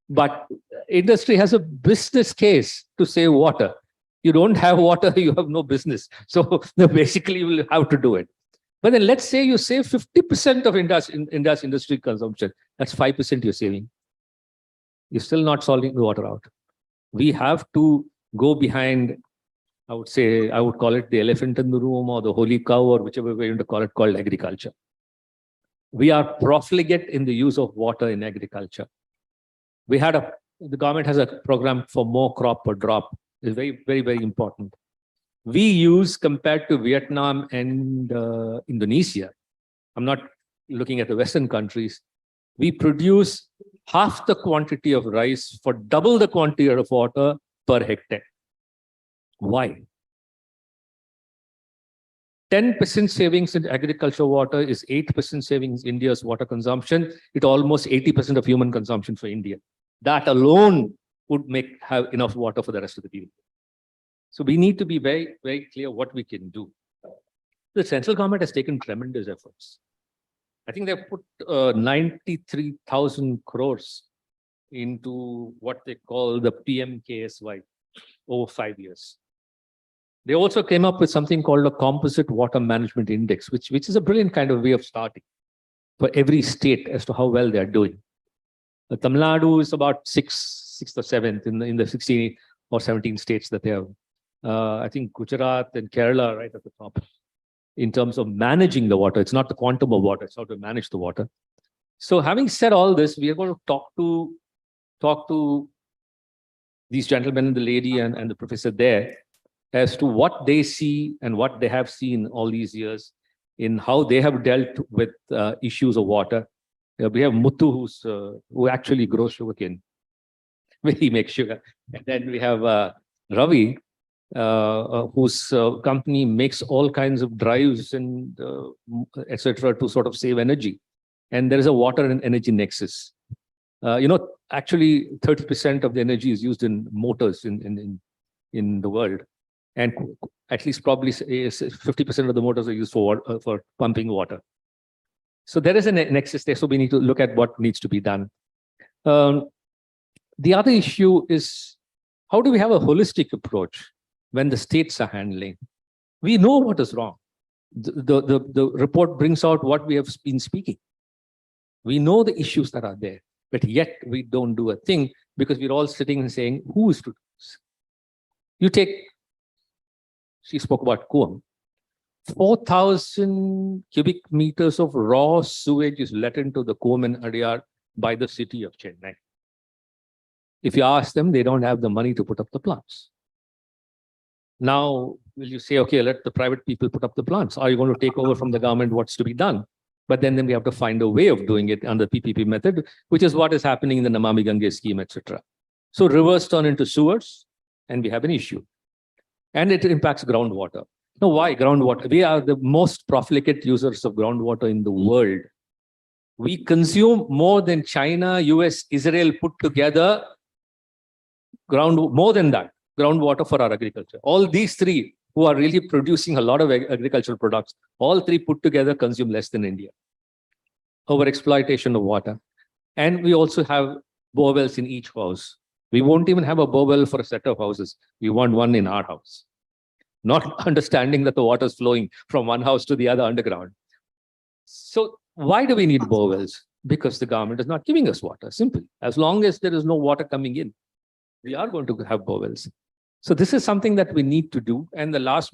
But industry has a business case to save water. You don't have water, you have no business. So basically, you will have to do it. But then let's say you save 50% of industry consumption. That's 5% you're saving. You're still not solving the water out. We have to go behind, I would call it the elephant in the room or the holy cow or whichever way you want to call it, called agriculture. We are profligate in the use of water in agriculture. The government has a program for more crop per drop. It's very, very, very important. We use, compared to Vietnam and Indonesia, I'm not looking at the Western countries, we produce half the quantity of rice for double the quantity of water per hectare. Why? 10% savings in agricultural water is 8% savings in India's water consumption. It almost 80% of human consumption for India. That alone would have enough water for the rest of the people. So we need to be very, very clear what we can do. The central government has taken tremendous efforts. I think they've put 93,000 crores into what they call the PMKSY over 5 years. They also came up with something called a composite water management index, which is a brilliant kind of way of starting for every state as to how well they are doing. Tamil Nadu is about sixth or seventh in the 16 or 17 states that they have. I think Gujarat and Kerala are right at the top in terms of managing the water. It's not the quantum of water, it's how to manage the water. So having said all this, we are going to talk to talk to these gentlemen and the lady and the professor there as to what they see and what they have seen all these years in how they have dealt with issues of water. We have Muthu, who actually grows sugarcane, where he makes sugar. And then we have Ravi, whose company makes all kinds of drives and etc. to sort of save energy. And there is a water and energy nexus. Actually 30% of the energy is used in motors in the world. And at least probably 50% of the motors are used for pumping water. So there is a nexus there. So we need to look at what needs to be done. The other issue is, how do we have a holistic approach when the states are handling? We know what is wrong. The report brings out what we have been speaking. We know the issues that are there, but yet we don't do a thing because we're all sitting and saying, who is to do this? You take, she spoke about Kuam. 4,000 cubic meters of raw sewage is let into the Kuam and Adyar by the city of Chennai. If you ask them, they don't have the money to put up the plants. Now, will you say, okay, let the private people put up the plants? Are you going to take over from the government what's to be done? But then we have to find a way of doing it under PPP method, which is what is happening in the Namami Gange scheme, etc. So rivers turn into sewers and we have an issue. And it impacts groundwater. Now, why groundwater? We are the most profligate users of groundwater in the world. We consume more than China, US, Israel put together, more than that, groundwater for our agriculture. All these three who are really producing a lot of agricultural products, all three put together consume less than India. Overexploitation of water. And we also have borewells in each house. We won't even have a borewell for a set of houses. We want one in our house. Not understanding that the water is flowing from one house to the other underground. So why do we need borewells? Because the government is not giving us water, simply. As long as there is no water coming in, we are going to have borewells. So this is something that we need to do. And the last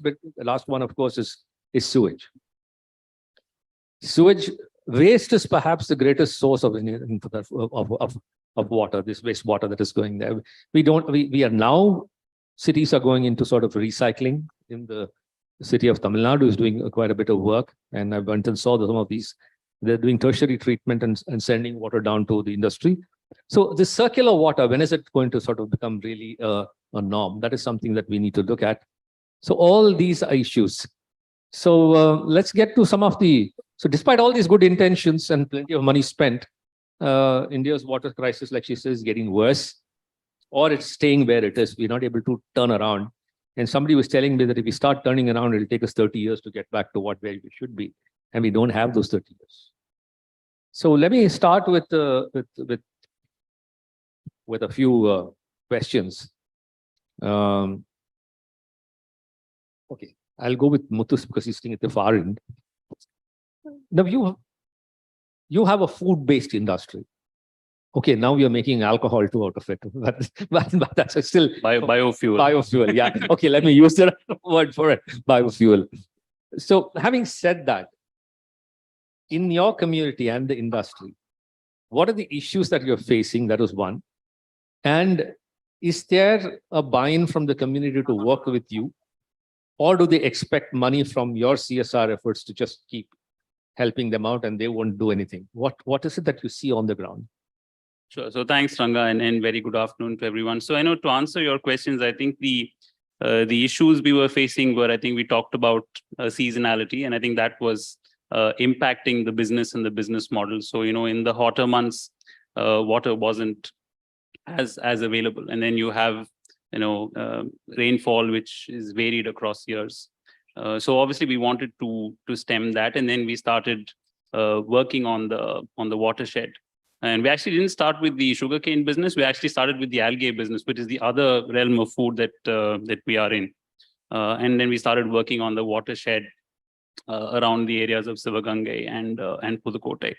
one, of course, is sewage. Sewage waste is perhaps the greatest source of water, this wastewater that is going there. We are now, cities are going into sort of recycling. In the city of Tamil Nadu is doing quite a bit of work. And I went and saw some of these. They're doing tertiary treatment and sending water down to the industry. So this circular water, when is it going to sort of become really a norm? That is something that we need to look at. So all these are issues. So let's get to some of so despite all these good intentions and plenty of money spent, India's water crisis, like she says, is getting worse, or it's staying where it is. We're not able to turn around. And somebody was telling me that if we start turning around, it'll take us 30 years to get back to where we should be. And we don't have those 30 years. So let me start with a few questions. Okay, I'll go with Muthu because he's sitting at the far end. Now you have a food-based industry. Okay, now you're making alcohol too out of it, but that's still biofuel. Biofuel, yeah. Okay, let me use the word for it, biofuel. So having said that, in your community and the industry, what are the issues that you're facing? That was one. And is there a buy-in from the community to work with you? Or do they expect money from your CSR efforts to just keep helping them out and they won't do anything? What is it that you see on the ground? Sure. So thanks, Ranga, and very good afternoon to everyone. So I know to answer your questions, I think the issues we were facing were, I think we talked about seasonality, and I think that was impacting the business and the business model. So, in the hotter months, water wasn't as available. And then you have, rainfall, which is varied across years. So obviously we wanted to stem that. And then we started working on the watershed. And we actually didn't start with the sugarcane business. We actually started with the algae business, which is the other realm of food that we are in. And then we started working on the watershed around the areas of Sivagangai and Pudukkottai.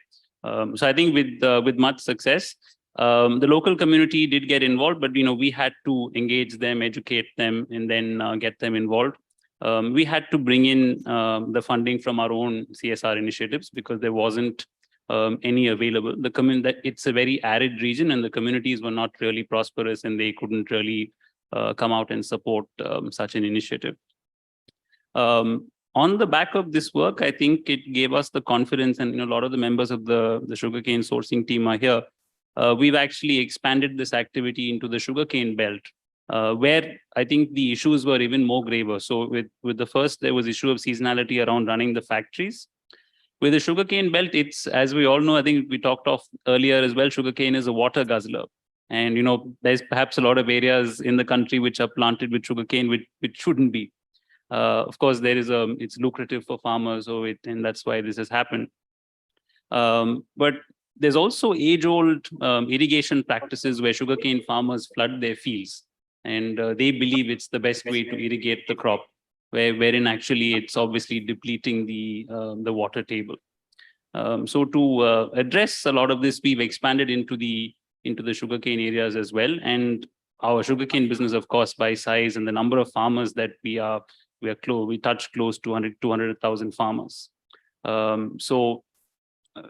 So I think with much success, the local community did get involved, but we had to engage them, educate them, and then get them involved. We had to bring in the funding from our own CSR initiatives because there wasn't any available. The that it's a very arid region, and the communities were not really prosperous, and they couldn't really come out and support such an initiative. On the back of this work, I think it gave us the confidence, and a lot of the members of the sugarcane sourcing team are here. We've actually expanded this activity into the sugarcane belt, where I think the issues were even more graver. So with the first, there was issue of seasonality around running the factories. With the sugarcane belt, it's, as we all know, I think we talked of earlier as well, sugarcane is a water guzzler. And, there's perhaps a lot of areas in the country which are planted with sugarcane, which shouldn't be. Of course, it's lucrative for farmers, and that's why this has happened. But there's also age-old irrigation practices where sugarcane farmers flood their fields, and they believe it's the best way to irrigate the crop, wherein actually it's obviously depleting the water table. So to address a lot of this, we've expanded into the sugarcane areas as well, and our sugarcane business, of course, by size and the number of farmers that we touch close to 200,000 farmers. So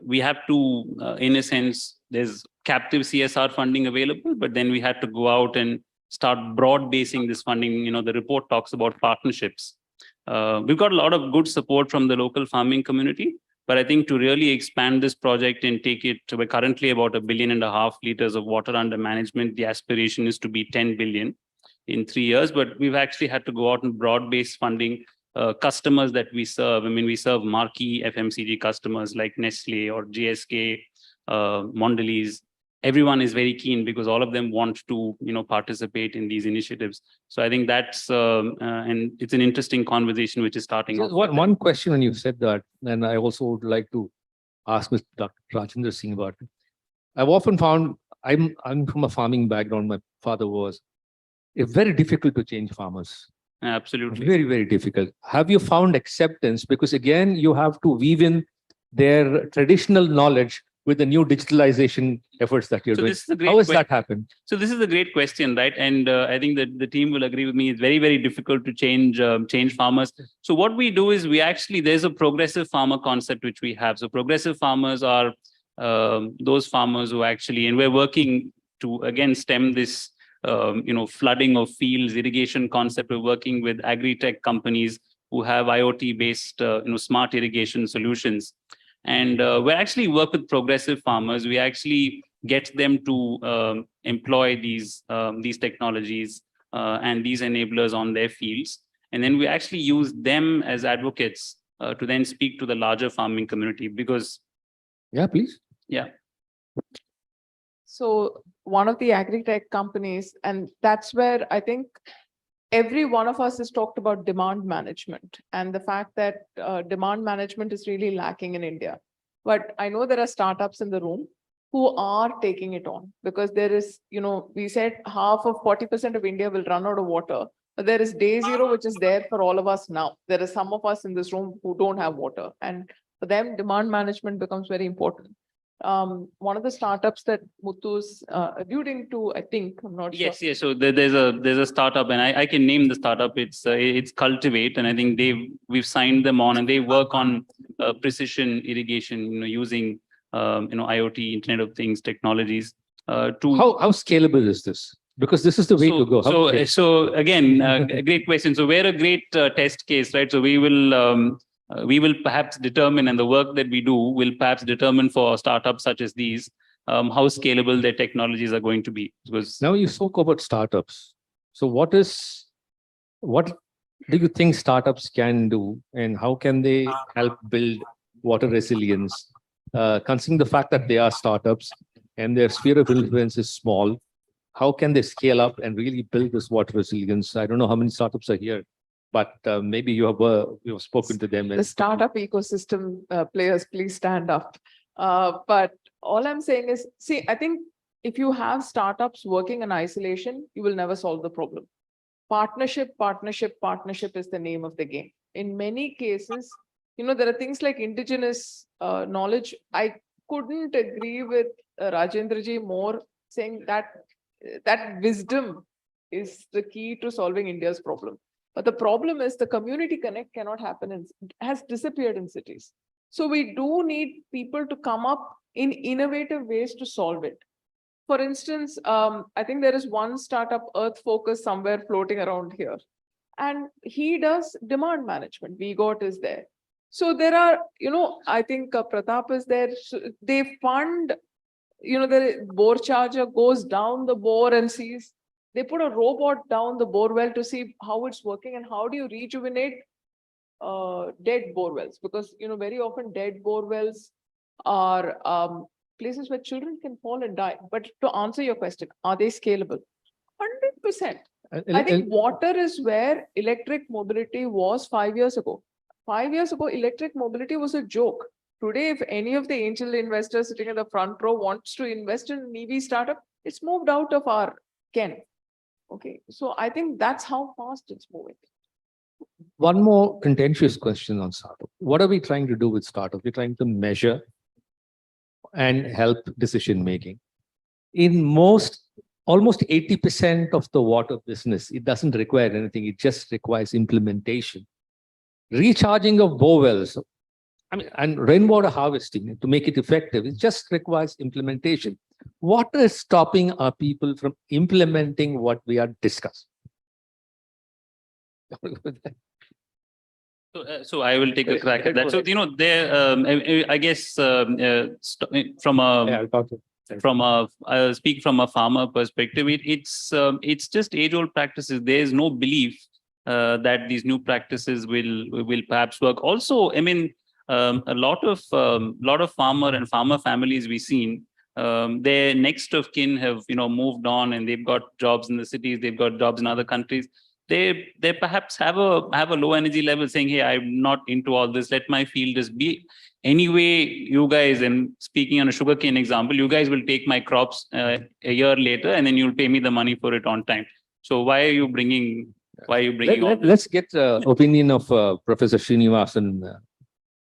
we have to, in a sense, there's captive CSR funding available, but then we had to go out and start broad basing this funding. The report talks about partnerships. We've got a lot of good support from the local farming community, but I think to really expand this project and take it to, we're currently about 1.5 billion liters of water under management. The aspiration is to be 10 billion in 3 years, but we've actually had to go out and broad-based funding customers that we serve. I mean, we serve marquee FMCG customers like Nestle or GSK, Mondelez. Everyone is very keen because all of them want to, participate in these initiatives. So I think that's, and it's an interesting conversation which is starting. So one question when you said that, and I also would like to ask Mr. Dr. Rajendra Singh about it. I've often found, I'm from a farming background, my father was, it's very difficult to change farmers. Absolutely. Very, very difficult. Have you found acceptance? Because again, you have to weave in their traditional knowledge with the new digitalization efforts that you're doing. How has that happened? So this is a great question, right? And I think that the team will agree with me. It's very, very difficult to change farmers. So what we do is there's a progressive farmer concept which we have. So progressive farmers are those farmers who actually, and we're working to again stem this flooding of fields, irrigation concept. We're working with agri-tech companies who have IoT-based, smart irrigation solutions. And we actually work with progressive farmers. We actually get them to employ these technologies and these enablers on their fields. And then we actually use them as advocates to then speak to the larger farming community because... Yeah, please. Yeah. So one of the agri-tech companies, and that's where I think every one of us has talked about demand management and the fact that demand management is really lacking in India. But I know there are startups in the room who are taking it on because there is, we said half of 40% of India will run out of water. But there is day zero, which is there for all of us now. There are some of us in this room who don't have water. And for them, demand management becomes very important. One of the startups that Muthu's alluding to, I think, I'm not sure. Yes. So there's a startup, and I can name the startup. It's Cultivate, and I think we've signed them on, and they work on precision irrigation, using IoT, Internet of Things technologies. How scalable is this? Because this is the way to go. So again, a great question. So we're a great test case, right? So we will perhaps determine, and the work that we do will perhaps determine for startups such as these, how scalable their technologies are going to be. Because now you spoke about startups. So what do you think startups can do, and how can they help build water resilience? Considering the fact that they are startups and their sphere of influence is small, how can they scale up and really build this water resilience? I don't know how many startups are here, but maybe you have spoken to them. The startup ecosystem players, please stand up. But all I'm saying is, see, I think if you have startups working in isolation, you will never solve the problem. Partnership is the name of the game. In many cases, there are things like indigenous knowledge. I couldn't agree with Rajendraji more, saying that wisdom is the key to solving India's problem. But the problem is the community connect cannot happen, has disappeared in cities. So we do need people to come up in innovative ways to solve it. For instance, I think there is one startup, Earth Focus, somewhere floating around here. And he does demand management. VGOT is there. So there are, I think Pratap is there. So they fund, the bore charger goes down the bore and sees. They put a robot down the bore well to see how it's working and how do you rejuvenate dead bore wells. Because, very often dead bore wells are places where children can fall and die. But to answer your question, are they scalable? 100%. I think water is where electric mobility was 5 years ago. 5 years ago, electric mobility was a joke. Today, if any of the angel investors sitting in the front row wants to invest in an EV startup, it's moved out of our ken. Okay, so I think that's how fast it's moving. One more contentious question on startup. What are we trying to do with startup? We're trying to measure and help decision making. In almost 80% of the water business, it doesn't require anything. It just requires implementation. Recharging of bore wells, and rainwater harvesting to make it effective, it just requires implementation. What is stopping our people from implementing what we are discussing? So I will take a crack at that. So, I guess I'll speak from a farmer perspective. It's just age-old practices. There is no belief that these new practices will perhaps work. Also, a lot of farmer and farmer families we've seen, their next of kin have moved on and they've got jobs in the cities, they've got jobs in other countries. They perhaps have a low energy level, saying, hey, I'm not into all this, let my field just be. Anyway, you guys, and speaking on a sugarcane example, you guys will take my crops a year later and then you'll pay me the money for it on time. So why are you bringing all this? Let's get opinion of Professor Srinivasan.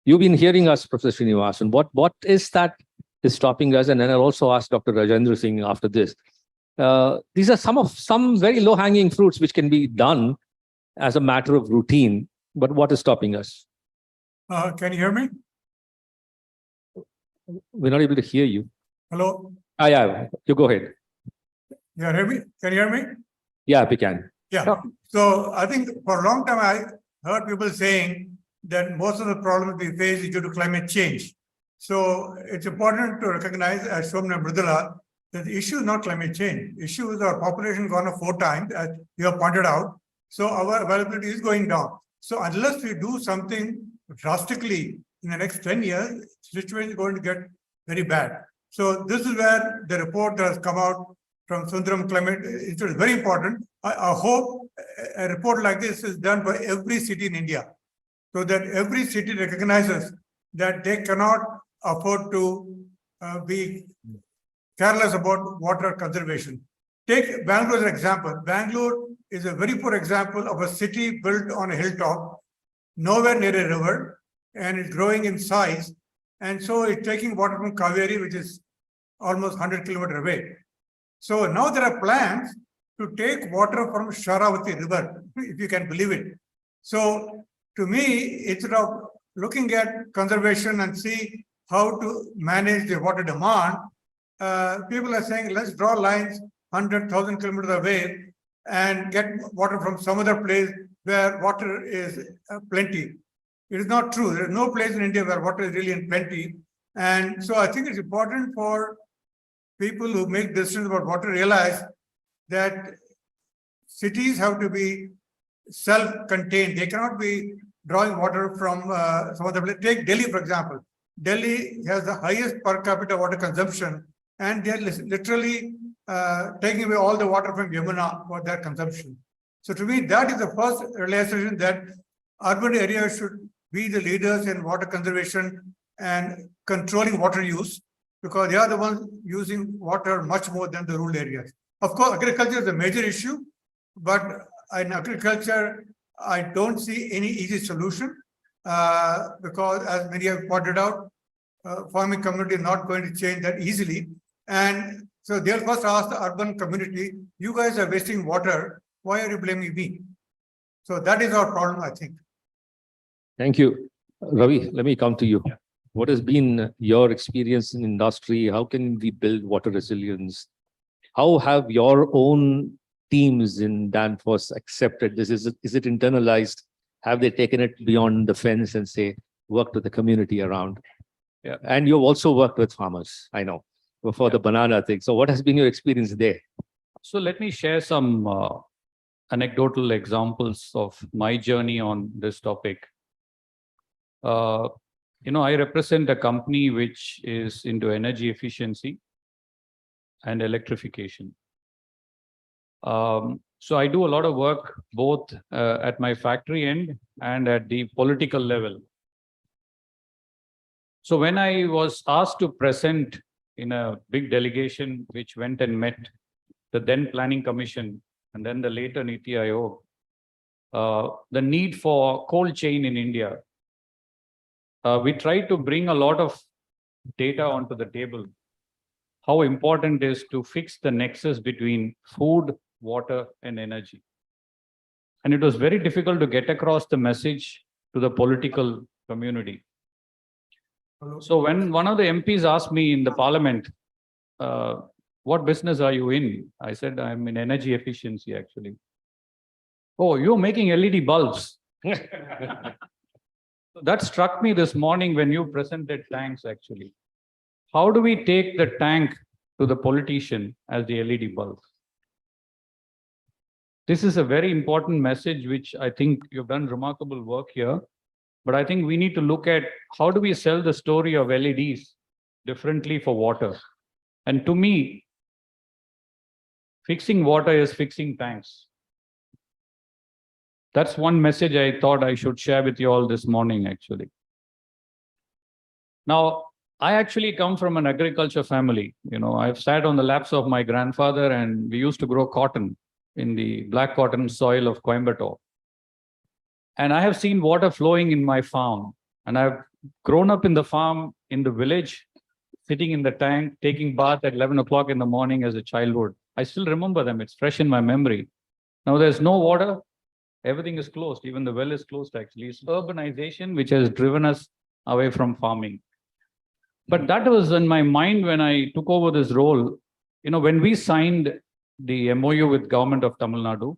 You've been hearing us, Professor Srinivasan. What is that is stopping us? And then I'll also ask Dr. Rajendra Singh after this. These are some very low-hanging fruits which can be done as a matter of routine. But what is stopping us? Can you hear me? We're not able to hear you. Hello? Yeah, you go ahead. You hear me? Can you hear me? Yeah, we can. Yeah. So I think for a long time, I heard people saying that most of the problems we face is due to climate change. So it's important to recognize, as shown by Mridula, that the issue is not climate change. The issue is our population gone up 4 times, as you have pointed out. So our availability is going down. So unless we do something drastically in the next 10 years, the situation is going to get very bad. So this is where the report that has come out from Sundaram Climate Institute is very important. I hope a report like this is done by every city in India, so that every city recognizes that they cannot afford to be careless about water conservation. Take Bangalore as an example. Bangalore is a very poor example of a city built on a hilltop, nowhere near a river, and it's growing in size. And so it's taking water from Kaveri, which is almost 100 kilometers away. So now there are plans to take water from Sharavati River, if you can believe it. So to me, instead of looking at conservation and see how to manage the water demand, people are saying, let's draw lines 100,000 kilometers away and get water from some other place where water is plenty. It is not true. There is no place in India where water is really in plenty. And so I think it's important for people who make decisions about water realize that cities have to be self-contained. They cannot be drawing water from some other place. Take Delhi, for example. Delhi has the highest per capita water consumption, and they're literally taking away all the water from Yamuna for their consumption. So to me, that is the first realization that urban areas should be the leaders in water conservation and controlling water use, because they are the ones using water much more than the rural areas. Of course, agriculture is a major issue, but in agriculture, I don't see any easy solution because, as many have pointed out, farming community is not going to change that easily. And so they'll first ask the urban community, you guys are wasting water, why are you blaming me? So that is our problem, I think. Thank you. Ravi, let me come to you. what has been your experience in industry? How can we build water resilience? How have your own teams in Danfoss accepted this? Is it internalized? Have they taken it beyond the fence and say, work with the community around? Yeah. And you've also worked with farmers, I know, for the banana thing. So what has been your experience there? So let me share some anecdotal examples of my journey on this topic. I represent a company which is into energy efficiency and electrification. So I do a lot of work both at my factory end and at the political level. So when I was asked to present in a big delegation which went and met the then Planning Commission and then the later Niti Aayog, the need for cold chain in India, we tried to bring a lot of data onto the table, how important it is to fix the nexus between food, water, and energy. And it was very difficult to get across the message to the political community. So when one of the MPs asked me in the parliament, what business are you in? I said, I'm in energy efficiency, actually. Oh, you're making LED bulbs. That struck me this morning when you presented tanks, actually. How do we take the tank to the politician as the LED bulb? This is a very important message, which I think you've done remarkable work here. But I think we need to look at how do we sell the story of LEDs differently for water. And to me, fixing water is fixing tanks. That's one message I thought I should share with you all this morning, actually. Now, I actually come from an agriculture family. I've sat on the laps of my grandfather, and we used to grow cotton in the black cotton soil of Coimbatore. And I have seen water flowing in my farm. And I've grown up in the farm, in the village, sitting in the tank, taking bath at 11 o'clock in the morning as a childhood. I still remember them. It's fresh in my memory. Now there's no water. Everything is closed. Even the well is closed, actually. It's urbanization which has driven us away from farming. But that was in my mind when I took over this role. When we signed the MOU with government of Tamil Nadu,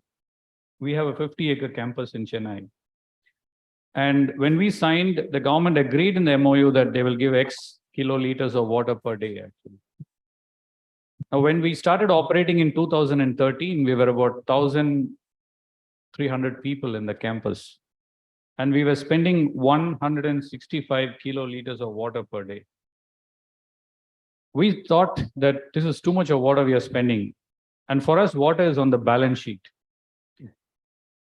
we have a 50-acre campus in Chennai. And when we signed, the government agreed in the MOU that they will give X kiloliters of water per day, actually. Now, when we started operating in 2013, we were about 1,300 people in the campus. And we were spending 165 kiloliters of water per day. We thought that this is too much of water we are spending. And for us, water is on the balance sheet.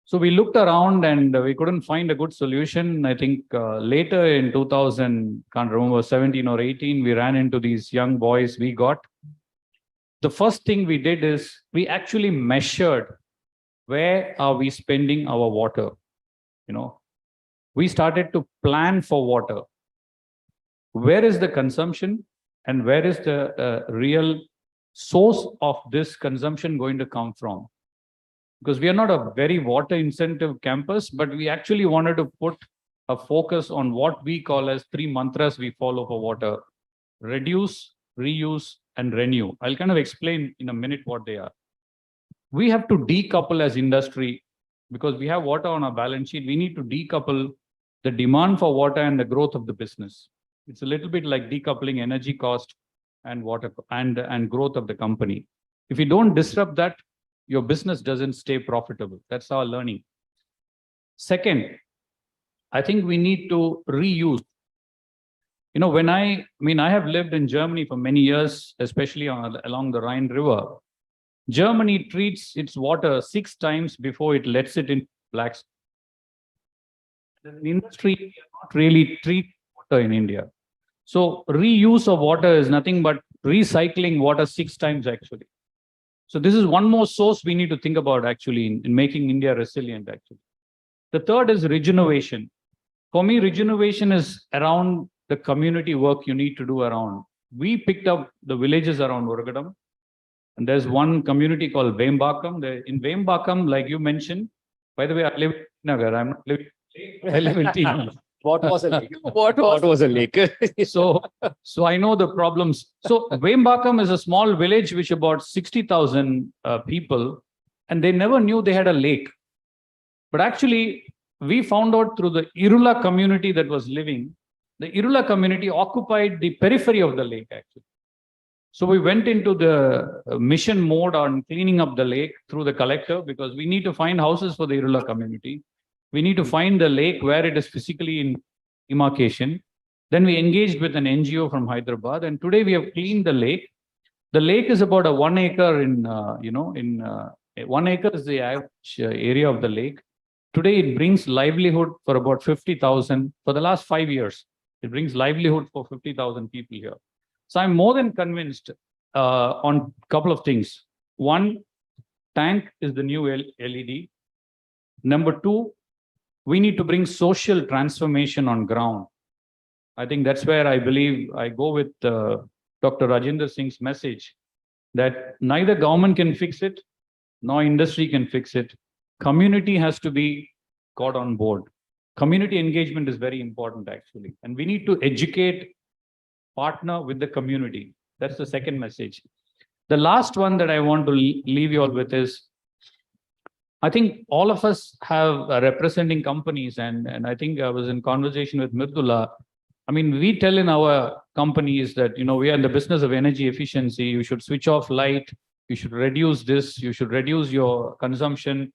So we looked around and we couldn't find a good solution. I think later in 2000, can't remember, 17 or 18, we ran into these young boys we got. The first thing we did is we actually measured where are we spending our water. We started to plan for water. Where is the consumption and where is the real source of this consumption going to come from? Because we are not a very water incentive campus, but we actually wanted to put a focus on what we call as 3 mantras we follow for water: reduce, reuse, and renew. I'll kind of explain in a minute what they are. We have to decouple as industry because we have water on our balance sheet. We need to decouple the demand for water and the growth of the business. It's a little bit like decoupling energy cost and water and growth of the company. If you don't disrupt that, your business doesn't stay profitable. That's our learning. Second, I think we need to reuse. I have lived in Germany for many years, especially along the Rhine River. Germany treats its water 6 times before it lets it in Black Sea. The industry does not really treat water in India. So reuse of water is nothing but recycling water 6 times, actually. So this is one more source we need to think about, actually, in making India resilient, actually. The third is regeneration. For me, regeneration is around the community work you need to do around. We picked up the villages around Urugadam, and there's one community called Vembakam. In Vembakam, like you mentioned, by the way, I live in Nagar. I'm not living, I live in Tina. What was a lake? What What was, was a lake? So I know the problems. So Vembakam is a small village which about 60,000 people, and they never knew they had a lake. But actually, we found out through the Irula community that was living, the Irula community occupied the periphery of the lake actually. So we went into the mission mode on cleaning up the lake through the collector, because we need to find houses for the Irula community. We need to find the lake where it is physically in demarcation. Then we engaged with an NGO from Hyderabad, and today we have cleaned the lake. The lake is about a 1 acre in, 1 acre is the average area of the lake. Today it brings livelihood for about 50,000 for the last 5 years. It brings livelihood for 50,000 people here. So I'm more than convinced on a couple of things. One, tank is the new LED. Number two, we need to bring social transformation on ground. I think that's where I believe I go with Dr. Rajinder Singh's message that neither government can fix it, nor industry can fix it. Community has to be got on board. Community engagement is very important actually. And we need to educate, partner with the community. That's the second message. The last one that I want to leave you all with is, I think all of us have representing companies, and I think I was in conversation with Mridula. I mean, we tell in our companies that, we are in the business of energy efficiency. You should switch off light. You should reduce this. You should reduce your consumption.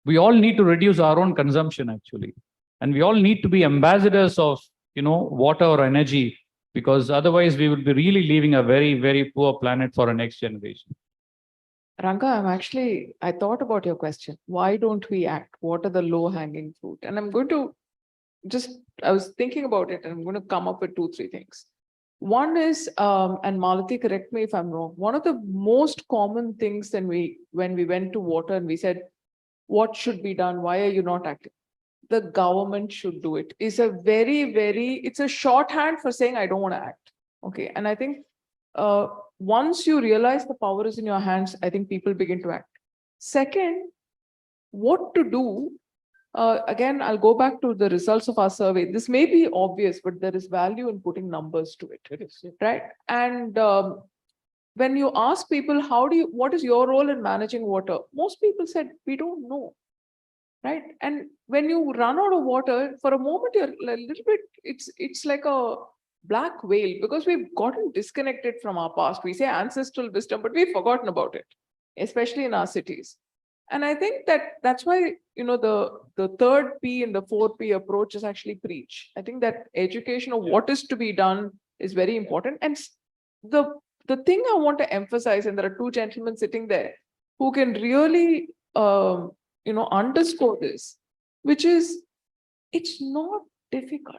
We all need to reduce our own consumption actually. And we all need to be ambassadors of, water or energy, because otherwise we would be really leaving a very, very poor planet for our next generation. Ranga, I thought about your question. Why don't we act? What are the low-hanging fruit? And I'm going to I was thinking about it, and I'm going to come up with 2-3 things. One is, and Malati, correct me if I'm wrong, one of the most common things when we went to water and we said, what should be done? Why are you not acting? The government should do it. It's a it's a shorthand for saying, I don't want to act. Okay. And I think once you realize the power is in your hands, I think people begin to act. Second, what to do? Again, I'll go back to the results of our survey. This may be obvious, but there is value in putting numbers to it. It is. Right? And when you ask people, what is your role in managing water? Most people said, we don't know. Right? And when you run out of water, for a moment, you're a little bit, it's like a black whale, because we've gotten disconnected from our past. We say ancestral wisdom, but we've forgotten about it, especially in our cities. And I think that's why, the third P and the 4P approach is actually preach. I think that education of what is to be done is very important. And the thing I want to emphasize, and there are 2 gentlemen sitting there who can really, underscore this, which is, it's not difficult.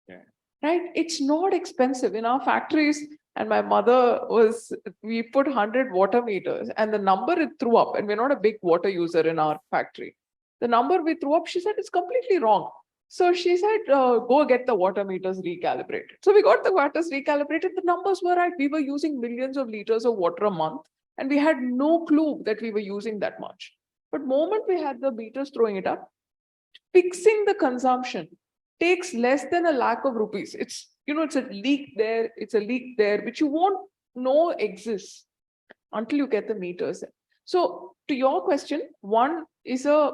Yeah. Right? It's not expensive. In our factories, and my mother we put 100 water meters, and the number it threw up, and we're not a big water user in our factory. The number we threw up, she said, it's completely wrong. So she said, go get the water meters recalibrated. So we got the waters recalibrated. The numbers were right. We were using millions of liters of water a month, and we had no clue that we were using that much. But moment we had the meters throwing it up, fixing the consumption takes less than ₹1 lakh. It's, it's a leak there, which you won't know exists until you get the meters. So to your question, one is a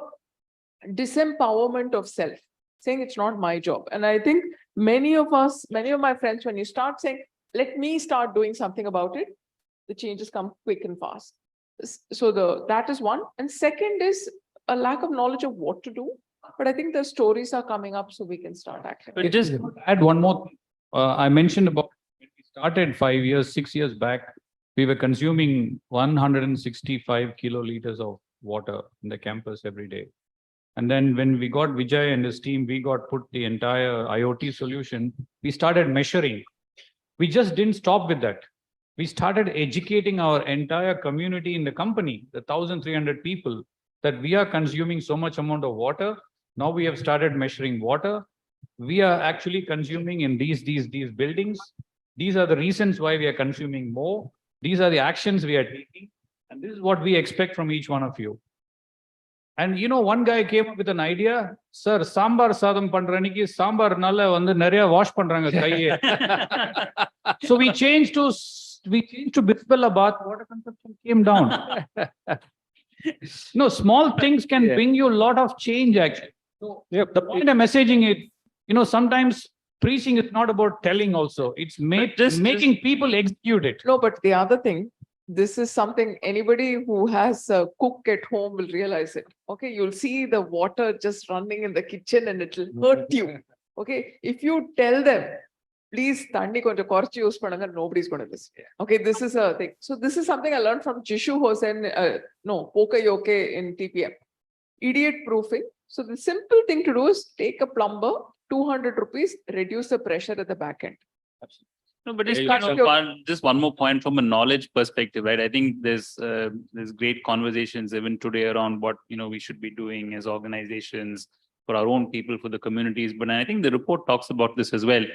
disempowerment of self, saying it's not my job. And I think many of my friends, when you start saying, let me start doing something about it, the changes come quick and fast. So that is one. And second is a lack of knowledge of what to do. But I think the stories are coming up, so we can start acting. So just add one more thing. I mentioned about when we started 6 years back, we were consuming 165 kiloliters of water in the campus every day. And then when we got Vijay and his team, we put the entire IoT solution, we started measuring. We just didn't stop with that. We started educating our entire community in the company, the 1,300 people, that we are consuming so much amount of water. Now we have started measuring water. We are actually consuming in these buildings. These are the reasons why we are consuming more. These are the actions we are taking. And this is what we expect from each one of you. And you know, one guy came up with an idea, sir, sambar sadam pandraniki, sambar nalla vandu nariya wash pandranga kaiye. So we changed to Bismillabad, water consumption came down. No, small things can bring you a lot of change actually. So the point I'm messaging it, you know, sometimes preaching is not about telling also, it's making people execute it. No, but the other thing, this is something anybody who has a cook at home will realize it. Okay, you'll see the water just running in the kitchen and it'll hurt you. Okay, if you tell them, please, thanni konja korchu use pannunga, nobody's going to listen. Okay, this is a thing. So this is something I learned from Jishu Hossain, Pokayoke in TPM. Idiot proofing. So the simple thing to do is take a plumber, 200 rupees, reduce the pressure at the back end. No, but it's Yeah, kind you of should- just one more point from a knowledge perspective, right? I think there's great conversations even today around what, you know, we should be doing as organizations for our own people, for the communities. But I think the report talks about this as well.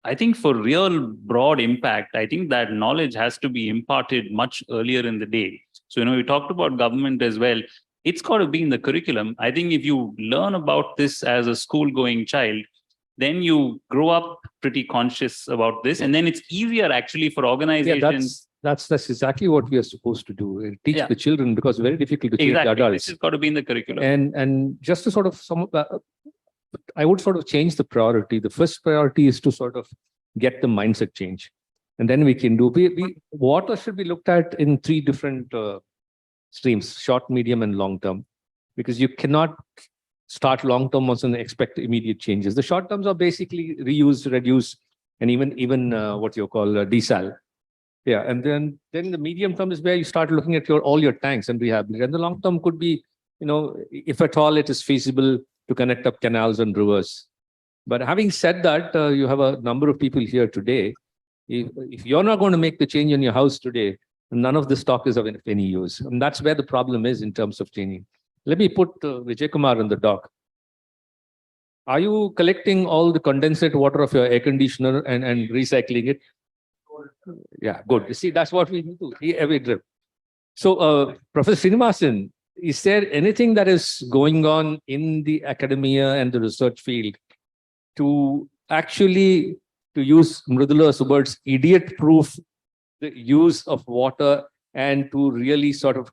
I think for real broad impact, I think that knowledge has to be imparted much earlier in the day. So, you know, we talked about government as well. It's got to be in the curriculum. I think if you learn about this as a school-going child, then you grow up pretty conscious about this. And then it's easier actually for Yeah, organizations. that's exactly what we are supposed to do. Teach Yeah. the children, because it's very difficult to teach the Exactly. adults. This has got to be in the curriculum. And just to sort of I would sort of change the priority. The first priority is to sort of get the mindset change. And then we can do, water should be looked at in three different streams, short, medium, and long term, because you cannot start long term also and expect immediate changes. The short terms are basically reuse, reduce, and even what you call desal. Yeah, and then the medium term is where you start looking at all your tanks and rehabilitate. And the long term could be, you know, if at all it is feasible to connect up canals and rivers. But having said that, you have a number of people here today. If you're not going to make the change in your house today, none of this talk is of any use. And that's where the problem is in terms of changing. Let me put Vijay Kumar in the dock. Are you collecting all the condensate water of your air conditioner and recycling it? Yeah, good. You see, that's what we do every trip. So, Professor Srinivasan, is there anything that is going on in the academia and the research field to actually, to use Mridula Subodh's idiot-proof the use of water and to really sort of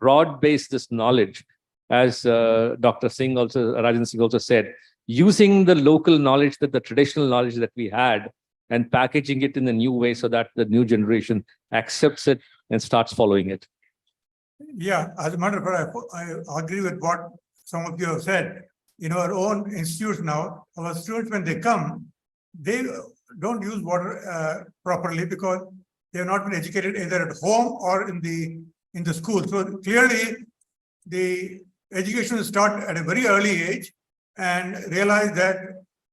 broad-base this knowledge, as Dr. Singh also, Rajan Singh also said, using the local knowledge, that the traditional knowledge that we had, and packaging it in a new way so that the new generation accepts it and starts following it. Yeah, as a matter of fact, I agree with what some of you have said. In our own institutes now, our students, when they come, they don't use water properly because they have not been educated either at home or in the school. So clearly, the education will start at a very early age and realize that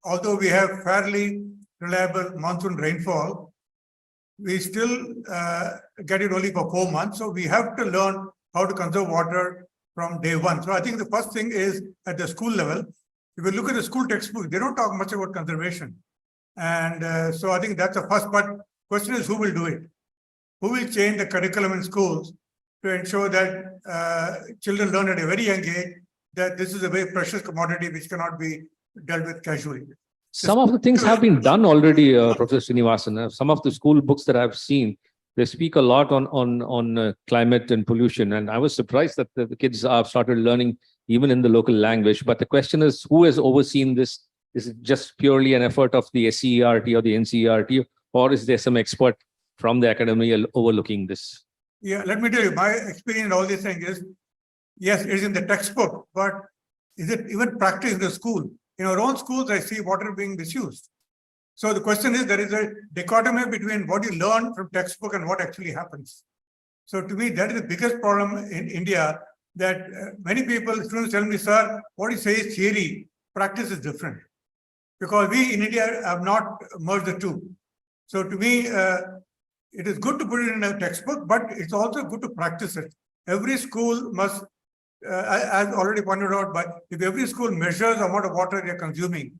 although we have fairly reliable monsoon rainfall, we still get it only for 4 months. So we have to learn how to conserve water from day one. So I think the first thing is at the school level. If you look at the school textbook, they don't talk much about conservation. And so I think that's the first part. Question is, who will do it? Who will change the curriculum in schools to ensure that children learn at a very young age that this is a very precious commodity which cannot be dealt with casually? Some of the things have been done already, Professor Srinivasan. Some of the school books that I've seen, they speak a lot on climate and pollution. And I was surprised that the kids have started learning even in the local language. But the question is, who has overseen this? Is it just purely an effort of the SCERT or the NCERT, or is there some expert from the academia overlooking this? Yeah, let me tell you, my experience in all these things is, yes, it is in the textbook, but is it even practiced in the school? In our own schools, I see water being misused. So the question is, there is a dichotomy between what you learn from textbook and what actually happens. So to me, that is the biggest problem in India, that many people, students tell me, sir, what you say is theory, practice is different. Because we in India have not merged the two. So to me, it is good to put it in a textbook, but it's also good to practice it. Every school must, as already pointed out, but if every school measures the amount of water they're consuming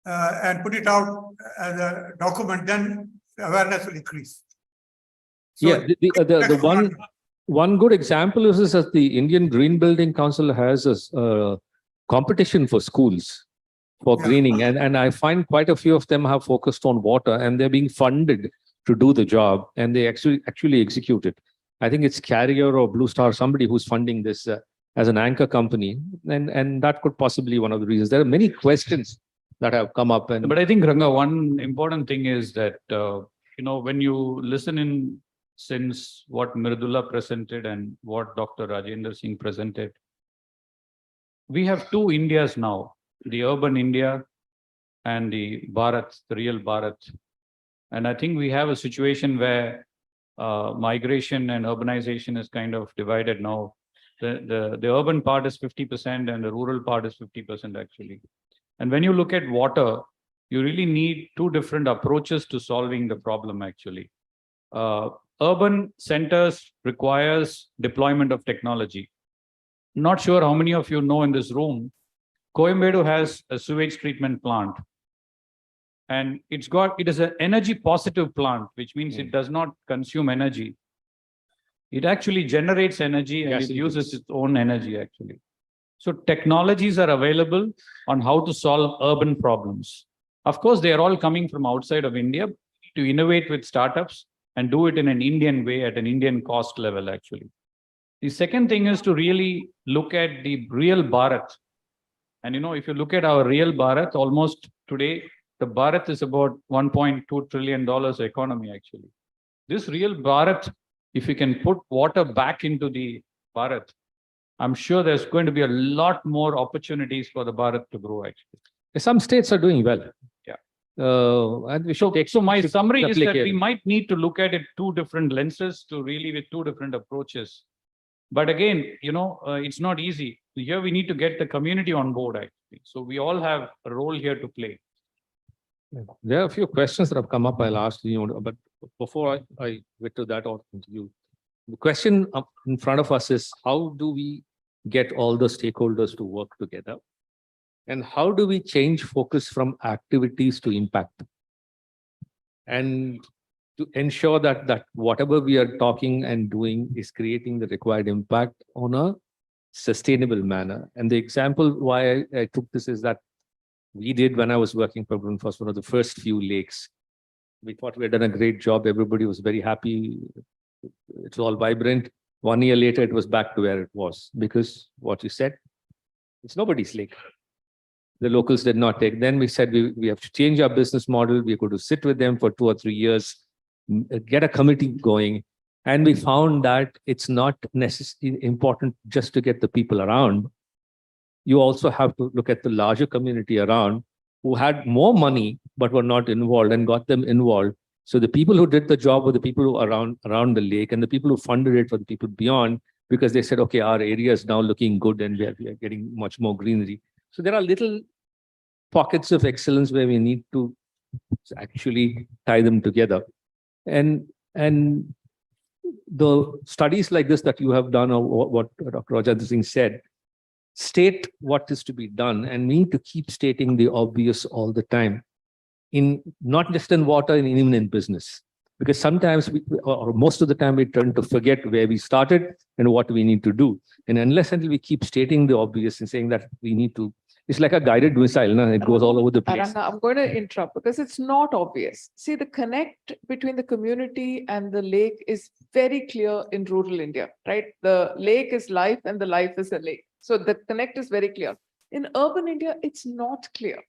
and put it out as a document, then awareness will increase. So Yeah, the One good example is that the Indian Green Building Council has a competition for schools for Yeah. greening. And I find quite a few of them have focused on water and they're being funded to do the job and they actually execute it. I think it's Carrier or Blue Star, somebody who's funding this as an anchor company. And that could possibly be one of the reasons. There are many questions that have come up. And But I think, Ranga, one important thing is that, when you listen in since what Mridula presented and what Dr. Rajendra Singh presented, we have two Indias now, the urban India and the Bharat, the real Bharat. And I think we have a situation where migration and urbanization is kind of divided now. The urban part is 50% and the rural part is 50% actually. And when you look at water, you really need two different approaches to solving the problem actually. Urban centers requires deployment of technology. Not sure how many of you know in this room, Coimbatore has a sewage treatment plant. And it is an energy positive plant, which means it does not consume energy. It actually generates energy and it uses its own energy actually. So technologies are available on how to solve urban problems. Of course, they are all coming from outside of India to innovate with startups and do it in an Indian way at an Indian cost level actually. The second thing is to really look at the real Bharat. And if you look at our real Bharat, almost today, the Bharat is about $1.2 trillion economy actually. This real Bharat, if you can put water back into the Bharat, I'm sure there's going to be a lot more opportunities for the Bharat to grow actually. some states are doing well. Yeah. And we should So my summary is that replicate. we might need to look at it two different lenses to really with two different approaches. But again, it's not easy. Here we need to get the community on board actually. So we all have a role here to play. There are a few questions that have come up. I'll ask you, but before I get to that or to you, the question up in front of us is how do we get all the stakeholders to work together? And how do we change focus from activities to impact? And to ensure that whatever we are talking and doing is creating the required impact on a sustainable manner. And the example why I took this is that we did when I was working for Grundfos, one of the first few lakes. We thought we had done a great job. Everybody was very happy. It's all vibrant. 1 year later, it was back to where it was because what you said, it's nobody's lake. The locals did not take. Then we said we have to change our business model. We're going to sit with them for 2 or 3 years, get a committee going. And we found that it's not necessarily important just to get the people around. You also have to look at the larger community around who had more money but were not involved and got them involved. So the people who did the job were the people who are around the lake and the people who funded it were the people beyond because they said, okay, our area is now looking good and we are getting much more greenery. So there are little pockets of excellence where we need to actually tie them together. And the studies like this that you have done or what Dr. Rajendra Singh said, state what is to be done and we need to keep stating the obvious all the time, in not just in water and even in business. Because sometimes or most of the time we tend to forget where we started and what we need to do. And unless until we keep stating the obvious and saying that we need to, it's like a guided missile, no? It goes all over the place. Aranga, I'm going to interrupt because it's not obvious. See, the connect between the community and the lake is very clear in rural India, right? The lake is life and the life is a lake. So the connect is very clear. In urban India, it's not clear,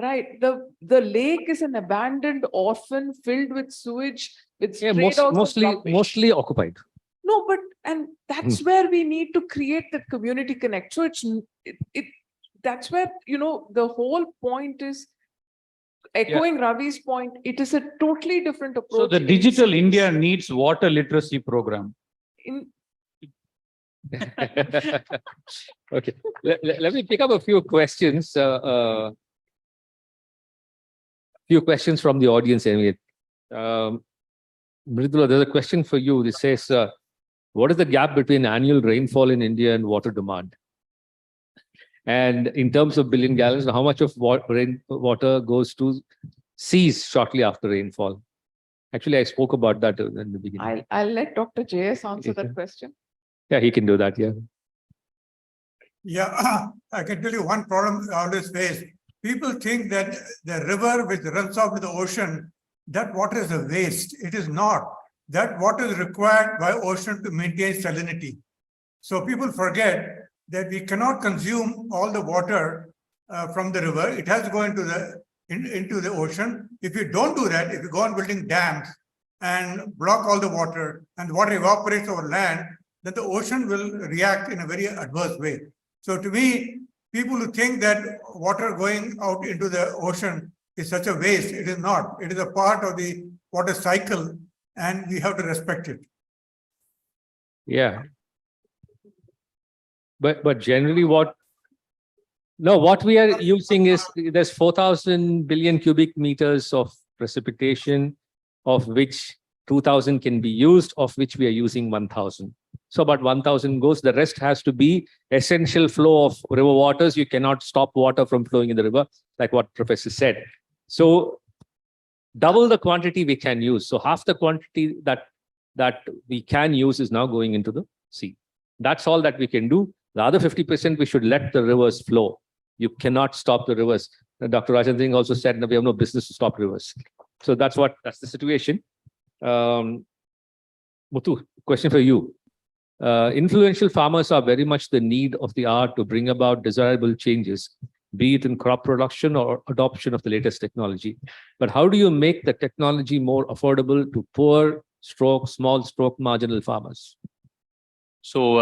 right? The lake is an abandoned orphan filled with sewage, with stray dogs and rubbish. Mostly occupied. No, and that's where we need to create that community connect. So that's where, the whole point is echoing Ravi's point. It is a totally different approach. So the digital India needs water literacy program. Okay, let me pick up a few questions. Few questions from the audience anyway. Mridula, there's a question for you. This says, what is the gap between annual rainfall in India and water demand? And in terms of billion gallons, how much of water goes to seas shortly after rainfall? Actually, I spoke about that in the beginning. I'll let Dr. JS answer that Okay. question. Yeah, he can do that. Yeah. Yeah, I can tell you one problem I always face. People think that the river which runs off to the ocean, that water is a waste. It is not. That water is required by ocean to maintain salinity. So people forget that we cannot consume all the water from the river. It has to go into the ocean. If you don't do that, if you go on building dams and block all the water and the water evaporates over land, then the ocean will react in a very adverse way. So to me, people who think that water going out into the ocean is such a waste, it is not. It is a part of the water cycle and we have to respect it. Yeah. But generally what we are using is there's 4,000 billion cubic meters of precipitation, of which 2,000 can be used, of which we are using 1,000. So about 1,000 goes. The rest has to be essential flow of river waters. You cannot stop water from flowing in the river, like what Professor said. So double the quantity we can use. So half the quantity that we can use is now going into the sea. That's all that we can do. The other 50%, we should let the rivers flow. You cannot stop the rivers. Dr. Rajendra Singh also said that we have no business to stop rivers. So that's the situation. Muthu, question for you. Influential farmers are very much the need of the hour to bring about desirable changes, be it in crop production or adoption of the latest technology. But how do you make the technology more affordable to poor small marginal farmers? So,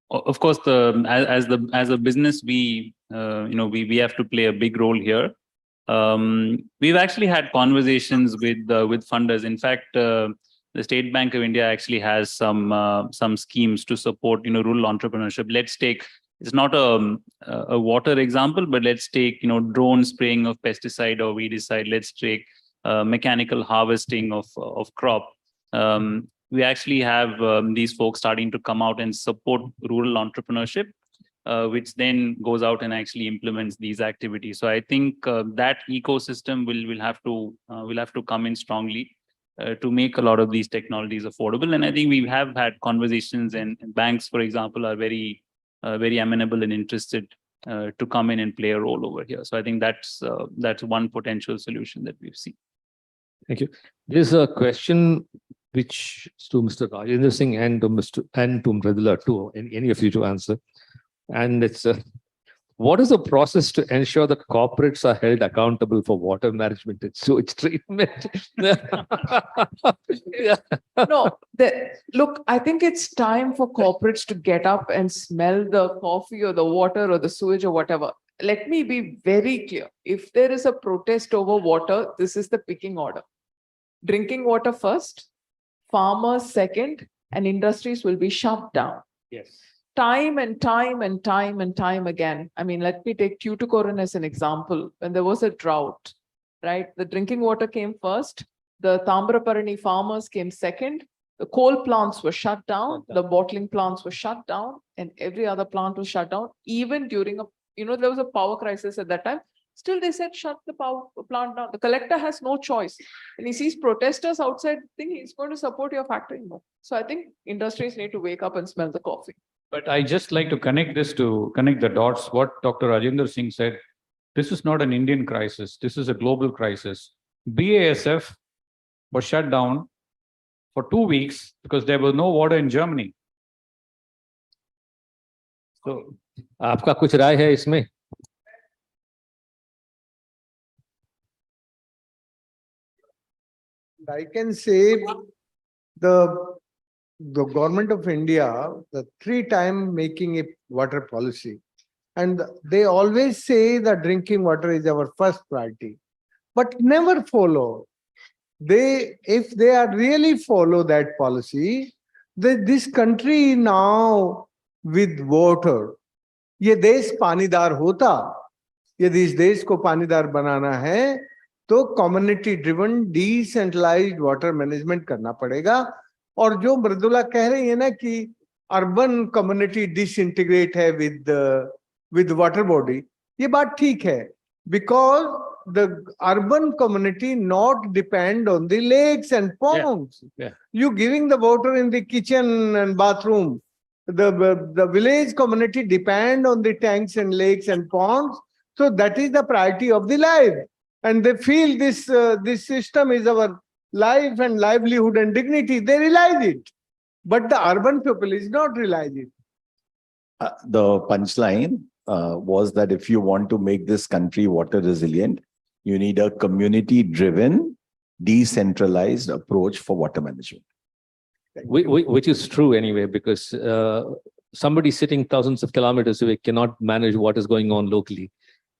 of course, as a business, we have to play a big role here. We've actually had conversations with funders. In fact, the State Bank of India actually has some schemes to support rural entrepreneurship. Let's take, it's not a water example, but let's take drone spraying of pesticide or weedicide. Let's take mechanical harvesting of crop. We actually have these folks starting to come out and support rural entrepreneurship, which then goes out and actually implements these activities. So I think that ecosystem will have to come in strongly to make a lot of these technologies affordable. And I think we have had conversations, and banks, for example, are very amenable and interested to come in and play a role over here. So I think that's one potential solution that we've seen. Thank you. There's a question which is to Mr. Rajendra Singh and to Mridula too, any of you to answer. And it's what is the process to ensure that corporates are held accountable for water management and sewage treatment? Yeah. No, look, I think it's time for corporates to get up and smell the coffee or the water or the sewage or whatever. Let me be very clear. If there is a protest over water, this is the picking order. Drinking water first, farmers second, and industries will be shut down. Yes. Time and time again. I mean, let me take Tuticorin as an example. When there was a drought, right? The drinking water came first. The Tambraparani farmers came second. The coal plants were shut down. The bottling plants were shut down, and every other plant was shut down. Even during there was a power crisis at that time. Still, they said, shut the power plant down. The collector has no choice. When he sees protesters outside, he's going to support your factory. No. So I think industries need to wake up and smell the coffee. But I just like to connect the dots. What Dr. Rajendra Singh said, this is not an Indian crisis. This is a global crisis. BASF was shut down for 2 weeks because there was no water in Germany. So, आपका कुछ राय है इसमें? I can say the government of India, the 3-time making a water policy, and they always say that drinking water is our first priority, but never follow. If they are really follow that policy, this country now with water, ये देश पानीदार होता, यदि इस देश को पानीदार बनाना है, तो community driven decentralised water management करना पड़ेगा. और जो मृदुला कह रही है ना कि अर्बन कम्युनिटी डिसइंटीग्रेट है विद वाटर बॉडी, ये बात ठीक है, because the urban community not depend on the lakes and ponds. yeah. You giving the water in the kitchen and bathroom. The village community depend on the tanks and lakes and ponds. So that is the priority of the life. And they feel this system is our life and livelihood and dignity. They realize it. But the urban people is not realize it. The punchline was that if you want to make this country water resilient, you need a community-driven, decentralized approach for water management. Which is true anyway, because somebody sitting thousands of kilometers away cannot manage what is going on locally.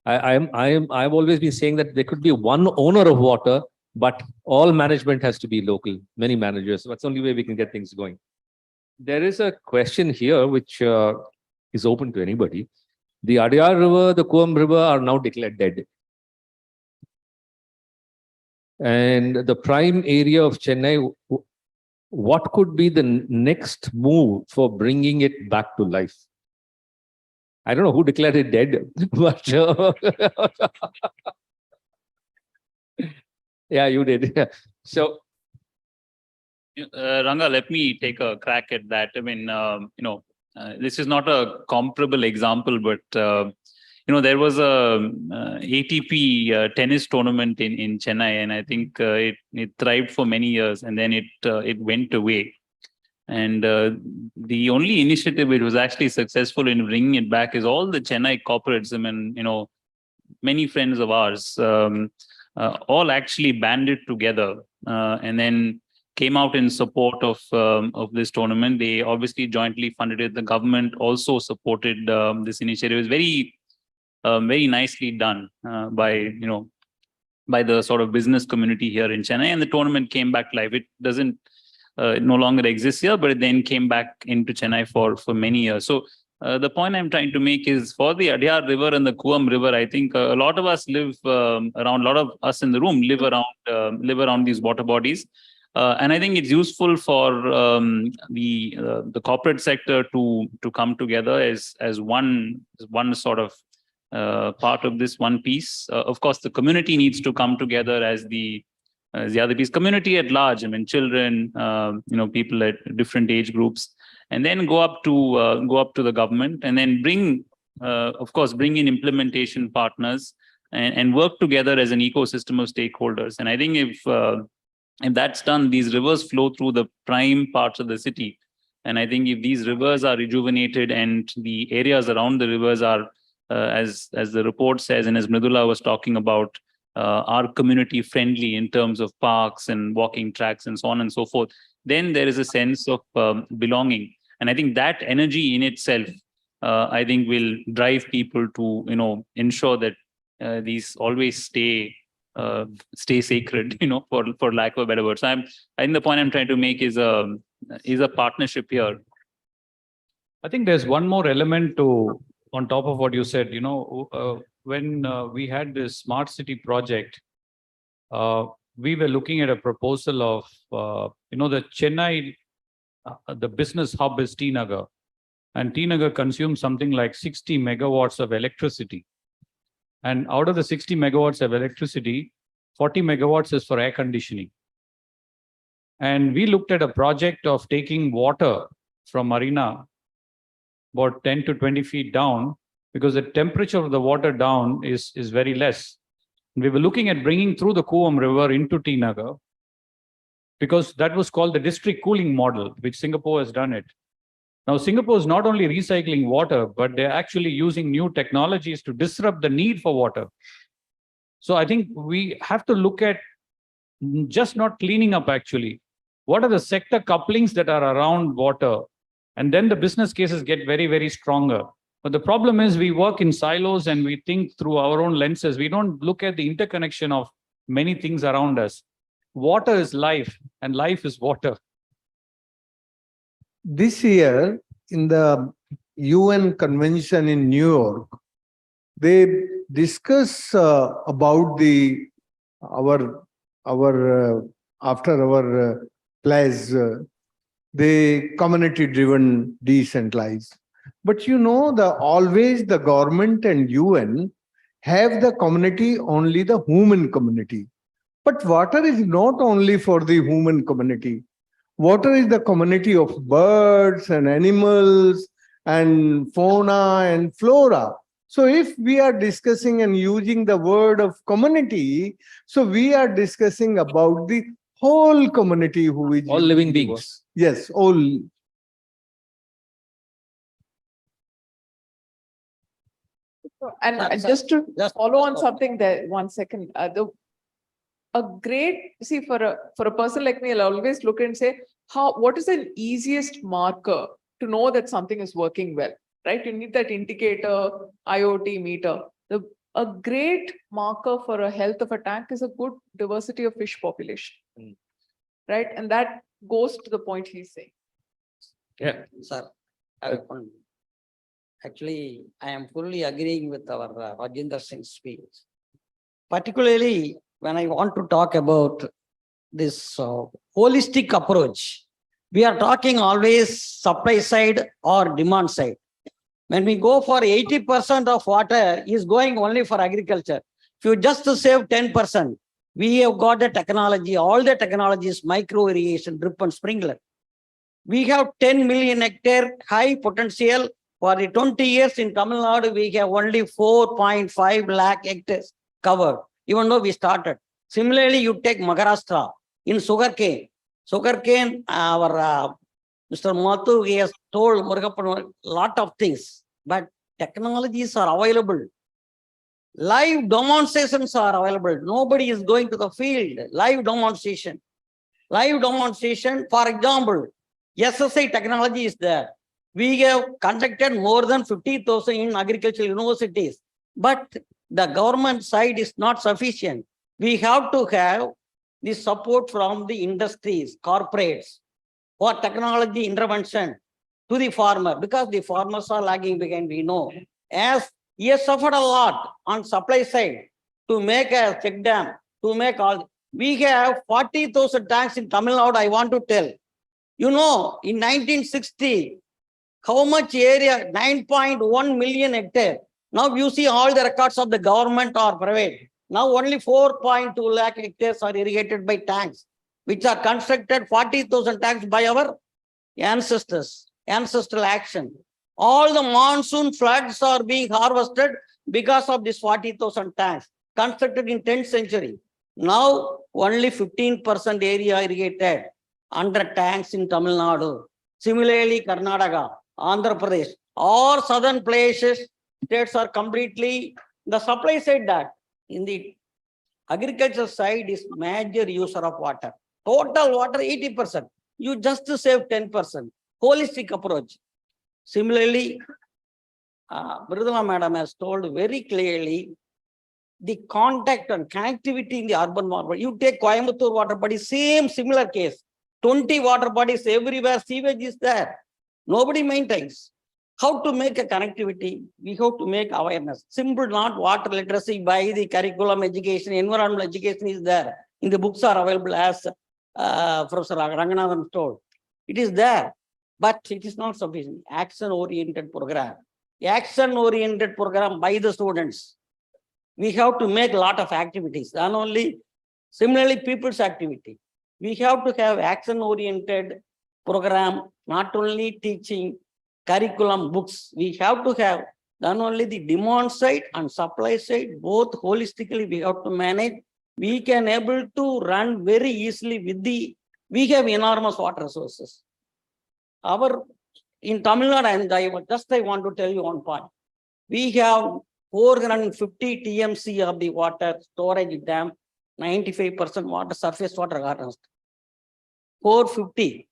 I've always been saying that there could be one owner of water, but all management has to be local, many managers. That's the only way we can get things going. There is a question here which is open to anybody. The Adyar River, the Coombe River are now declared dead. And the prime area of Chennai, what could be the next move for bringing it back to life? I don't know who declared it dead, but yeah, you did. So, Ranga, let me take a crack at that. I mean, this is not a comparable example, but there was a ATP tennis tournament in Chennai, and I think it thrived for many years, and then it went away. And the only initiative which was actually successful in bringing it back is all the Chennai corporates. I mean, many friends of ours all actually banded together and then came out in support of this tournament. They obviously jointly funded it. The government also supported this initiative. It was very nicely done by the sort of business community here in Chennai, and the tournament came back live. It doesn't no longer exists here, but it then came back into Chennai for many years. So the point I'm trying to make is for the Adyar River and the Coombe River, I think a lot of us live around, a lot of us in the room live around these water bodies. And I think it's useful for the corporate sector to come together as one sort of part of this one piece. Of course, the community needs to come together as the other piece. Community at large, I mean, children, people at different age groups, and then go up to the government, and then bring in implementation partners and work together as an ecosystem of stakeholders. And I think if that's done, these rivers flow through the prime parts of the city. And I think if these rivers are rejuvenated and the areas around the rivers are, as the report says, and as Mridula was talking about, are community friendly in terms of parks and walking tracks and so on and so forth, then there is a sense of belonging. And I think that energy in itself, I think will drive people to, ensure that these always stay sacred, for lack of a better word. So I think the point I'm trying to make is a partnership here. I think there's one more element on top of what you said. When we had this smart city project, we were looking at a proposal of, the Chennai, the business hub is T Nagar, and T Nagar consumes something like 60 megawatts of electricity. And out of the 60 megawatts of electricity, 40 megawatts is for air conditioning. And we looked at a project of taking water from Marina about 10 to 20 feet down, because the temperature of the water down is very less. And we were looking at bringing through the Coombe River into T Nagar, because that was called the district cooling model, which Singapore has done it. Now, Singapore is not only recycling water, but they're actually using new technologies to disrupt the need for water. So I think we have to look at just not cleaning up actually. What are the sector couplings that are around water? And then the business cases get very, very stronger. But the problem is we work in silos and we think through our own lenses. We don't look at the interconnection of many things around us. Water is life, and life is water. This year, in the UN convention in New York, they discuss about after our pledge, the community-driven decentralized. But always the government and UN have the community only the human community. But water is not only for the human community. Water is the community of birds and animals and fauna and flora. So if we are discussing and using the word of community, so we are discussing about the whole community who is All living beings. Yes, all. And Sir, just to just- follow on something there, 1 second, a great, see, for a person like me, I'll always look and say, what is the easiest marker to know that something is working well, right? You need that indicator, IoT meter. A great marker for a health of a tank is a good diversity of fish population. Right? And that goes to the point he's saying. Yeah. Sir, I have one. Actually, I am fully agreeing with our Rajinder Singh's speech. Particularly when I want to talk about this holistic approach, we are talking always supply side or demand side. When we go for 80% of water is going only for agriculture. If you just save 10%, we have got the technology, all the technologies, micro irrigation, drip and sprinkler. We have 10 million hectare high potential. For the 20 years in Tamil Nadu, we have only 4.5 lakh hectares covered, even though we started. Similarly, you take Maharashtra in sugarcane. Sugarcane, our Mr. Mathu, he has told Murugappan a lot of things, but technologies are available. Live demonstrations are available. Nobody is going to the field. Live demonstration. Live demonstration, for example, SSI technology is there. We have conducted more than 50,000 in agricultural universities, but the government side is not sufficient. We have to have the support from the industries, corporates, for technology intervention to the farmer, because the farmers are lagging behind, we know. As he has suffered a lot on supply side to make a check dam, to make all. We have 40,000 tanks in Tamil Nadu, I want to tell. You know, in 1960, how much area? 9.1 million hectare. Now you see all the records of the government or private. Now only 4.2 lakh hectares are irrigated by tanks, which are constructed 40,000 tanks by our ancestors, ancestral action. All the monsoon floods are being harvested because of this 40,000 tanks constructed in 10th century. Now only 15% area irrigated under tanks in Tamil Nadu. Similarly, Karnataka, Andhra Pradesh, all southern places, states are completely the supply side that in the agriculture side is major user of water. Total water 80%. You just save 10%. Holistic approach. Similarly, Mridula Madam has told very clearly the contact and connectivity in the urban water. You take Coimbatore water body, same similar case. 20 water bodies everywhere, sewage is there. Nobody maintains. How to make a connectivity? We have to make awareness. Simple, not water literacy by the curriculum education, environmental education is there. In the books are available as Professor Ranganathan told. It is there, but it is not sufficient. Action-oriented program. Action-oriented program by the students. We have to make a lot of activities, not only, similarly people's activity. We have to have action-oriented program, not only teaching curriculum books. We have to have not only the demand side and supply side, both holistically we have to manage. We can able to run very easily with we have enormous water resources. In Tamil Nadu, and I want to tell you one point. We have 450 TMC of the water storage dam, 95% water, surface water gardens. 450.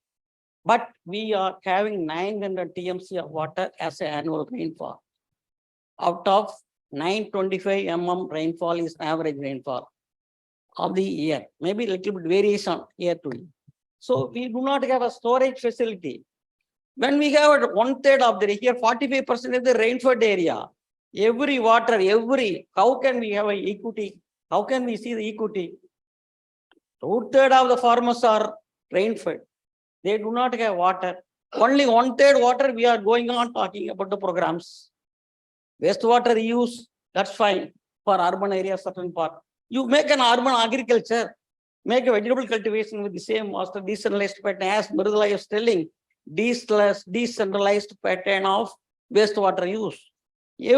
But we are having 900 TMC of water as an annual rainfall. Out of 925 mm rainfall is average rainfall of the year. Maybe a little bit variation year to year. So we do not have a storage facility. When we have 1/3 of the here, 45% is the rainfed area. Every water, how can we have an equity? How can we see the equity? 2/3 of the farmers are rainfed. They do not have water. Only 1/3 water we are going on talking about the programs. Wastewater use, that's fine. for urban areas, certain part. You make an urban agriculture, make a vegetable cultivation with the same master decentralized pattern as Mridula is telling, decentralized pattern of wastewater use.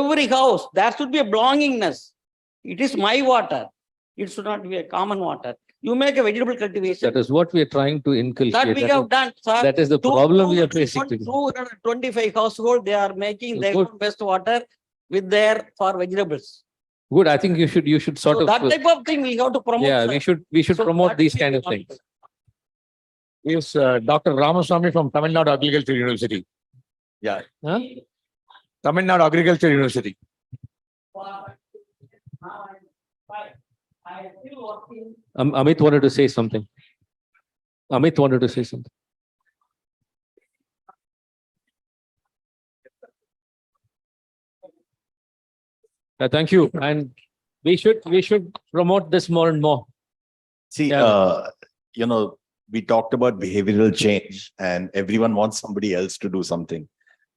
Every house, there should be a belongingness. It is my water. It should not be a common water. You make a vegetable cultivation. That is what we are trying to inculcate. That we have done, sir. That is the problem we are facing. 225 households, they are making their Good. own wastewater with their for vegetables. Good, I think you should sort So of. that type of thing we have to promote. Yeah, sir. we should So promote that these we kind of want. things. Is Dr. Ramaswamy from Tamil Nadu Agriculture University. Yeah, Huh? Tamil Nadu Agriculture University. Amit wanted to say something. Amit wanted to say something. Thank you. And we should promote this more and more. See, Yeah. we talked about behavioral change and everyone wants somebody else to do something.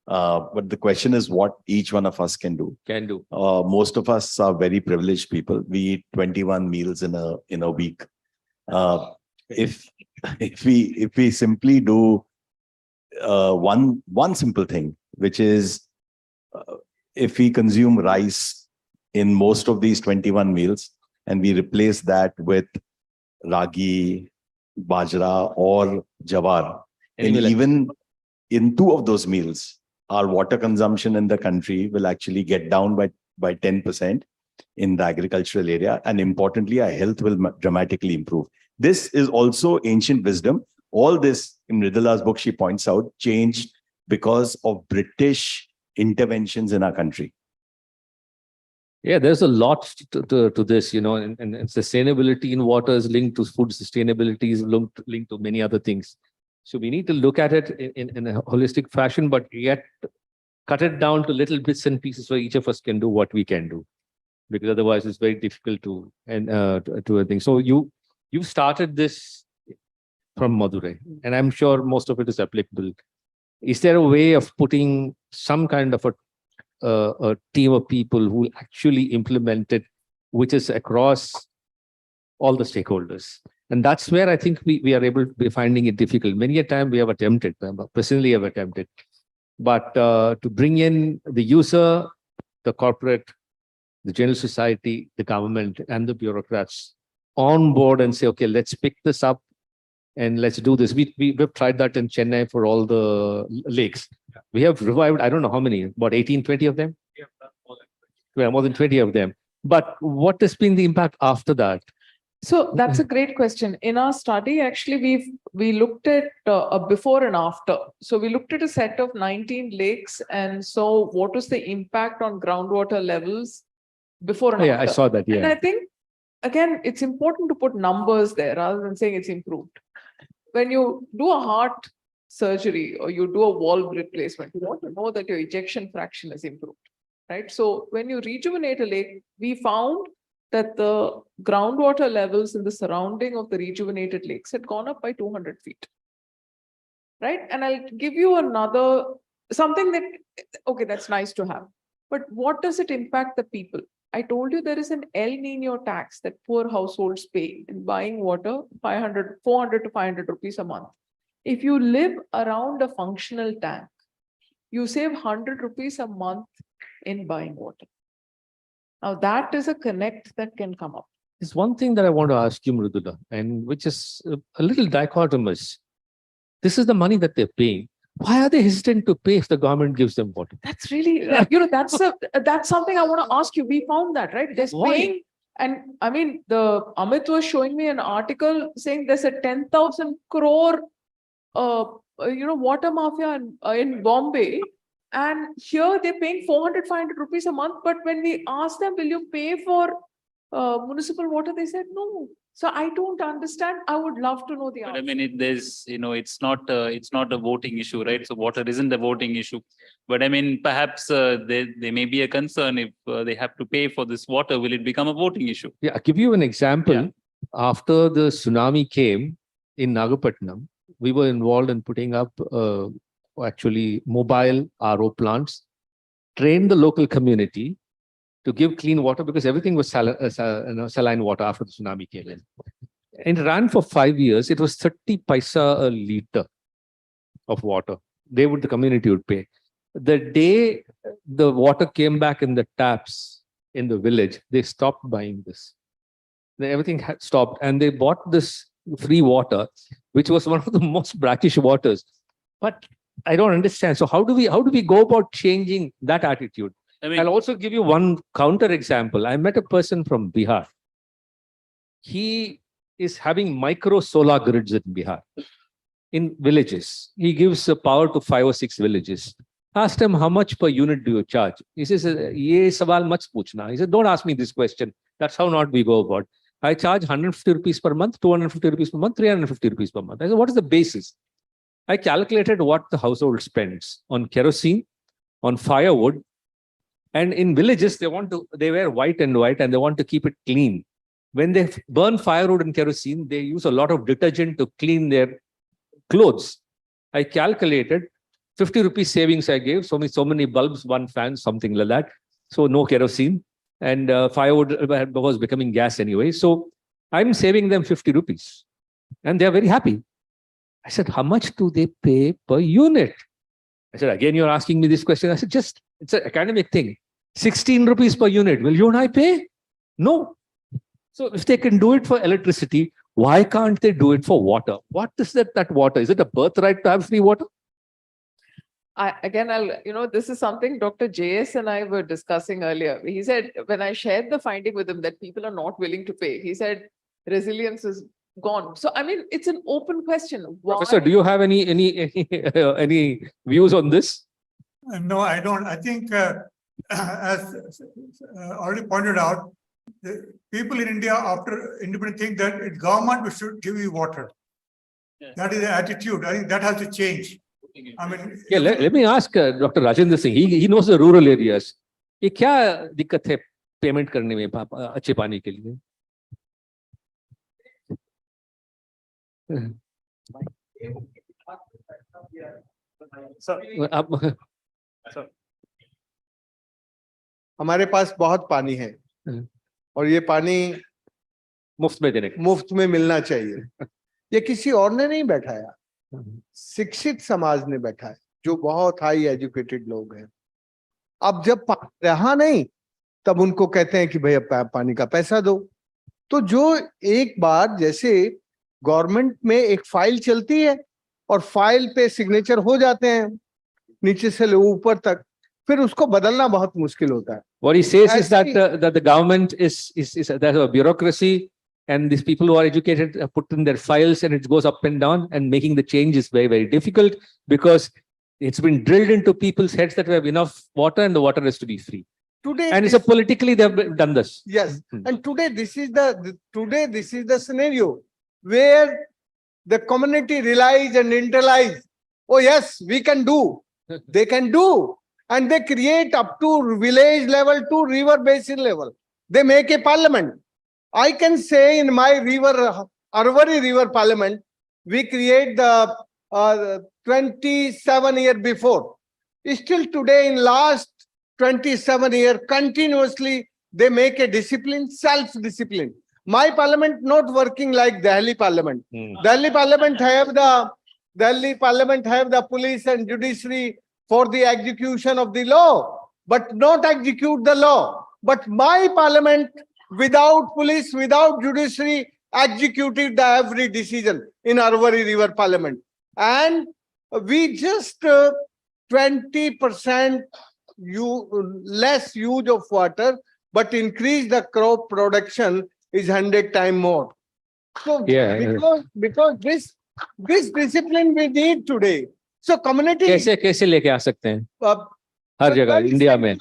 But the question is what each one of us can do. Can do. Most of us are very privileged people. We eat 21 meals in a week. If we simply do one simple thing, which is if we consume rice in most of these 21 meals and we replace that with ragi, bajra or jawar, and millet. even in 2 of those meals, our water consumption in the country will actually get down by 10% in the agricultural area. And importantly, our health will dramatically improve. This is also ancient wisdom. All this in Mridula's book, she points out, changed because of British interventions in our country. Yeah, there's a lot to this, and sustainability in water is linked to food sustainability, is linked to many other things. So we need to look at it in a holistic fashion, but yet cut it down to little bits and pieces so each of us can do what we can do. Because otherwise it's very difficult to a thing. So you started this from Madurai, and I'm sure most of it is applicable. Is there a way of putting some kind of a team of people who actually implement it, which is across all the stakeholders? And that's where I think we are able to be finding it difficult. Many a time we have attempted, personally have attempted, but to bring in the user, the corporate, the general society, the government and the bureaucrats on board and say, okay, let's pick this up and let's do this. We've tried that in Chennai for all the lakes. We have revived, I don't know how many, about 18, 20 of them? Yeah, more than 20 of them. But what has been the impact after that? So that's a great question. In our study, actually, we looked at a before and after. So we looked at a set of 19 lakes and so what was the impact on groundwater levels before and Yeah, after. I saw that. And Yeah. I think, again, it's important to put numbers there rather than saying it's improved. When you do a heart surgery or you do a valve replacement, you want to know that your ejection fraction is improved, right? So when you rejuvenate a lake, we found that the groundwater levels in the surrounding of the rejuvenated lakes had gone up by 200 feet, right? And I'll give you something that, okay, that's nice to have, but what does it impact the people? I told you there is an El Nino tax that poor households pay in buying water, 400 to 500 rupees a month. If you live around a functional tank, you save 100 rupees a month in buying water. Now that is a connect that can come up. There's one thing that I want to ask you, Mridula, and which is a little dichotomous. This is the money that they're paying. Why are they hesitant to pay if the government gives them water? That's really, that's something I want to ask you. We found that, right? There's Why? paying, and I mean, Amit was showing me an article saying there's a 10,000 crore, water mafia in Bombay. And here they're paying 400, 500 rupees a month. But when we asked them, will you pay for municipal water? They said no. So I don't understand. I would love to know the answer. But I mean, it's not a voting issue, right? So water isn't a voting issue. But I mean, perhaps there may be a concern if they have to pay for this water, will it become a voting issue? Yeah, I'll give you an example. Yeah. After the tsunami came in Nagapattinam, we were involved in putting up actually mobile RO plants, trained the local community, to give clean water because everything was saline water after the tsunami came in. And it ran for 5 years. It was 30 paisa a liter of water. The community would pay. The day the water came back in the taps in the village, they stopped buying this. Everything had stopped and they bought this free water, which was one of the most brackish waters. But I don't understand. So how do we go about changing that attitude? I mean, I'll also give you one counter example. I met a person from Bihar. He is having micro solar grids in Bihar, in villages. He gives power to 5 or 6 villages. Asked him, how much per unit do you charge? He says, ye sawal mat puchna. He said, don't ask me this question. That's how not we go about. I charge 150 rupees per month, 250 rupees per month, 350 rupees per month. I said, what is the basis? I calculated what the household spends on kerosene, on firewood, and in villages, they wear white and they want to keep it clean. When they burn firewood and kerosene, they use a lot of detergent to clean their clothes. I calculated 50 rupees savings I gave, so many bulbs, 1 fan, something like that. So no kerosene and firewood was becoming gas anyway. So I'm saving them 50 rupees and they're very happy. I said, how much do they pay per unit? I said, again, you're asking me this question. I said, it's an academic thing. 16 rupees per unit. Will you and I pay? No. So if they can do it for electricity, why can't they do it for water? What is that water? Is it a birthright to have free water? This is something Dr. JS and I were discussing earlier. He said, when I shared the finding with him that people are not willing to pay, he said, resilience is gone. So, I mean, it's an open question. Why? Professor, do you have any views on this? No, I don't. I think, as already pointed out, the people in India after independence think that government should give you water. Yeah. That is the attitude. I think that has to change. I mean, Yeah, let me ask Dr. Rajendra Singh. He knows the rural areas. ये क्या दिक्कत है payment करने में अच्छे पानी के लिए? हमारे पास बहुत पानी है और ये पानी मुफ्त में मिलना चाहिए। ये किसी और ने नहीं बैठाया, शिक्षित समाज ने बैठा है, जो बहुत हाई एजुकेटेड लोग हैं। अब जब पानी रहा नहीं, तब उनको कहते हैं कि भैया पानी का पैसा दो। तो जो एक बार जैसे गवर्नमेंट में एक फाइल चलती है और फाइल पे सिग्नेचर हो जाते हैं नीचे से ऊपर तक, फिर उसको बदलना बहुत मुश्किल होता है। What he says is that the government is there's a bureaucracy, and these people who are educated put in their files, and it goes up and down, and making the change is very, very difficult because it's been drilled into people's heads that we have enough water and the water has to be free. Today, and it's a politically they've done this. Yes, and today this is the scenario where the community relies and internalize. Oh yes, we can do. They can do, and they create up to village level to river basin level. They make a parliament. I can say in my river, Arwari River Parliament, we create the 27 year before. Still today, in last 27 years, continuously they make a discipline, self-discipline. My parliament not working like Delhi Parliament. Delhi Parliament have the police and judiciary for the execution of the law, but not execute the law. But my parliament, without police, without judiciary, executed the every decision in Arwari River Parliament. And we just 20% less use of water, but increase the crop production is 100 times more. So because this discipline we need today. So community कैसे लेके आ सकते हैं हर जगह India में?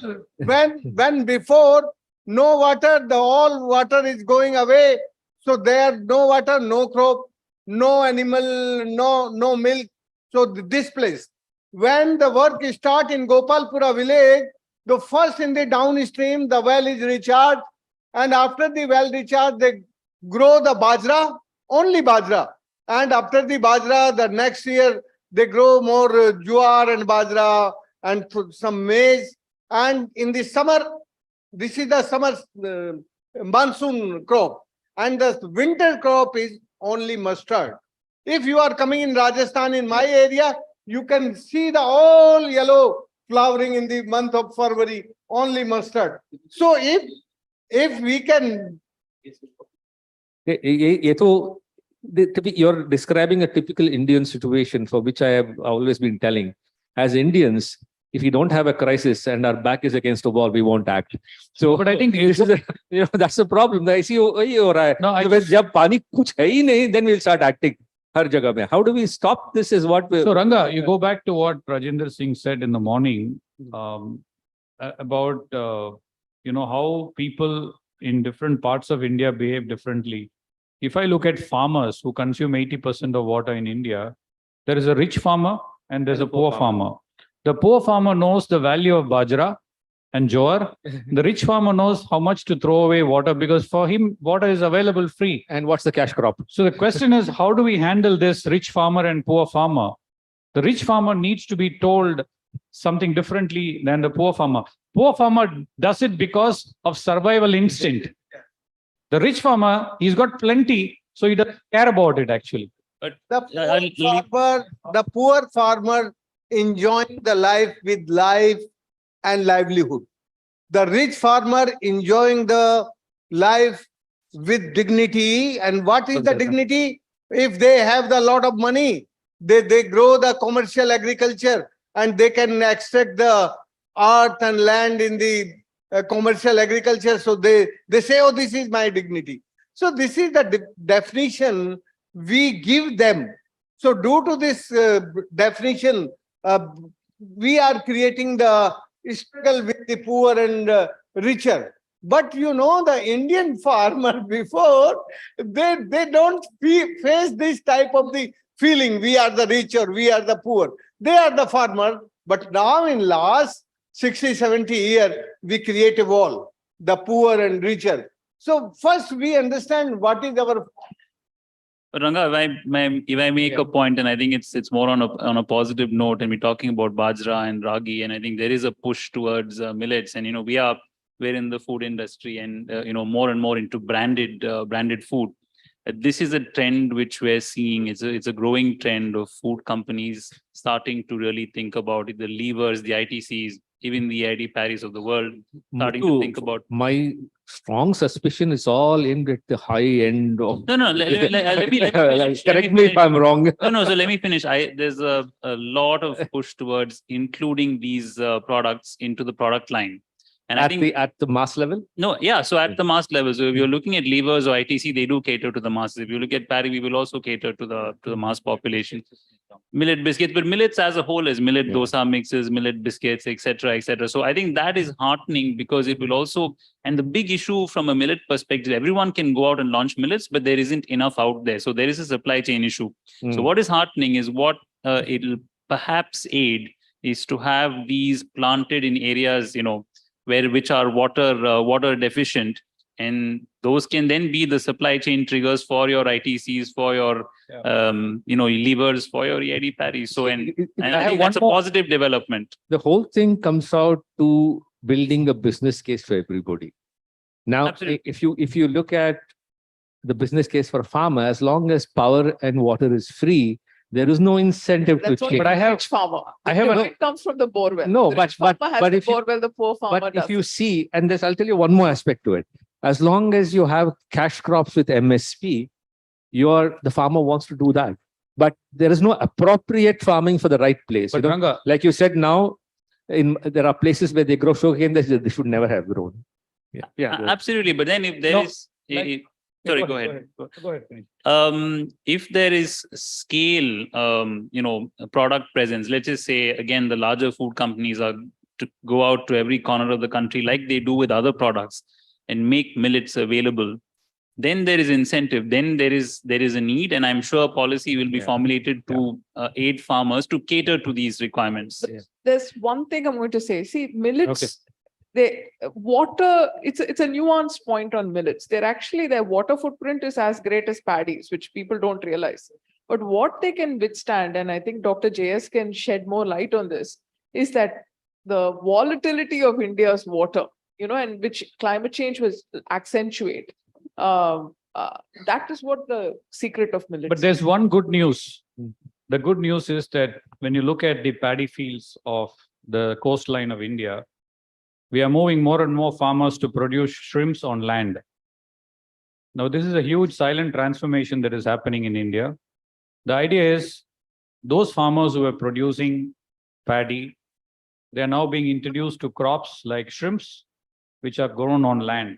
When before no water, the all water is going away. So there no water, no crop, no animal, no milk. So this place, when the work start in Gopalpura village, the first in the downstream, the well is recharged, and after the well recharged, they grow the bajra, only bajra, and after the bajra, the next year they grow more jowar and bajra and some maize, and in the summer This is the summer monsoon crop, and the winter crop is only mustard. If you are coming in Rajasthan, in my area, you can see the all yellow flowering in the month of February, only mustard. So if we can, You're describing a typical Indian situation for which I have always been telling. As Indians, if we don't have a crisis and our back is against the wall, we won't act. So, But I think this is that's the problem. I see. No, जब पानी कुछ है ही नहीं, then we'll start acting. हर जगह में. How do we stop this? Is what we. So Ranga, you go back to what Rajendra Singh said in the morning about how people in different parts of India behave differently. If I look at farmers who consume 80% of water in India, there is a rich farmer and there's a poor farmer. The poor farmer knows the value of bajra and jowar. The rich farmer knows how much to throw away water because for him, water is available free. And what's the cash crop? So the question is, how do we handle this rich farmer and poor farmer? The rich farmer needs to be told something differently than the poor farmer. Poor farmer does it because of survival instinct. The rich farmer, he's got plenty, so he doesn't care about it actually. the poor farmer enjoying the life with life and livelihood. The rich farmer enjoying the life with dignity. And what is the dignity? If they have the lot of money, they grow the commercial agriculture and they can extract the earth and land in the commercial agriculture. So they say, oh, this is my dignity. So this is the definition we give them. So due to this definition, we are creating the struggle with the poor and richer. But the Indian farmer before, they don't face this type of the feeling, we are the rich or we are the poor. They are the farmer. But now in last 60, 70 years, we create a wall, the poor and richer. So first we understand what is our. Ranga, if I make a point, and I think it's more on a positive note, and we're talking about bajra and ragi, and I think there is a push towards millets, and we're in the food industry, and more and more into branded food. This is a trend which we're seeing. It's a growing trend of food companies starting to really think about it. The levers, the ITCs, even the Eddie Paris of the world, starting to think about. My strong suspicion is all aimed at the high end of. No. Let me finish. Correct me if I'm wrong. No. So let me finish. There's a lot of push towards including these products into the product line. And I think at the mass level? No, yeah. So at the mass level, so if you're looking at levers or ITC, they do cater to the masses. If you look at Paris, we will also cater to the mass population. Millet biscuits, but millets as a whole is millet dosa mixes, millet biscuits, etc., etc. So I think that is heartening because it will also, and the big issue from a millet perspective, everyone can go out and launch millets, but there isn't enough out there. So there is a supply chain issue. So what is heartening is what it'll perhaps aid is to have these planted in areas, which are water deficient, and those can then be the supply chain triggers for your ITCs, for your levers, for your EID Paris. So and I think that's a positive development. The whole thing comes out to building a business case for everybody. Now, Absolutely. if you look at the business case for a farmer, as long as power and water is free, there is no incentive That's to only change. the rich farmer. I have It comes from the borewell. No, The but- rich farmer has but the if you- borewell, the poor farmer But does. if you see, and I'll tell you one more aspect to it. As long as you have cash crops with MSP, the farmer wants to do that. But there is no appropriate farming for the right place. But Ranga, Like you said, now there are places where they grow sugarcane that they should never have grown. Yeah. Absolutely. But then if there No, is, sorry, go ahead. Go ahead. If there is scale, product presence, let's just say, again, the larger food companies are to go out to every corner of the country like they do with other products and make millets available, then there is incentive, then there is a need, and I'm sure policy will be formulated to aid farmers to cater to these requirements. There's one thing I'm going to say. See, millets, water, it's a nuanced point on millets. Their water footprint is as great as paddies, which people don't realize. But what they can withstand, and I think Dr. JS can shed more light on this, is that the volatility of India's water and which climate change was accentuate. That is what the secret of millets. But there's one good news. The good news is that when you look at the paddy fields of the coastline of India, we are moving more and more farmers to produce shrimps on land. Now, this is a huge silent transformation that is happening in India. The idea is those farmers who are producing paddy, they are now being introduced to crops like shrimps, which are grown on land.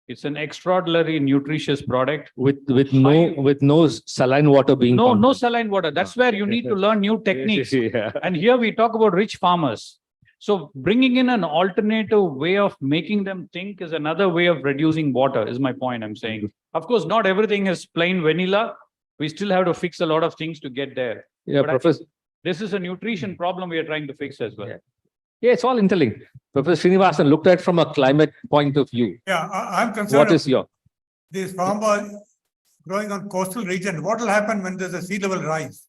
It's an extraordinarily nutritious product. With no saline water being No pumped. saline water. That's where you need to learn new techniques. Yeah. And here we talk about rich farmers. So bringing in an alternative way of making them think is another way of reducing water, is my point I'm saying. Of course, not everything is plain vanilla. We still have to fix a lot of things to get there. Yeah, But I Professor. think this is a nutrition problem we are trying to fix as well. Yeah. Yeah, it's all interlinked. Professor Srinivasan looked at from a climate point of view. Yeah, I'm concerned. What is your? These farmers growing on coastal region, what will happen when there's a sea level rise?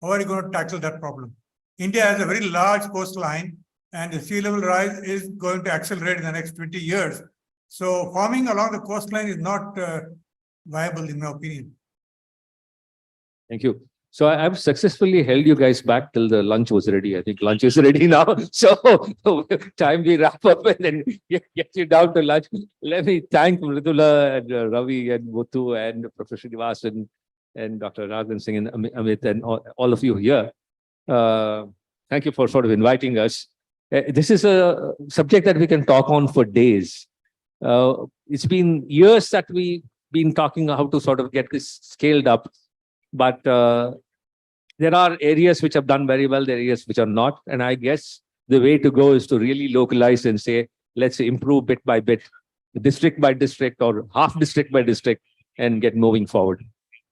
How are you going to tackle that problem? India has a very large coastline and the sea level rise is going to accelerate in the next 20 years. So farming along the coastline is not viable in my opinion. Thank you. So I've successfully held you guys back till the lunch was ready. I think lunch is ready now. So time we wrap up and then get you down to lunch. Let me thank Mridula and Ravi and Muthu and Professor Srinivasan and Dr. Raghavan Singh and Amit and all of you here. Thank you for sort of inviting us. This is a subject that we can talk on for days. It's been years that we've been talking how to sort of get this scaled up. But there are areas which have done very well, there are areas which are not. And I guess the way to go is to really localize and say, let's improve bit by bit, district by district or half district by district and get moving forward.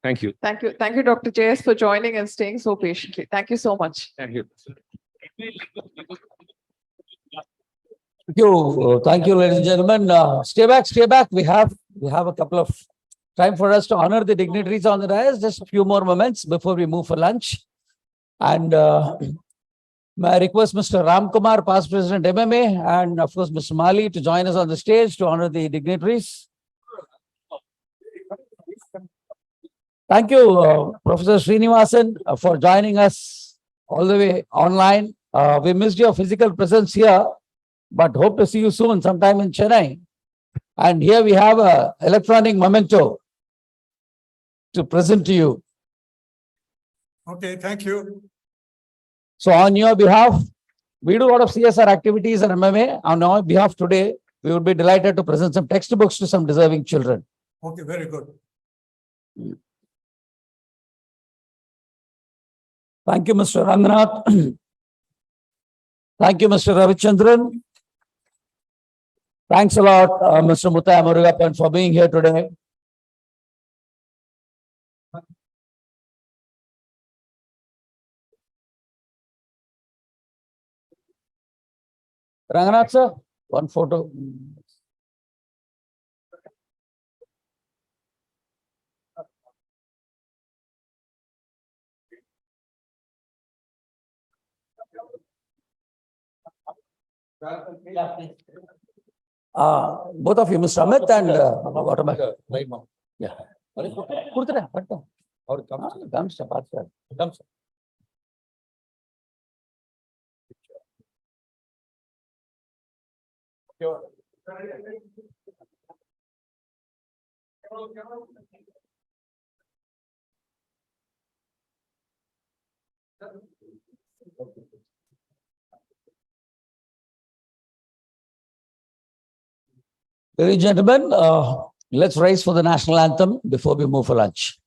Thank you. Thank you. Thank you, Dr. JS, for joining and staying so patiently. Thank you so much. Thank you. Thank you, ladies and gentlemen. Stay back. We have a couple of time for us to honor the dignitaries on the dais. Just a few more moments before we move for lunch. And may I request Mr. Ramkumar, past president MMA, and of course Mr. Mali to join us on the stage to honor the dignitaries. Thank you, Professor Srinivasan, for joining us all the way online. We missed your physical presence here, but hope to see you soon, sometime in Chennai. And here we have an electronic memento to present to you. Okay, thank you. So on your behalf, we do a lot of CSR activities at MMA. On our behalf today, we would be delighted to present some textbooks to some deserving children. Okay, very good. Thank you, Mr. Ranganath. Thank you, Mr. Ravichandran. Thanks a lot, Mr. Muthaiah Murugappan, for being here today. Ranganath sir, one photo. Both of you, Mr. Amit and Waterman. Yeah. Ladies and gentlemen, let's rise for the national anthem before we move for lunch.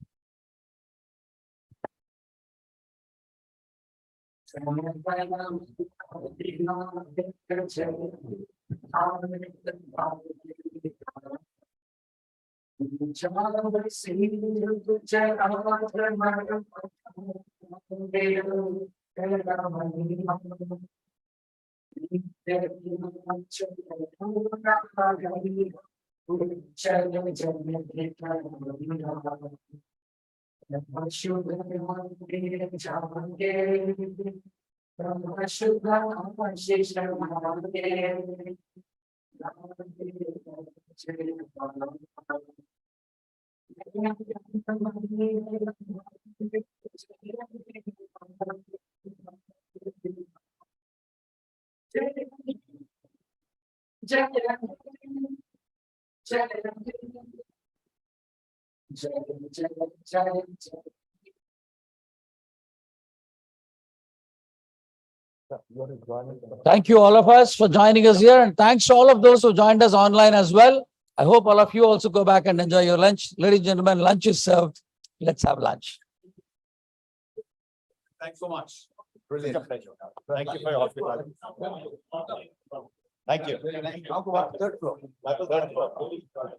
Thank you all of us for joining us here, and thanks to all of those who joined us online as well. I hope all of you also go back and enjoy your lunch. Ladies and gentlemen, lunch is served. Let's have lunch. Thanks so much. Brilliant. It's a pleasure. Thank you for your hospitality. Thank you. Third floor. Third floor.